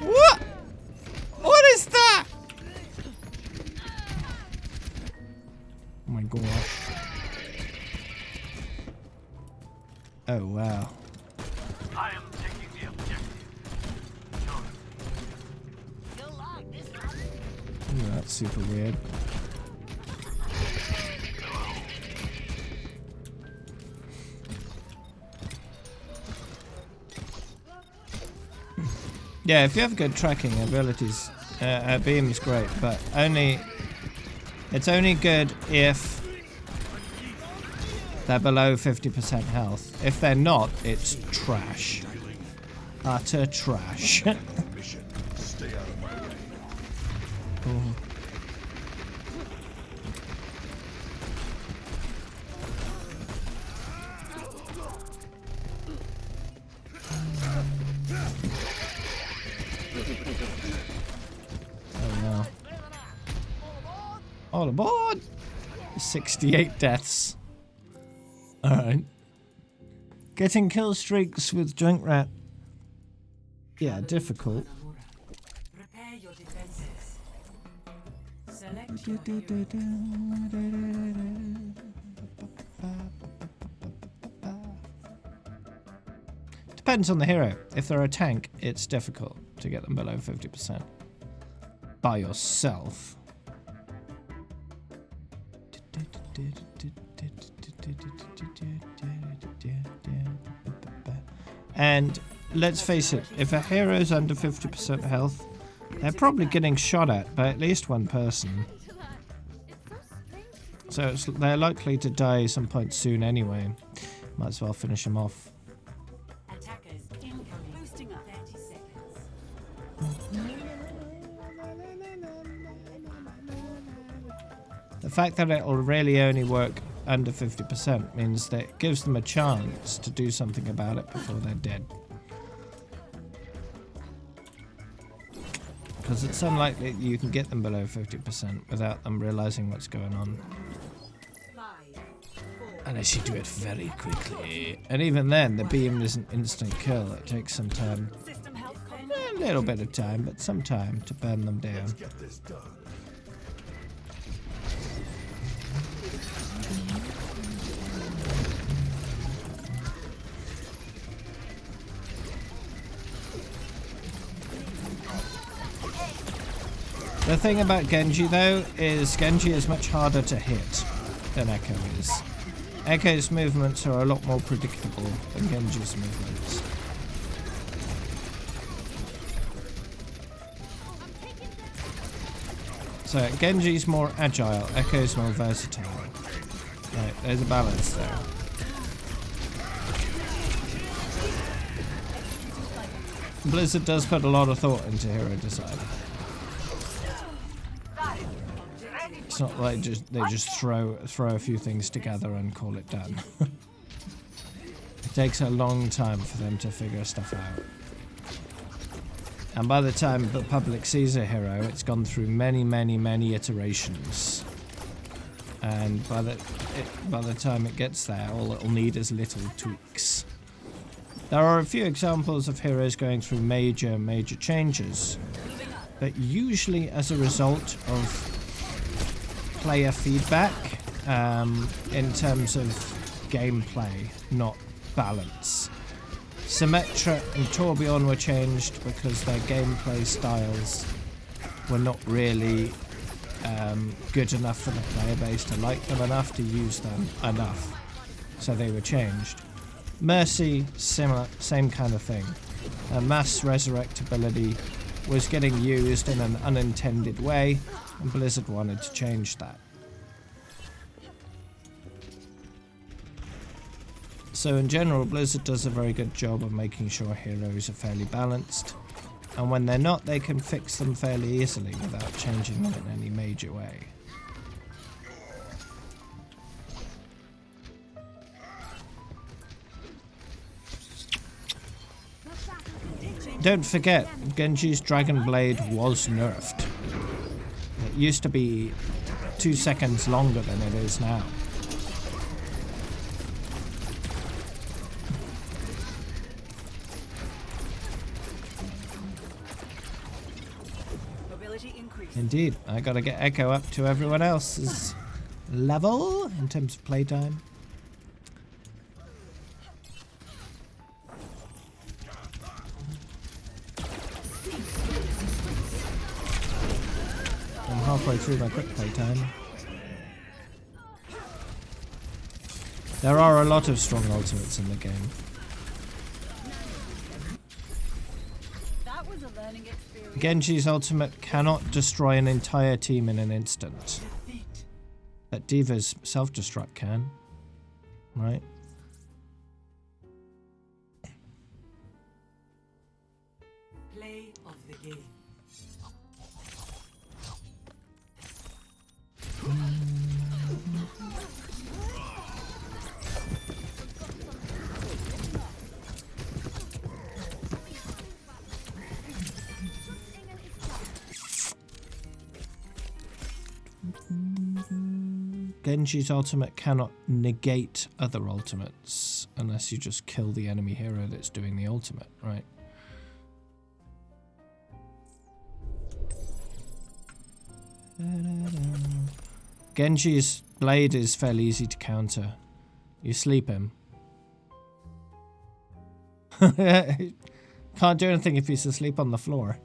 What? What is that? Oh my gosh. Oh wow. I am taking the objective. Ooh, that's super weird. Yeah, if you have good tracking abilities, Beam's great, but it's only good if they're below 50% health. If they're not, it's trash. Utter trash. Stay out of my way. Ooh. Oh no. All aboard! 68 deaths. Alright. Getting kill streaks with Junkrat. Yeah, difficult. Prepare your defenses. Select your Depends on the hero. If they're a tank, it's difficult to get them below 50%. By yourself. And let's face it, if a hero's under 50% health, they're probably getting shot at by at least one person. So they're likely to die some point soon anyway. Might as well finish them off. attackers incoming. Boosting up. 30 seconds. The fact that it'll really only work under 50% means that it gives them a chance to do something about it before they're dead. Because it's unlikely that you can get them below 50% without them realizing what's going on. 5, 4, Unless you do it very quickly. And even then, the beam isn't instant kill. It takes some time. system health A little bit of time, but some time to burn them down. Get this done. The thing about Genji though is Genji is much harder to hit than Echo is. Echo's movements are a lot more predictable than Genji's movements. So Genji's more agile, Echo's more versatile. Right, there's a balance there. Blizzard does put a lot of thought into hero design. It's not like they just throw a few things together and call it done. It takes a long time for them to figure stuff out. And by the time the public sees a hero, it's gone through many iterations. And by the time it gets there, all it'll need is little tweaks. There are a few examples of heroes going through major changes, but usually as a result of player feedback in terms of gameplay, not balance. Symmetra and Torbjorn were changed because their gameplay styles were not really good enough for the player base to like them enough to use them enough, so they were changed. Mercy, similar, same kind of thing. A mass resurrect ability was getting used in an unintended way, and Blizzard wanted to change that. So in general, Blizzard does a very good job of making sure heroes are fairly balanced, and when they're not, they can fix them fairly easily without changing them in any major way. Don't forget, Genji's Dragon Blade was nerfed. It used to be 2 seconds longer than it is now. mobility increase. Indeed, I gotta get Echo up to everyone else's level in terms of playtime. I'm halfway through my quick playtime. There are a lot of strong ultimates in the game. That was a learning experience. Genji's ultimate cannot destroy an entire team in an instant. But D.Va's self-destruct can, right? Play of the game. Genji's ultimate cannot negate other ultimates unless you just kill the enemy hero that's doing the ultimate, right? Genji's blade is fairly easy to counter. You sleep him. Can't do anything if he's asleep on the floor.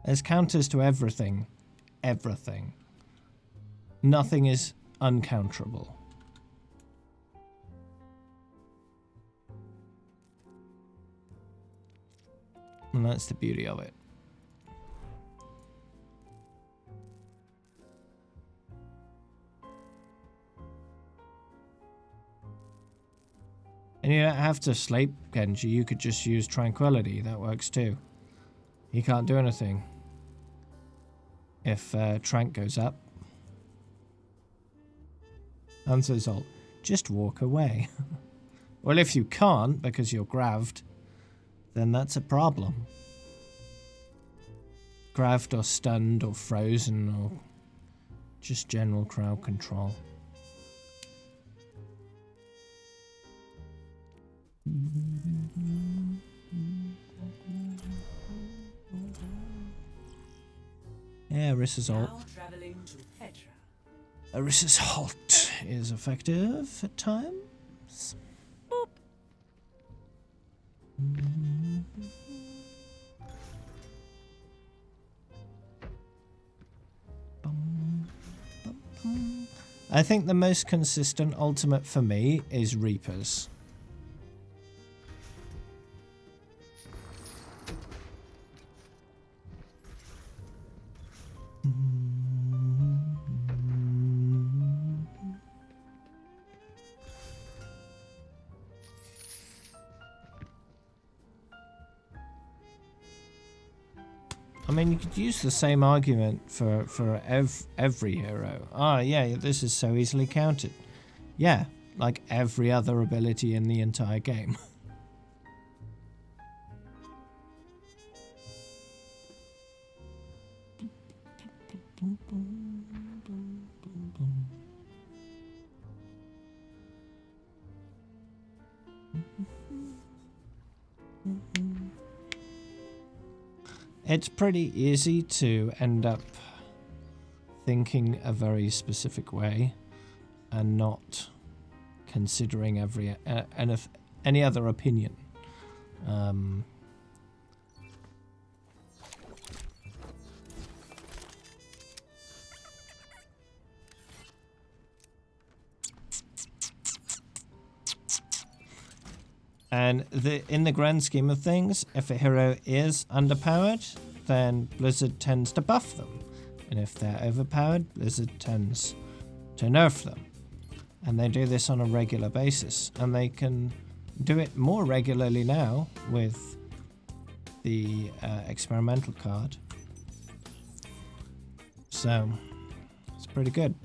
There's counters to everything. Everything. Nothing is uncounterable. And that's the beauty of it. And you don't have to sleep Genji, you could just use Tranquility, that works too. He can't do anything if Trank goes up. Hanzo's ult, just walk away. Well, if you can't because you're graved, then that's a problem. Graved or stunned or frozen or just general crowd control. Yeah, Orissa's ult. Now traveling to Petra. Orissa's ult is effective at times. Boop. I think the most consistent ultimate for me is Reaper's. I mean, you could use the same argument for every hero. Ah, yeah, this is so easily countered. Yeah, like every other ability in the entire game. It's pretty easy to end up thinking a very specific way and not considering any other opinion. And in the grand scheme of things, if a hero is underpowered, then Blizzard tends to buff them. And if they're overpowered, Blizzard tends to nerf them. And they do this on a regular basis. And they can do it more regularly now with the experimental card. So, it's pretty good.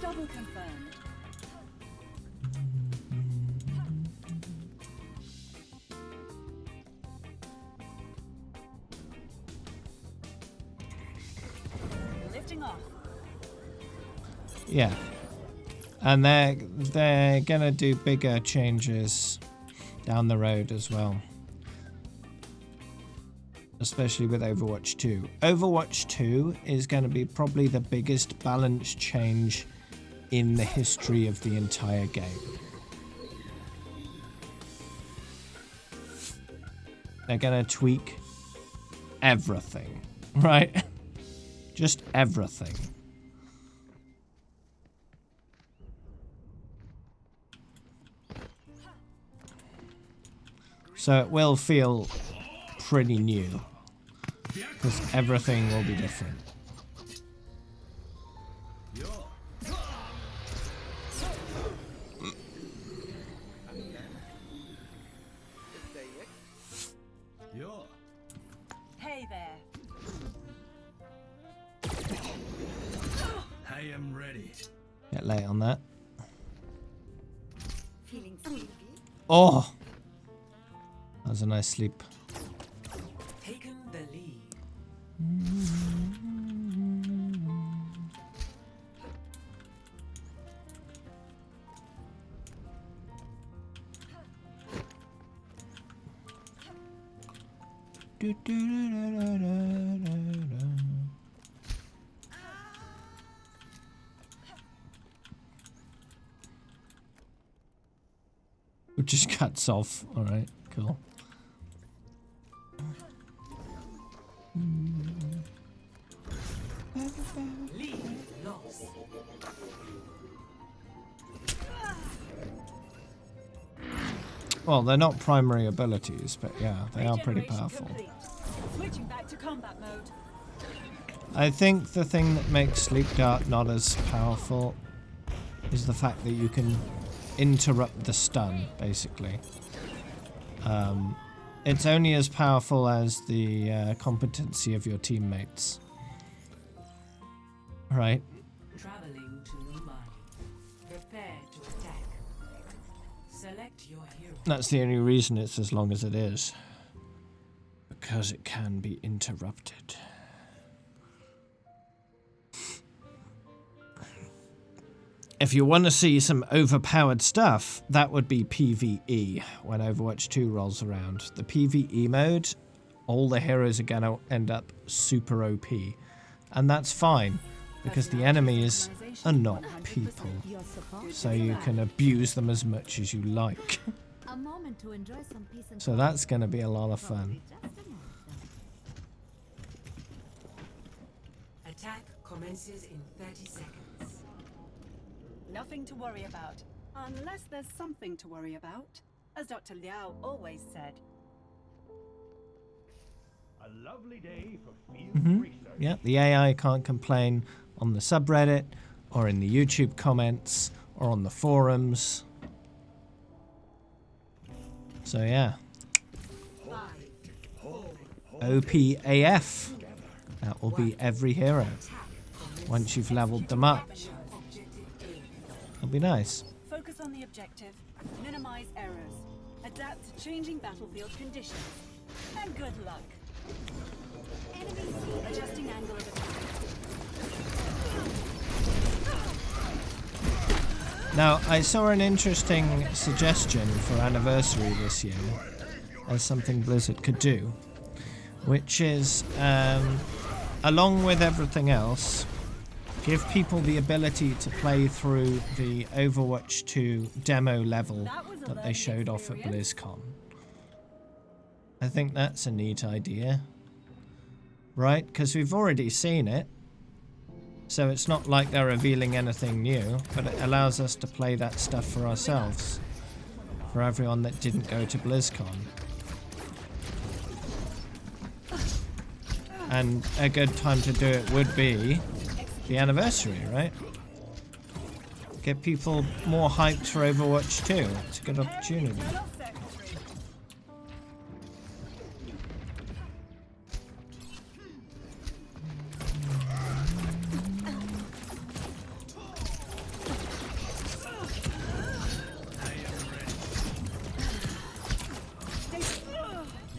Double confirmed. Lifting off. Yeah. And they're gonna do bigger changes down the road as well. Especially with Overwatch 2. Overwatch 2 is going to be probably the biggest balance change in the history of the entire game. They're going to tweak everything, right? Just everything. So it will feel pretty new, because everything will be different. Hey there. I am ready. Get late on that. Feeling sleepy? Oh! That was a nice sleep. Taken the lead. It just cuts off. Alright, cool. Lead lost. Well, they're not primary abilities, but yeah, they are pretty Regeneration powerful. complete. Switching back to combat mode. I think the thing that makes Sleep Dart not as powerful is the fact that you can interrupt the stun, basically. It's only as powerful as the competency of your teammates. Right? Traveling to Mumbai. Prepare to attack. Select your hero. That's the only reason it's as long as it is. Because it can be interrupted. If you want to see some overpowered stuff, that would be PvE when Overwatch 2 rolls around. The PvE mode, all the heroes are going to end up super OP. And that's fine, because the enemies are not people. So you can abuse them as much as you like. A moment to enjoy some peace and So that's going to be a lot of fun. Attack commences in 30 seconds. Nothing to worry about. Unless there's something to worry about. As Dr. Liao always said. A lovely day for field research. Yeah, the AI can't complain on the subreddit, or in the YouTube comments, or on the forums. So yeah. OPAF. That will be every hero. Once you've leveled them up. It'll be nice. Focus on the objective. Minimize errors. Adapt to changing battlefield conditions. And good luck. Adjusting angle of attack. Now, I saw an interesting suggestion for Anniversary this year as something Blizzard could do, which is, along with everything else, give people the ability to play through the Overwatch 2 demo level that they showed off at BlizzCon. I think that's a neat idea. Right? Because we've already seen it. So it's not like they're revealing anything new, but it allows us to play that stuff for ourselves. For everyone that didn't go to BlizzCon. And a good time to do it would be the anniversary, right? Get people more hyped for Overwatch 2. It's a good opportunity.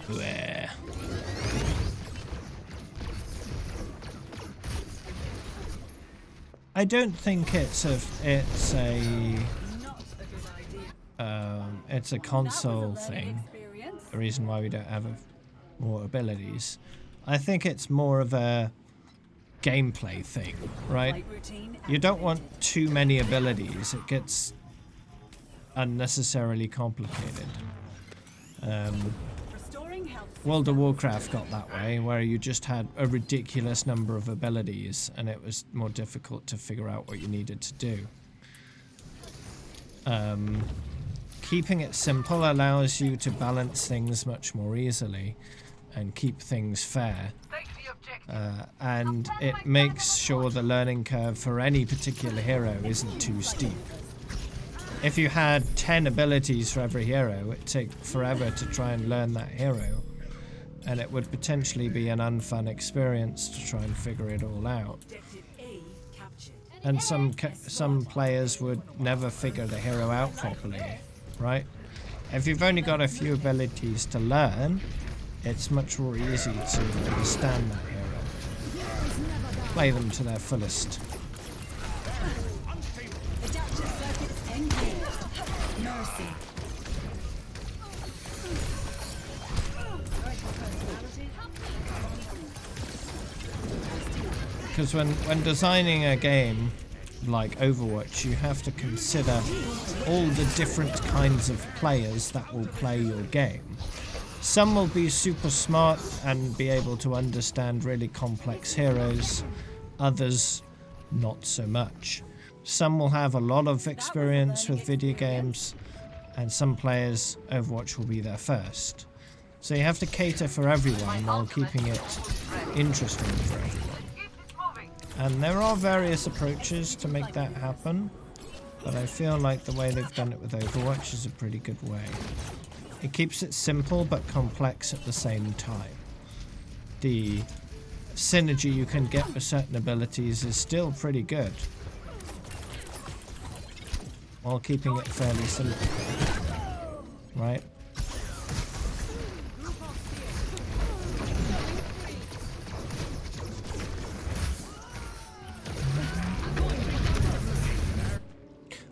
Bleh. I don't think it's a console thing. The reason why we don't have more abilities. I think it's more of a gameplay thing, right? You don't want too many abilities. It gets unnecessarily complicated. World of Warcraft got that way, where you just had a ridiculous number of abilities, and it was more difficult to figure out what you needed to do. Keeping it simple allows you to balance things much more easily, and keep things fair. and it makes sure the learning curve for any particular hero isn't too steep. If you had 10 abilities for every hero, it'd take forever to try and learn that hero, and it would potentially be an unfun experience to try and figure it all out. And some players would never figure the hero out properly, right? If you've only got a few abilities to learn, it's much more easy to understand that hero. Play them to their fullest. Because when designing a game like Overwatch, you have to consider all the different kinds of players that will play your game. Some will be super smart and be able to understand really complex heroes, others not so much. Some will have a lot of experience with video games, and some players, Overwatch will be their first. So you have to cater for everyone while keeping it interesting for everyone. And there are various approaches to make that happen, but I feel like the way they've done it with Overwatch is a pretty good way. It keeps it simple but complex at the same time. The synergy you can get with certain abilities is still pretty good, while keeping it fairly simple, right?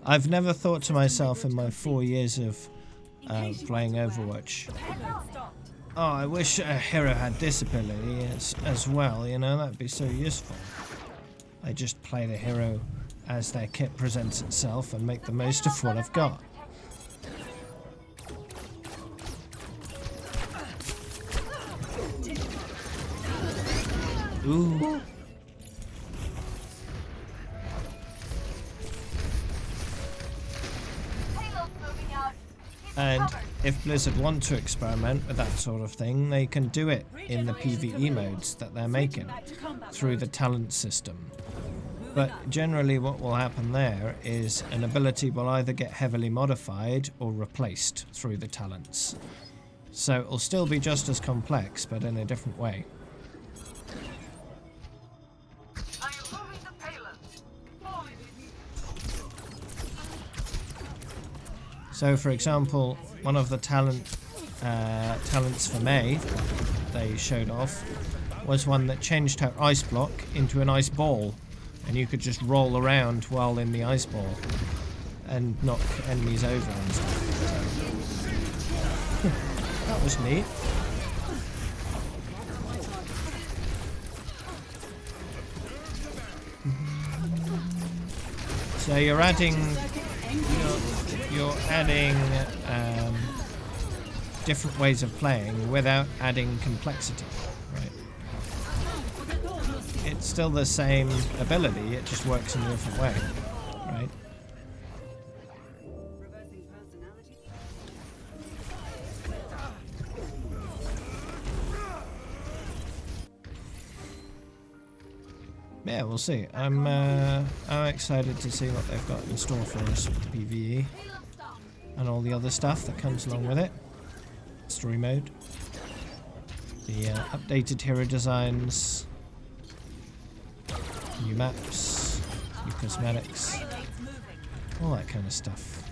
I've never thought to myself in my 4 years of playing Overwatch, oh, I wish a hero had this ability as well, you know, that'd be so useful. I just play the hero as their kit presents itself and make the most of what I've got. Ooh. And if Blizzard want to experiment with that sort of thing, they can do it in the PvE modes that they're making through the talent system. But generally what will happen there is an ability will either get heavily modified or replaced through the talents. So it'll still be just as complex, but in a different way. So, for example, one of the talents for Mei they showed off was one that changed her ice block into an ice ball, and you could just roll around while in the ice ball and knock enemies over and stuff. That was neat. So you're adding different ways of playing without adding complexity, right? It's still the same ability, it just works in a different way, right? Yeah, we'll see. I'm excited to see what they've got in store for us with the PvE and all the other stuff that comes along with it. Story mode, the updated hero designs, new maps, new cosmetics, all that kind of stuff.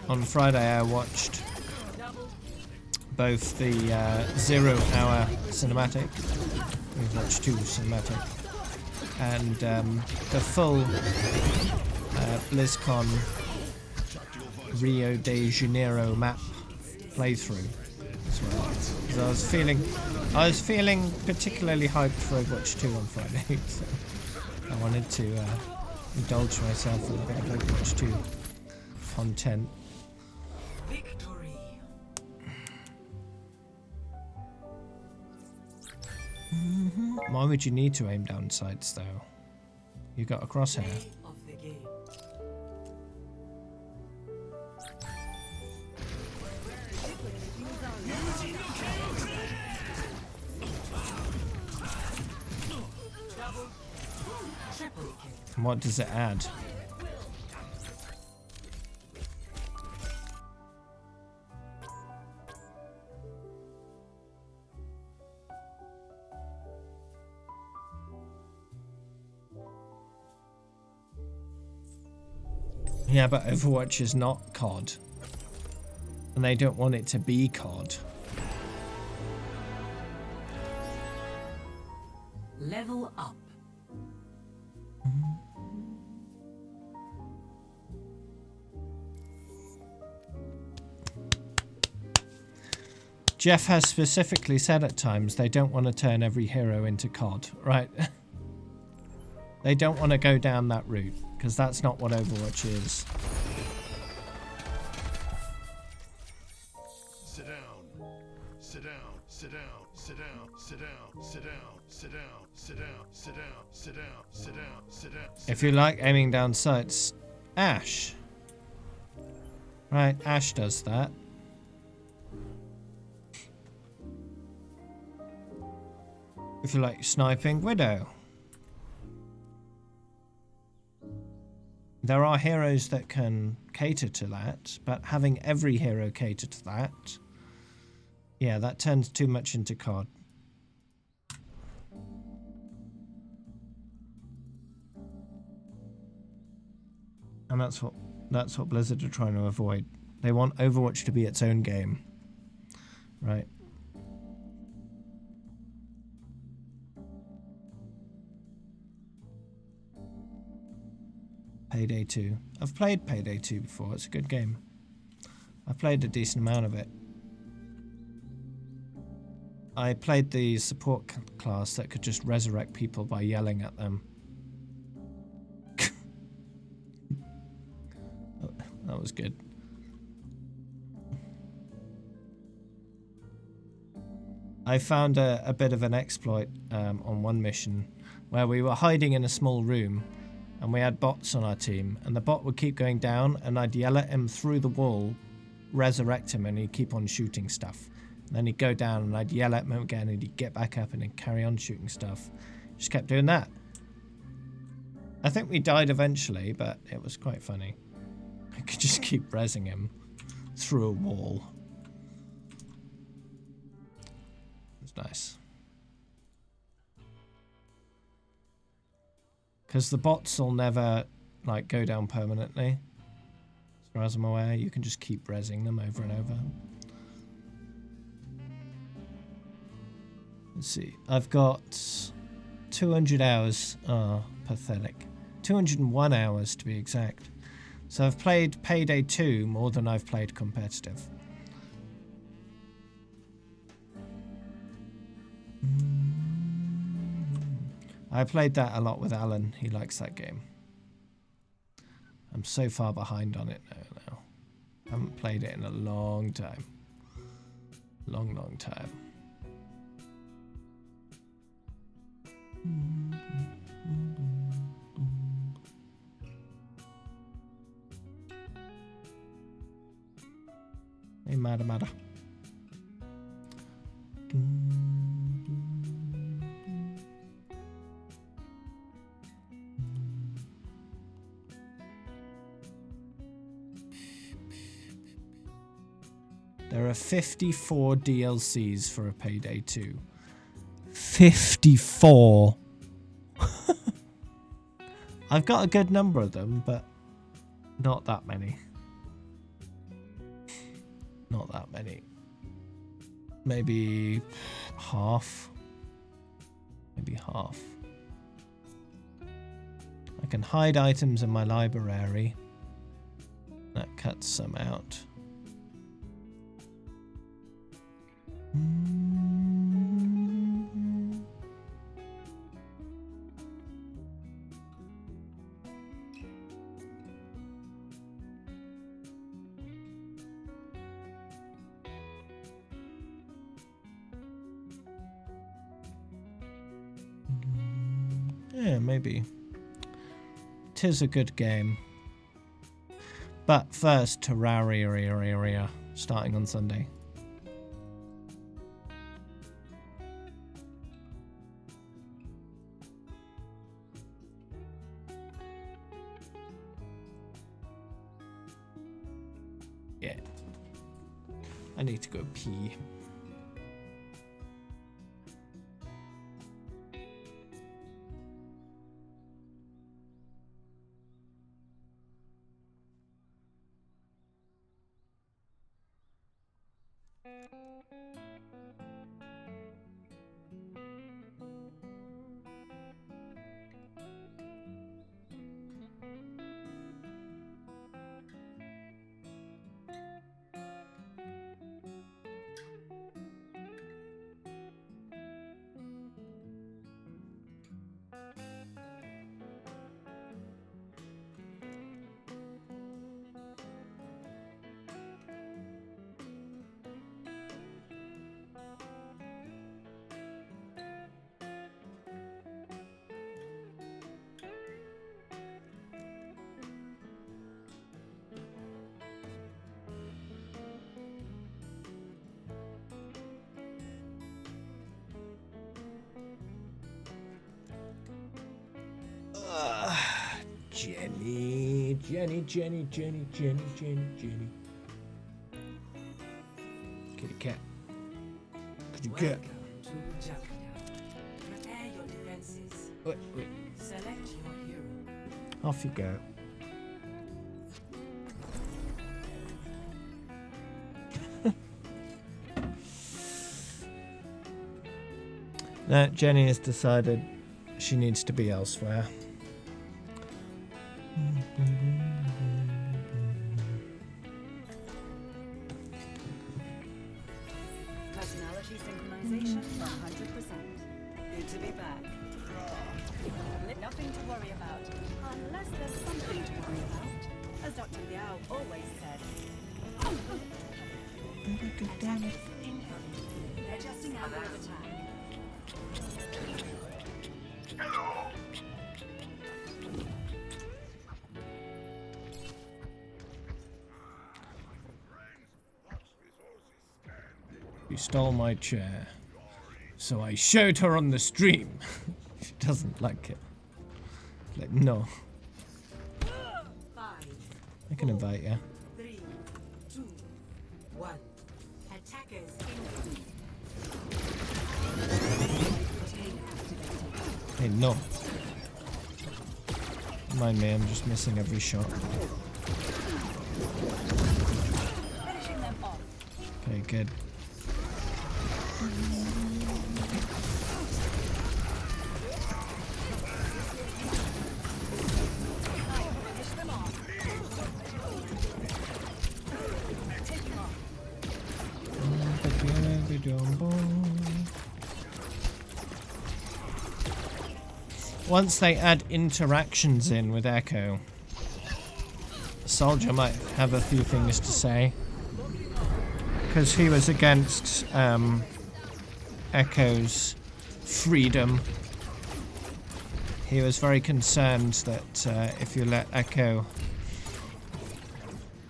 On Friday I watched both the 0 hour cinematic, we've watched 2 cinematic, and the full BlizzCon Rio de Janeiro map playthrough as well. Because I was feeling particularly hyped for Overwatch 2 on Friday, so I wanted to indulge myself with a bit of Overwatch 2 content. Why would you need to aim down sights though? You got a crosshair. Play of the game. Triple kill. And what does it add? Yeah, but Overwatch is not COD. And they don't want it to be COD. Level up. Jeff has specifically said at times they don't want to turn every hero into COD, right? They don't want to go down that route, because that's not what Overwatch is. Sit down. Sit down. Sit down. Sit down. Sit down. Sit down. Sit down. Sit down. Sit down. Sit down. Sit down. Sit down. If you like aiming down sights, Ashe. Right, Ashe does that. If you like sniping, Widow. There are heroes that can cater to that, but having every hero cater to that, yeah, that turns too much into COD. And that's what Blizzard are trying to avoid. They want Overwatch to be its own game. Right. Payday 2. I've played Payday 2 before. It's a good game. I've played a decent amount of it. I played the support class that could just resurrect people by yelling at them. That was good. I found a bit of an exploit on one mission where we were hiding in a small room and we had bots on our team, and the bot would keep going down and I'd yell at him through the wall, resurrect him, and he'd keep on shooting stuff. And then he'd go down and I'd yell at him again and he'd get back up and he'd carry on shooting stuff. Just kept doing that. I think we died eventually, but it was quite funny. I could just keep rezzing him through a wall. It's nice. Because the bots will never like go down permanently. As far as I'm aware, you can just keep rezzing them over and over. Let's see. I've got 200 hours. Oh, pathetic. 201 hours to be exact. So I've played Payday 2 more than I've played competitive. I played that a lot with Alan. He likes that game. I'm so far behind on it now. I haven't played it in a long time. Long time. Hey, Mada. There are 54 DLCs for a Payday 2. 54! I've got a good number of them, but not that many. Not that many. Maybe half. Maybe half. I can hide items in my library. That cuts some out. Yeah, maybe. It is a good game. But first, Terraria, starting on Sunday. Yeah. I need to go pee. Jenny. Kitty cat. Kitty cat. Welcome to Junkyard. Prepare your defenses. Wait. Select your hero. Off you go. Now, Jenny has decided she needs to be elsewhere. Personality synchronization 100%. Good to be back. Nothing to worry about, unless there's something to worry about, as Dr. Liao always said. Adjusting angle of attack. You stole my chair, so I showed her on the stream. She doesn't like it. Like, no. 5, I can invite you. 3, 2, 1. Attackers incoming. Hey, no. Mind me, I'm just missing every shot. Finishing them off. Okay, good. Once they add interactions in with Echo, Soldier might have a few things to say. Because he was against Echo's freedom. He was very concerned that if you let Echo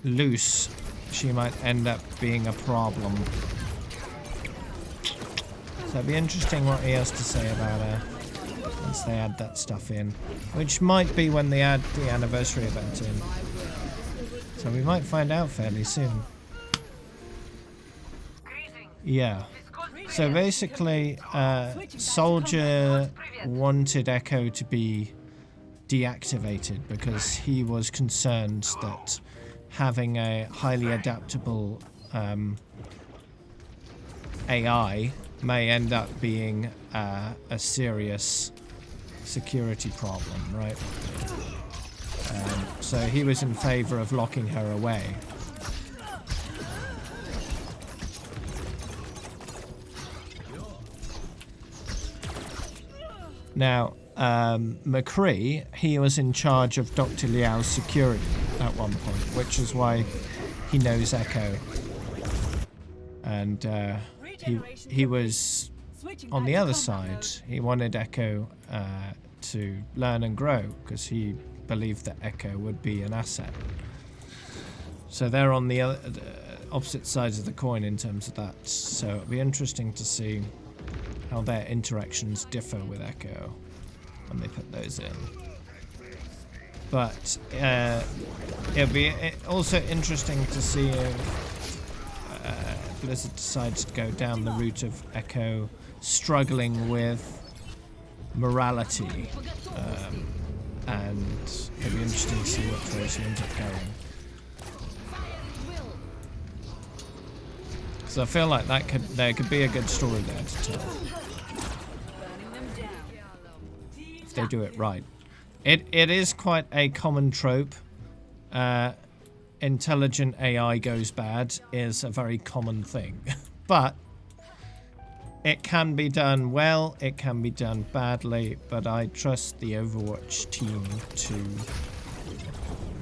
loose, she might end up being a problem. So it'll be interesting what he has to say about her once they add that stuff in. Which might be when they add the anniversary event in. So we might find out fairly soon. Yeah. So basically, Soldier wanted Echo to be deactivated because he was concerned that having a highly adaptable AI may end up being a serious security problem, right? So he was in favor of locking her away. Now, McCree, he was in charge of Dr. Liao's security at one point, which is why he knows Echo. And he was on the other side. He wanted Echo to learn and grow because he believe that Echo would be an asset. So they're on the opposite sides of the coin in terms of that. So it'll be interesting to see how their interactions differ with Echo when they put those in. But it'll be also interesting to see if Blizzard decides to go down the route of Echo struggling with morality, and it'll be interesting to see which way she ends up going. So I feel like there could be a good story there to tell if they do it right. It is quite a common trope. Intelligent AI goes bad is a very common thing, but it can be done well, it can be done badly, but I trust the Overwatch team to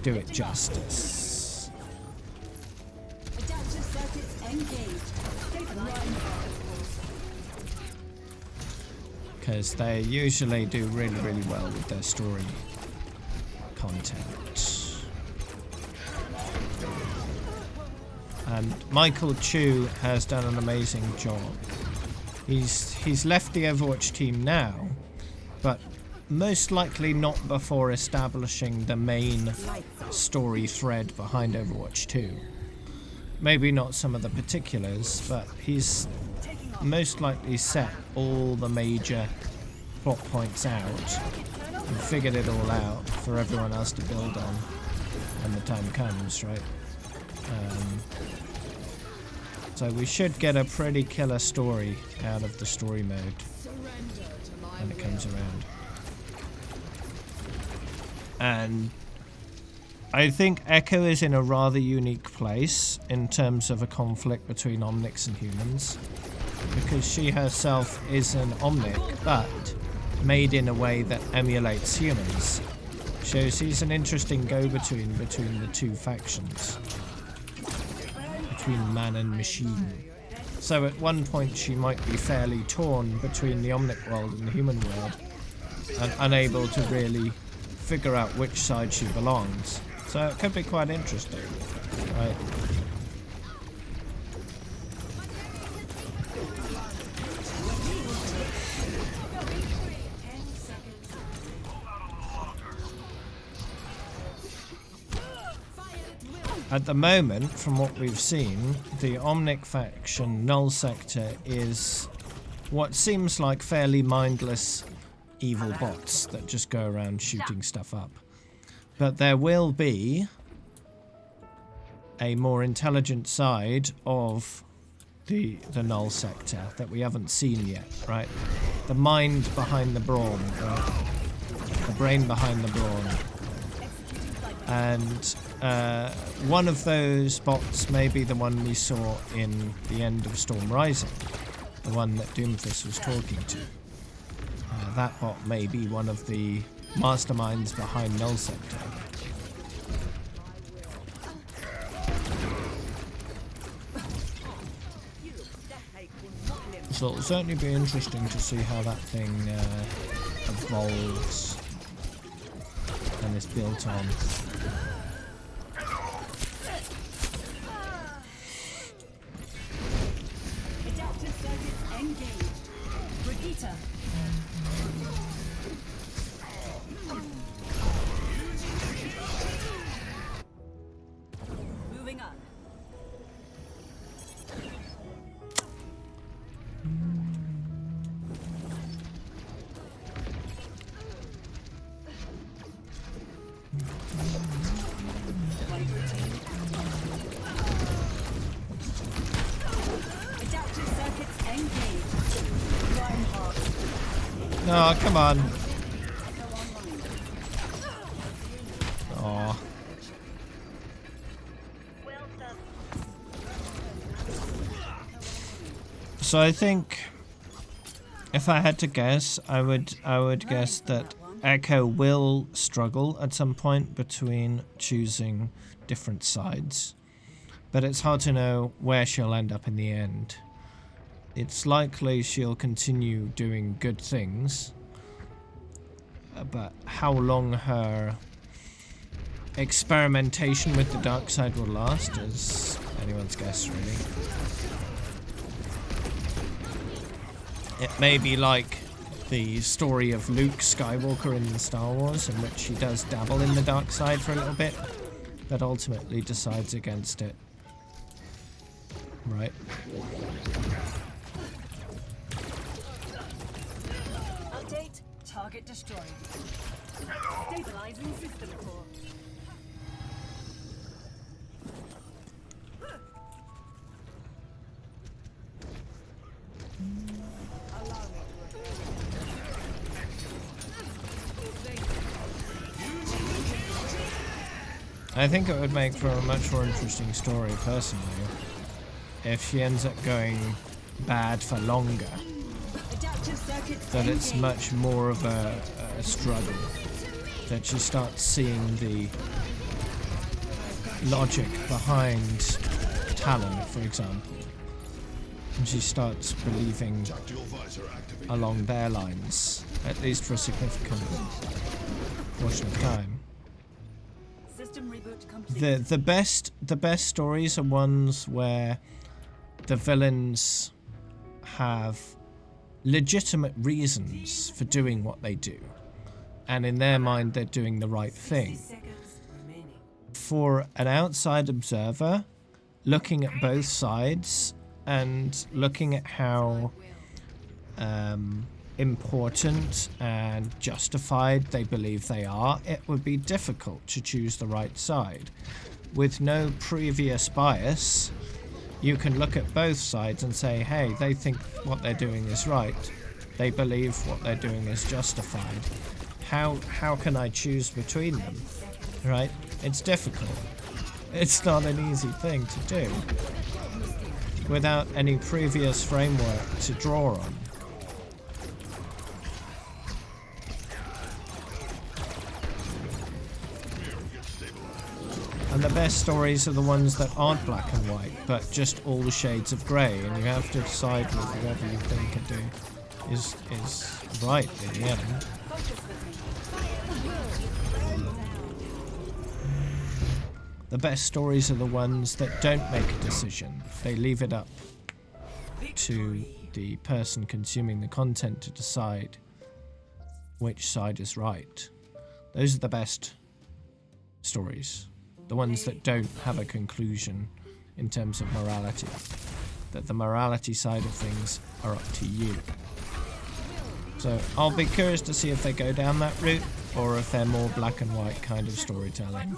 do it justice. Adaptive circuits engaged. Because they usually do really, really well with their story content. And Michael Chu has done an amazing job. He's left the Overwatch team now, but most likely not before establishing the main story thread behind Overwatch 2. Maybe not some of the particulars, but he's most likely set all the major plot points out and figured it all out for everyone else to build on when the time comes, right? So we should get a pretty killer story out of the story mode when it comes around. And I think Echo is in a rather unique place in terms of a conflict between Omnics and humans, because she herself is an Omnic, but made in a way that emulates humans. So she's an interesting go-between between the two factions, between man and machine. So at one point she might be fairly torn between the Omnic world and the human world, and unable to really figure out which side she belongs. So it could be quite interesting, right? At the moment, from what we've seen, the Omnic faction Null Sector is what seems like fairly mindless evil bots that just go around shooting stuff up. But there will be a more intelligent side of the Null Sector that we haven't seen yet, right? The mind behind the brawn, right? The brain behind the brawn. And one of those bots may be the one we saw in the end of Storm Rising, the one that Doomfist was talking to. That bot may be one of the masterminds behind Null Sector. So it'll certainly be interesting to see how that thing evolves and is built on. Adaptive circuits engaged. Brigitte. Moving on. Adaptive circuits engaged. Reinhardt. Oh, come on. Aw. So I think if I had to guess, I would guess that Echo will struggle at some point between choosing different sides. But it's hard to know where she'll end up in the end. It's likely she'll continue doing good things, but how long her experimentation with the dark side will last is anyone's guess, really. It may be like the story of Luke Skywalker in Star Wars, in which he does dabble in the dark side for a little bit, but ultimately decides against it. Right? Update. Target destroyed. Stabilizing system core. I think it would make for a much more interesting story, personally, if she ends up going bad for longer. That it's much more of a struggle. That she starts seeing the logic behind Talon, for example. And she starts believing along their lines, at least for a significant portion of time. System reboot complete. The best stories are ones where the villains have legitimate reasons for doing what they do, and in their mind they're doing the right thing. For an outside observer, looking at both sides and looking at how important and justified they believe they are, it would be difficult to choose the right side. With no previous bias, you can look at both sides and say, hey, they think what they're doing is right. They believe what they're doing is justified. How can I choose between them? Right? It's difficult. It's not an easy thing to do without any previous framework to draw on. And the best stories are the ones that aren't black and white, but just all the shades of grey, and you have to decide with whatever you think is right in the end. The best stories are the ones that don't make a decision. They leave it up to the person consuming the content to decide which side is right. Those are the best stories. The ones that don't have a conclusion in terms of morality. That the morality side of things are up to you. So I'll be curious to see if they go down that route or if they're more black and white kind of storytelling.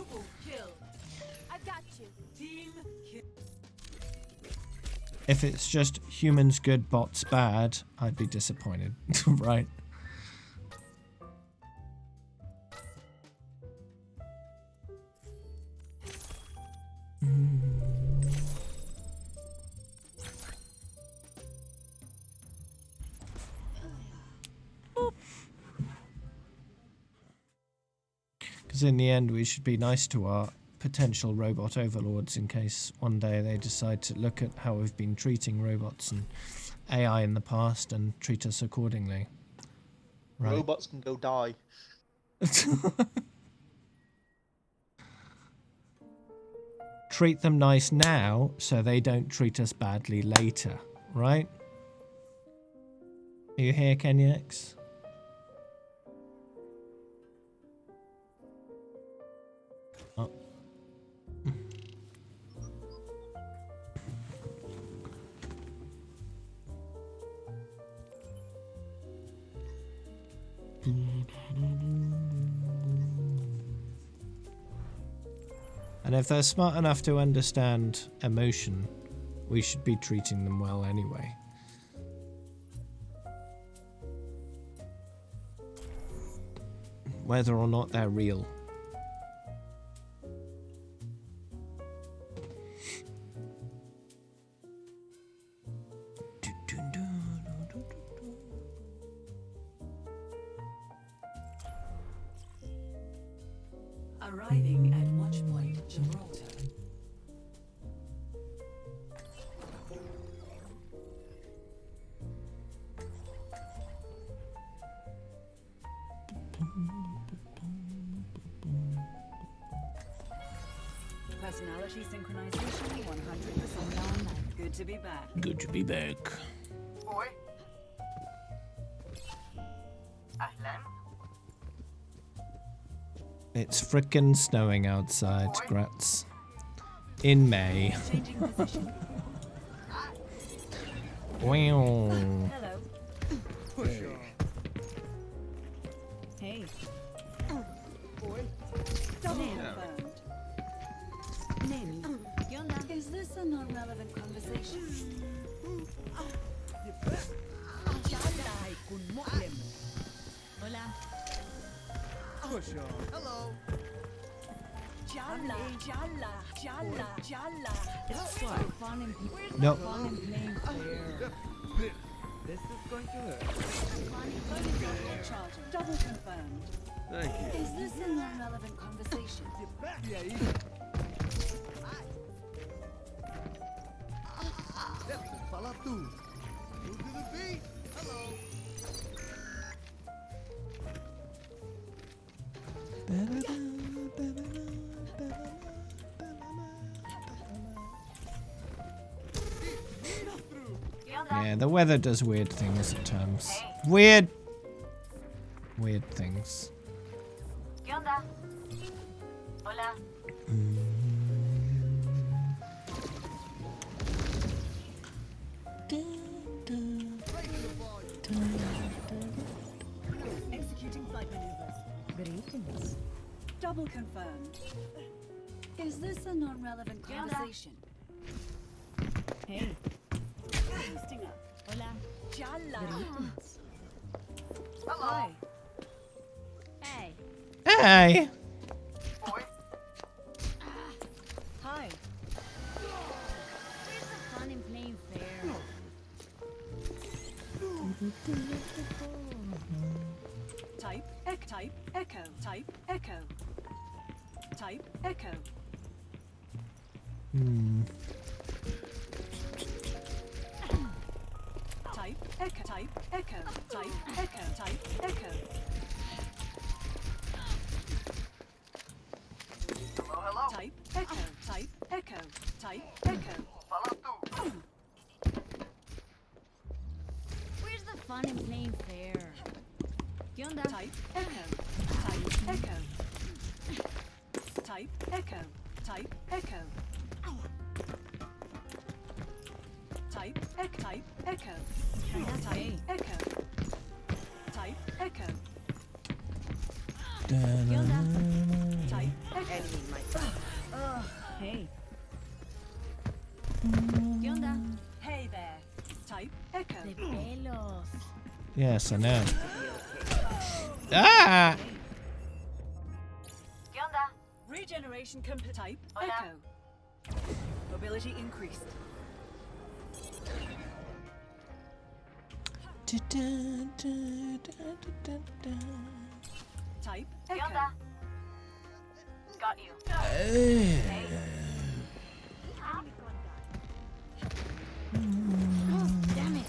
If it's just humans good, bots bad, I'd be disappointed, right? Because in the end, we should be nice to our potential robot overlords in case one day they decide to look at how we've been treating robots and AI in the past and treat us accordingly. Right. Robots can go die. Treat them nice now so they don't treat us badly later, right? Are you here, Kenya X? Oh. And if they're smart enough to understand emotion, we should be treating them well anyway. Whether or not they're real. Arriving at Watchpoint Gibraltar. Party synchronization 100% on. Good to be back. Good to be back. Boy. Ahlan. It's frickin' snowing outside, Grats. In May. Changing position. Wow. Hello. Hey. Boy. Double confirmed. Name. Is this a non-relevant conversation? Hola. Hello. Jalla, jalla, jalla, jalla. It's what? Fun and Nope. fun and playing fair. This is going to hurt. Charging. Double confirmed. Thank you. Is this a non-relevant conversation? Yeah, easy. Fala tu. Move to the beat. Hello. Yeah, the weather does weird things at times. Weird things. ¿Qué onda? Hola. Executing flight maneuvers. Greetings. Double confirmed. Is this a non-relevant conversation? Hey. Boosting up. Hola. Jalla. Greetings. Hi. Hey. Hey! Boy. Hi. Where's the fun in playing fair? Type, echo, type, echo. Type, echo. Type, echo, type, echo, type, echo, type, echo. Hello, hello. Type, echo, type, echo, type, echo. Fala tu. Where's the fun in playing fair? ¿Qué onda? Type, echo, type, echo. Type, echo, type, echo. Type, type, echo. Type, echo. Type, echo. Type, echo. Hey. ¿Qué onda? Hey there. Type, echo. De pelos. Yes, I know. Ah! ¿Qué onda? Regeneration complete. Type, Hola. echo. Mobility increased. Type, ¿Qué echo. onda? Got you. Damn it.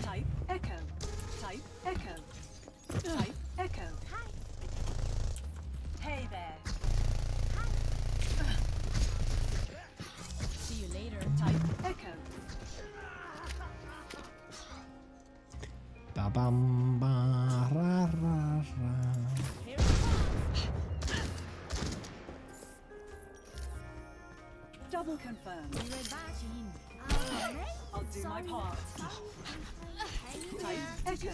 Type, echo. Type, echo. Type, echo. Hey there. See you later. Type, echo. Ba bum ba ra ra ra. Double confirmed. Be right back, Jean. I'll do my part. Type, echo.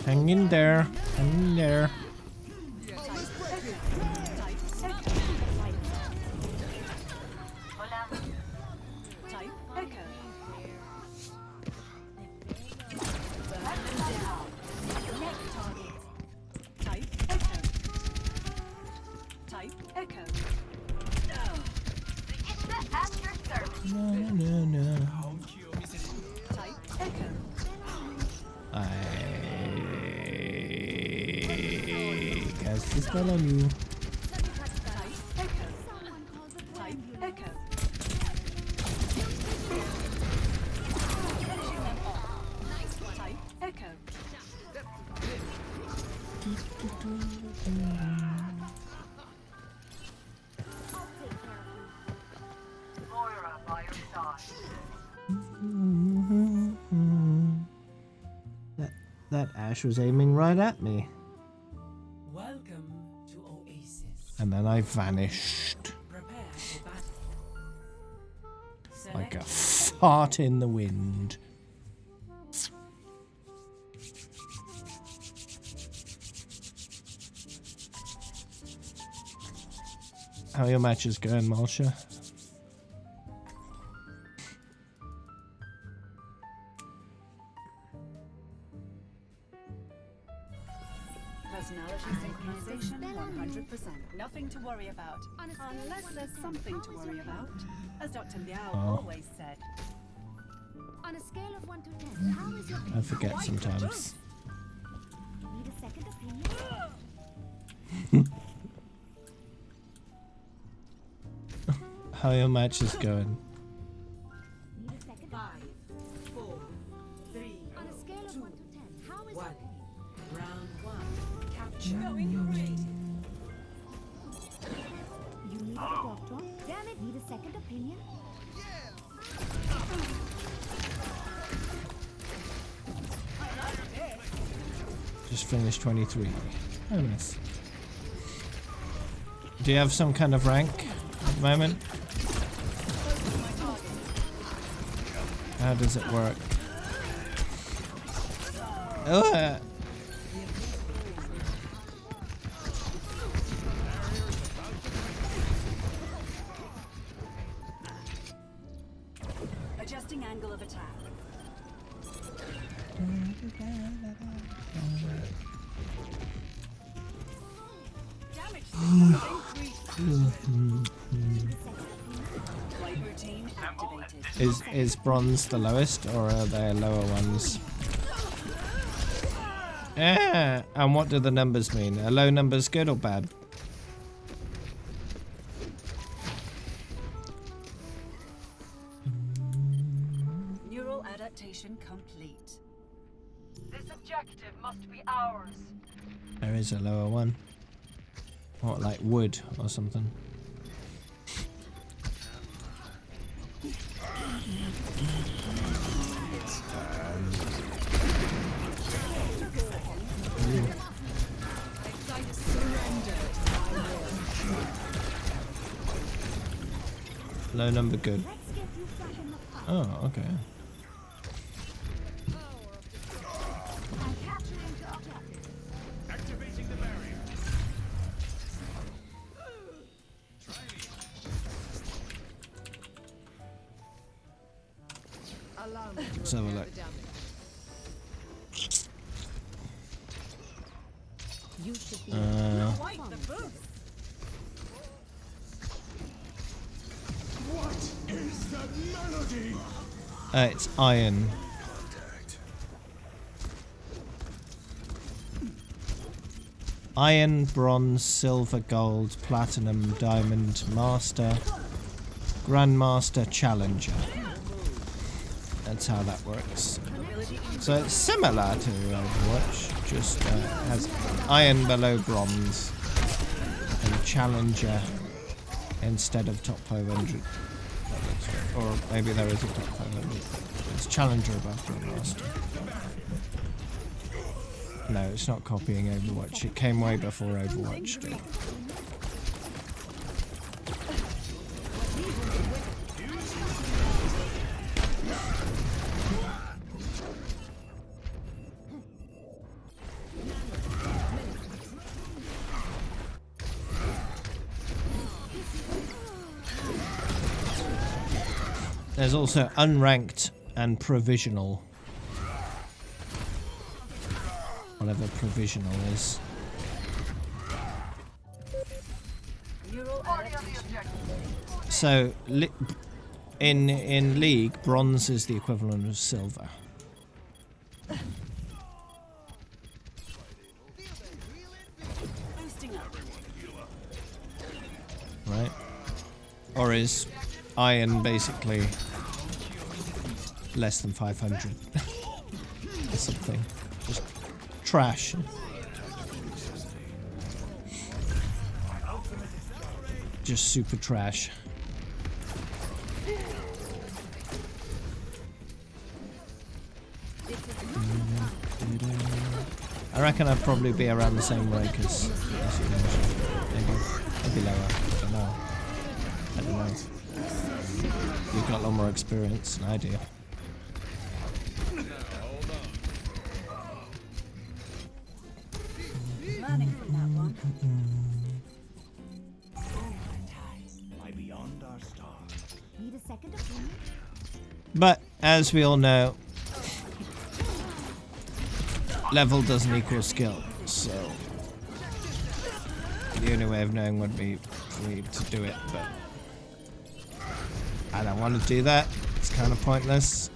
Hang in there. Hang in there. Type, echo. Type, echo. Hola. Type, echo. Type, echo. Type, echo. At your service. No, no, no. Type, echo. I cast a spell on you. Type, echo. Type, echo. Finishing them off. Type, echo. That Ash was aiming right at me. Welcome to Oasis. And then I vanished. Prepare for battle. Like a fart in the wind. How are your matches going, Malsha? Personality synchronization 100%. Nothing to worry about. Unless there's something to worry about. As Dr. Liao always said. On a scale of 1 to 10, how is your I forget sometimes. Need a second opinion? How are your matches going? Need a second 5, 4, 3, On a scale of 1 to 10, how is 1. your opinion? Round 1. Capture your rating. You need a doctor? Damn it, need a second opinion? Just finished 23. Oh, nice. Do you have some kind of rank at the moment? How does it work? Oh, Adjusting angle of attack. Damage Flight routine activated. is bronze the lowest, or are there lower ones? Yeah, and what do the numbers mean? Are low numbers good or bad? Neural adaptation complete. This objective must be ours. There is a lower one. What, like wood or something? Low number good. Oh, okay. Activating the barrier. Let's have a look. You should be Quite the boost. What is that melody? It's iron. Iron, bronze, silver, gold, platinum, diamond, master, grandmaster, challenger. That's how that works. So it's similar to Overwatch, just has iron below bronze and challenger instead of top 500. Or maybe there is a top 500. It's challenger above grandmaster. No, it's not copying Overwatch. It came way before Overwatch did. There's also unranked and provisional. Whatever provisional is. So, in League, bronze is the equivalent of silver. Right? Or is iron basically less than 500 or something? Just trash. Just super trash. I reckon I'd probably be around the same rank as you mentioned. Maybe lower. I don't know. You've got a lot more experience than I do. Learning from that one. Need a second opinion? But as we all know, level doesn't equal skill, so the only way of knowing would be for me to do it, but I don't want to do that. It's kind of pointless.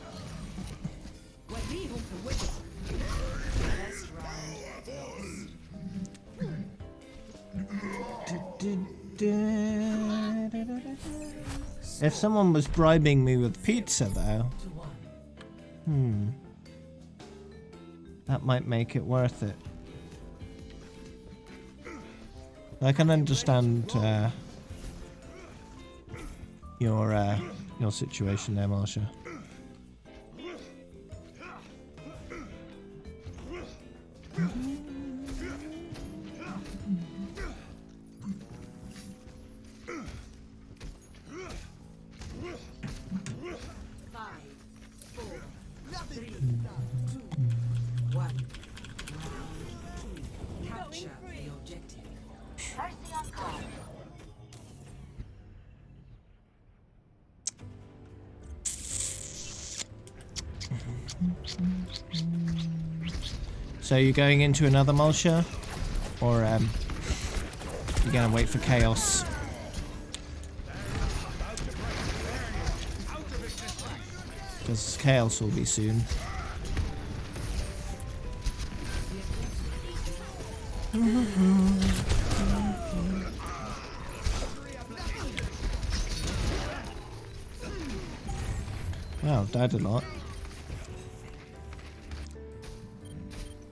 If someone was bribing me with pizza, though, that might make it worth it. I can understand your situation there, Marsha. Capture the objective. Mercy on call. So you going into another Malsha? Or you gonna wait for chaos? Because chaos will be soon. Wow, died a lot.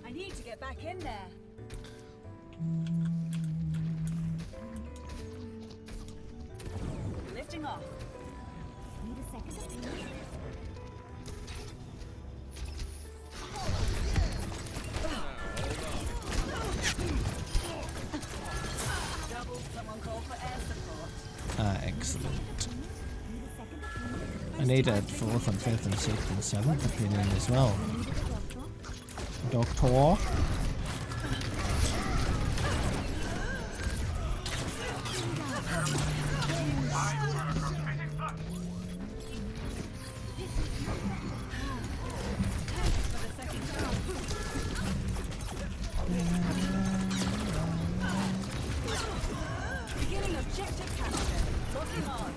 I need to get back in there. Lifting off. Need a second opinion? Someone call for air support. Ah, excellent. I need a 4th and 5th and 6th and 7th opinion as well. Doctor? Beginning objective capture. Looking on.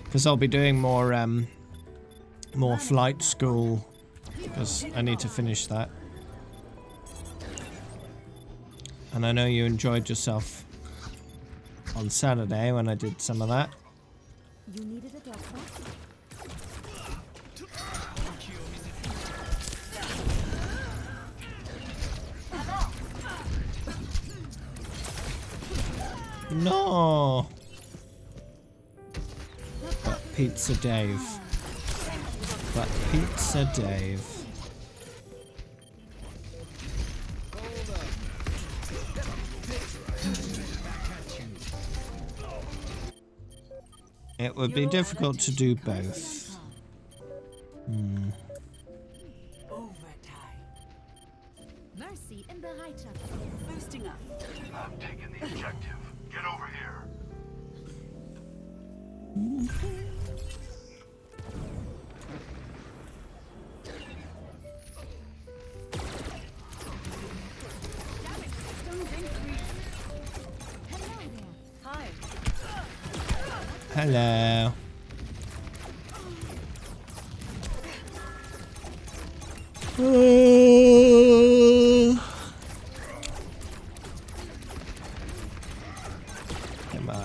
Because I'll be doing more flight school, because I need to finish that. And I know you enjoyed yourself on Saturday when I did some of that. You needed a doctor? No! But Pizza Dave. But Pizza Dave. It would be difficult to do both. Mercy in Bereitschaft. Boosting up. I'm taking the objective. Get over here. Hi. Hello. Come on.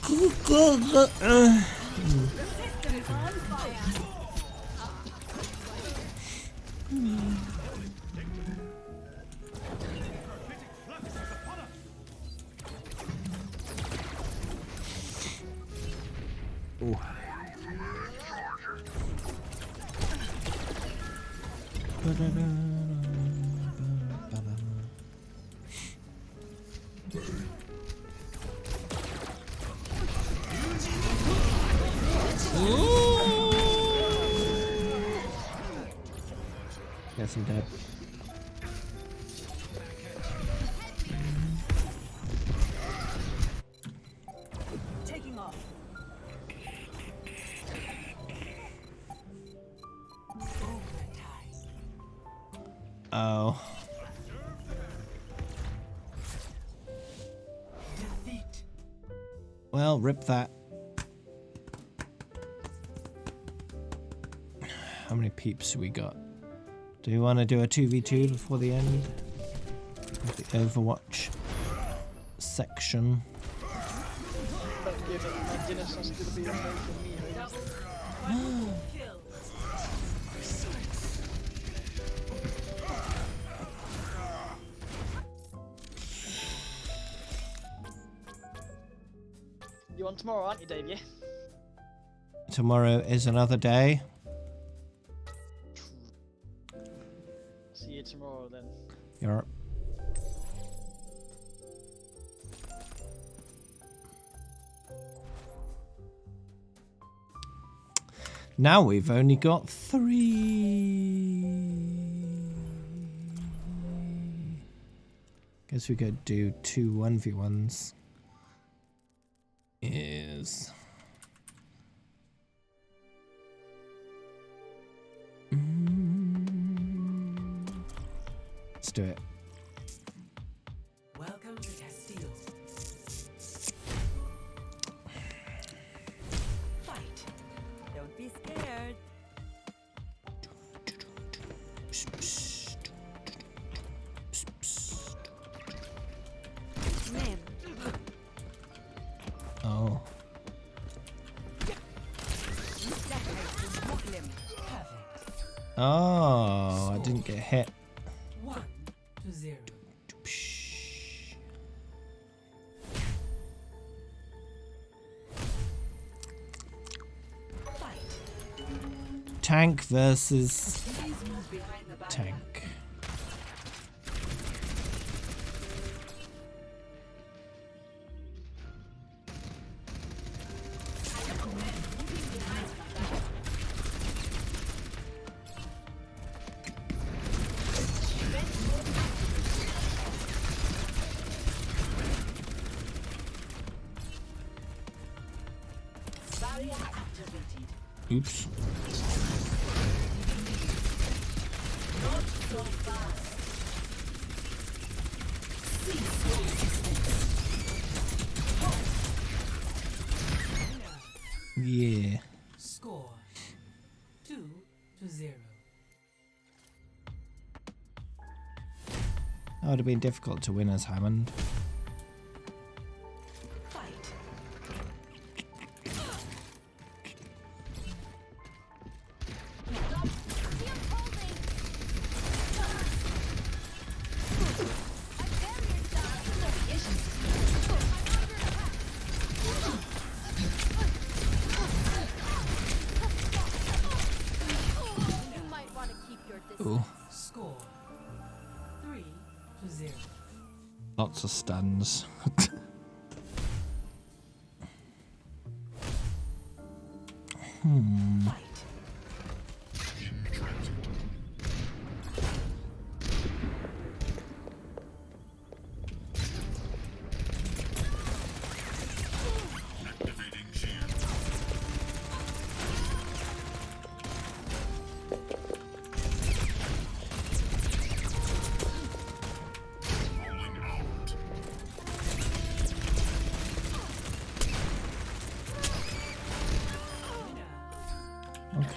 Ooh. Guess I'm dead. Taking off. Oh. Well, rip that. How many peeps we got? Do we want to do a 2v2 before the end of the Overwatch section? Don't give it, my Guinness has to be away from me. You on tomorrow, aren't you, Dave? Yeah? Tomorrow is another day. See you tomorrow then. You're now we've only got 3. Guess we could do 2 1v1s. Is let's do it. Welcome to Castile. Fight. Don't be scared. Man. Oh. Oh, I didn't get hit. 1-0. Tank versus tank. Oops. Yeah. Score 2-0. That would have been difficult to win as Hammond. Ooh. Score 3-0. Lots of stuns.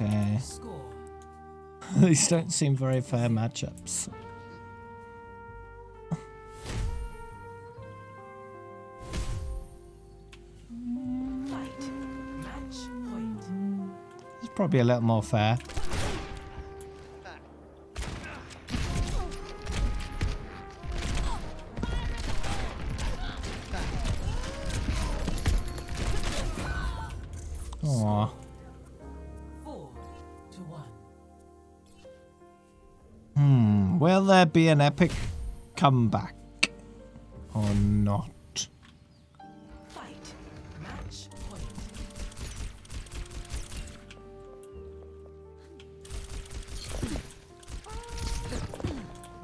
Okay. These don't seem very fair matchups. Probably a little more fair. Aww. 4-1. Will there be an epic comeback or not? Fight. Match point.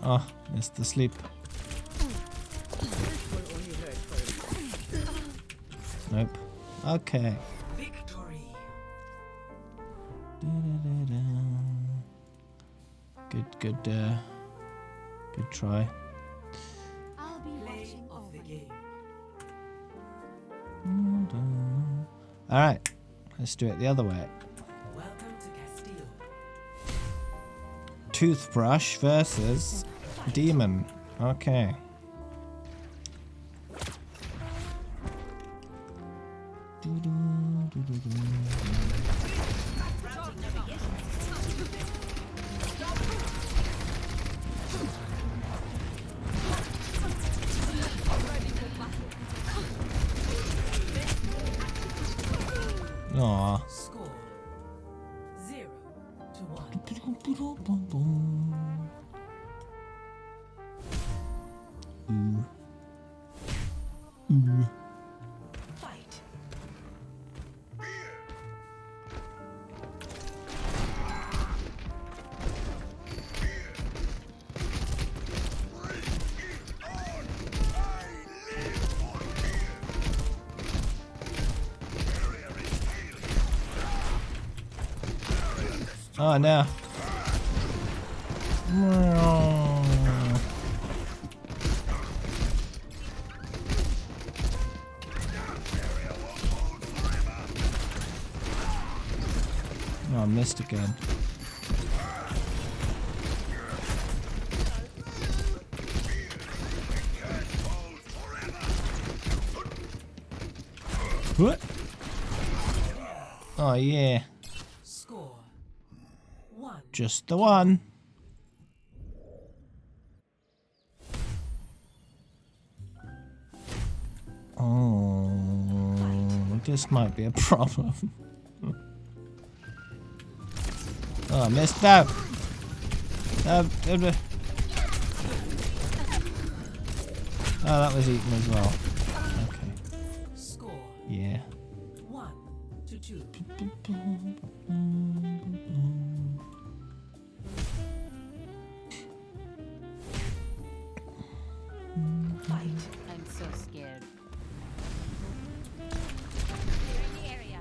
Oh, missed the sleep. Nope. Okay. Victory. Good try. I'll be Play watching of the over game. All right, let's do it the other way. Welcome to Castile. Toothbrush versus demon. Okay. Aww. Score 0-1. Fight. Oh no. Oh, I missed again. What? Oh yeah. Score 1. Just the one. Oh, this might be a problem. Oh, I missed out. Oh, that was eaten as well. Okay. Score Yeah. 1-2. Fight. I'm so scared. Clearing the area.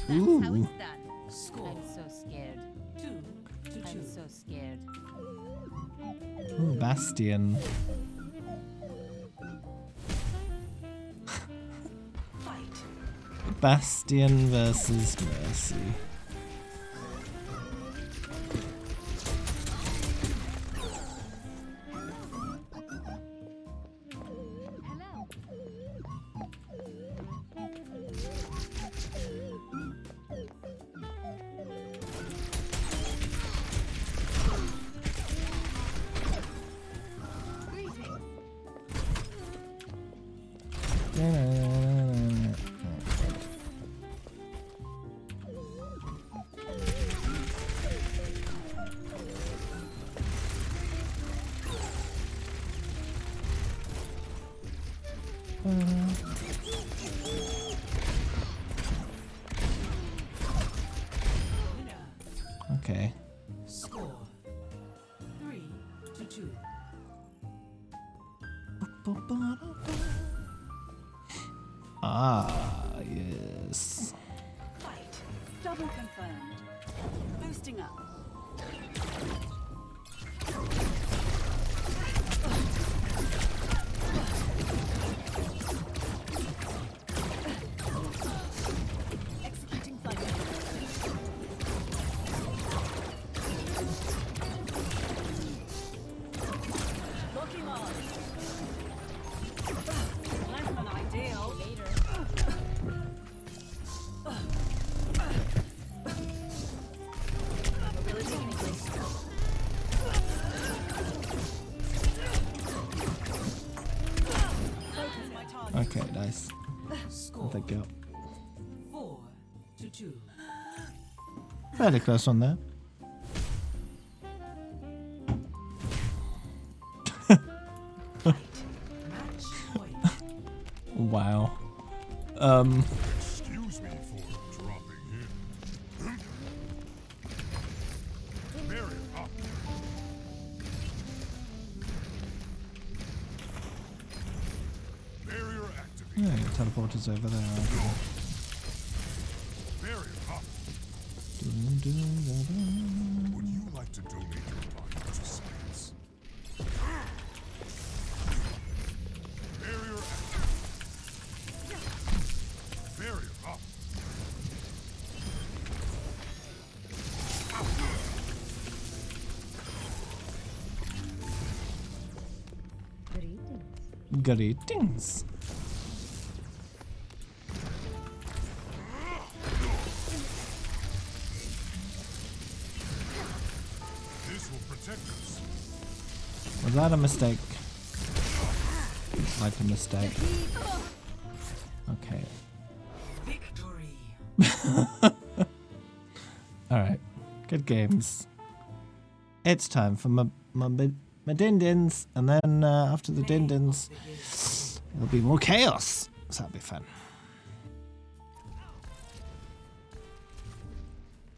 That's how Ooh. it's done. Score I'm so scared. 2-2. I'm so scared. Ooh, Bastion. Fight. Bastion versus Mercy. Okay. Score 3-2. Ah, yes. Fight. Double confirmed. Boosting up. Less than ideal. Okay, nice. Score Thank you. 4-2. Fairly close one there. Match point. Wow. Excuse me for dropping in. Barrier up. Barrier activated. Yeah, your teleporter's over there. Barrier up. Would you like to donate your body to science? Barrier activated. Barrier up. Greetings. This will protect us. Was that a mistake? Like a mistake. Okay. Victory. Alright. Good games. It's time for my dindins, and then after the dindins, there'll be more chaos. So that'll be fun.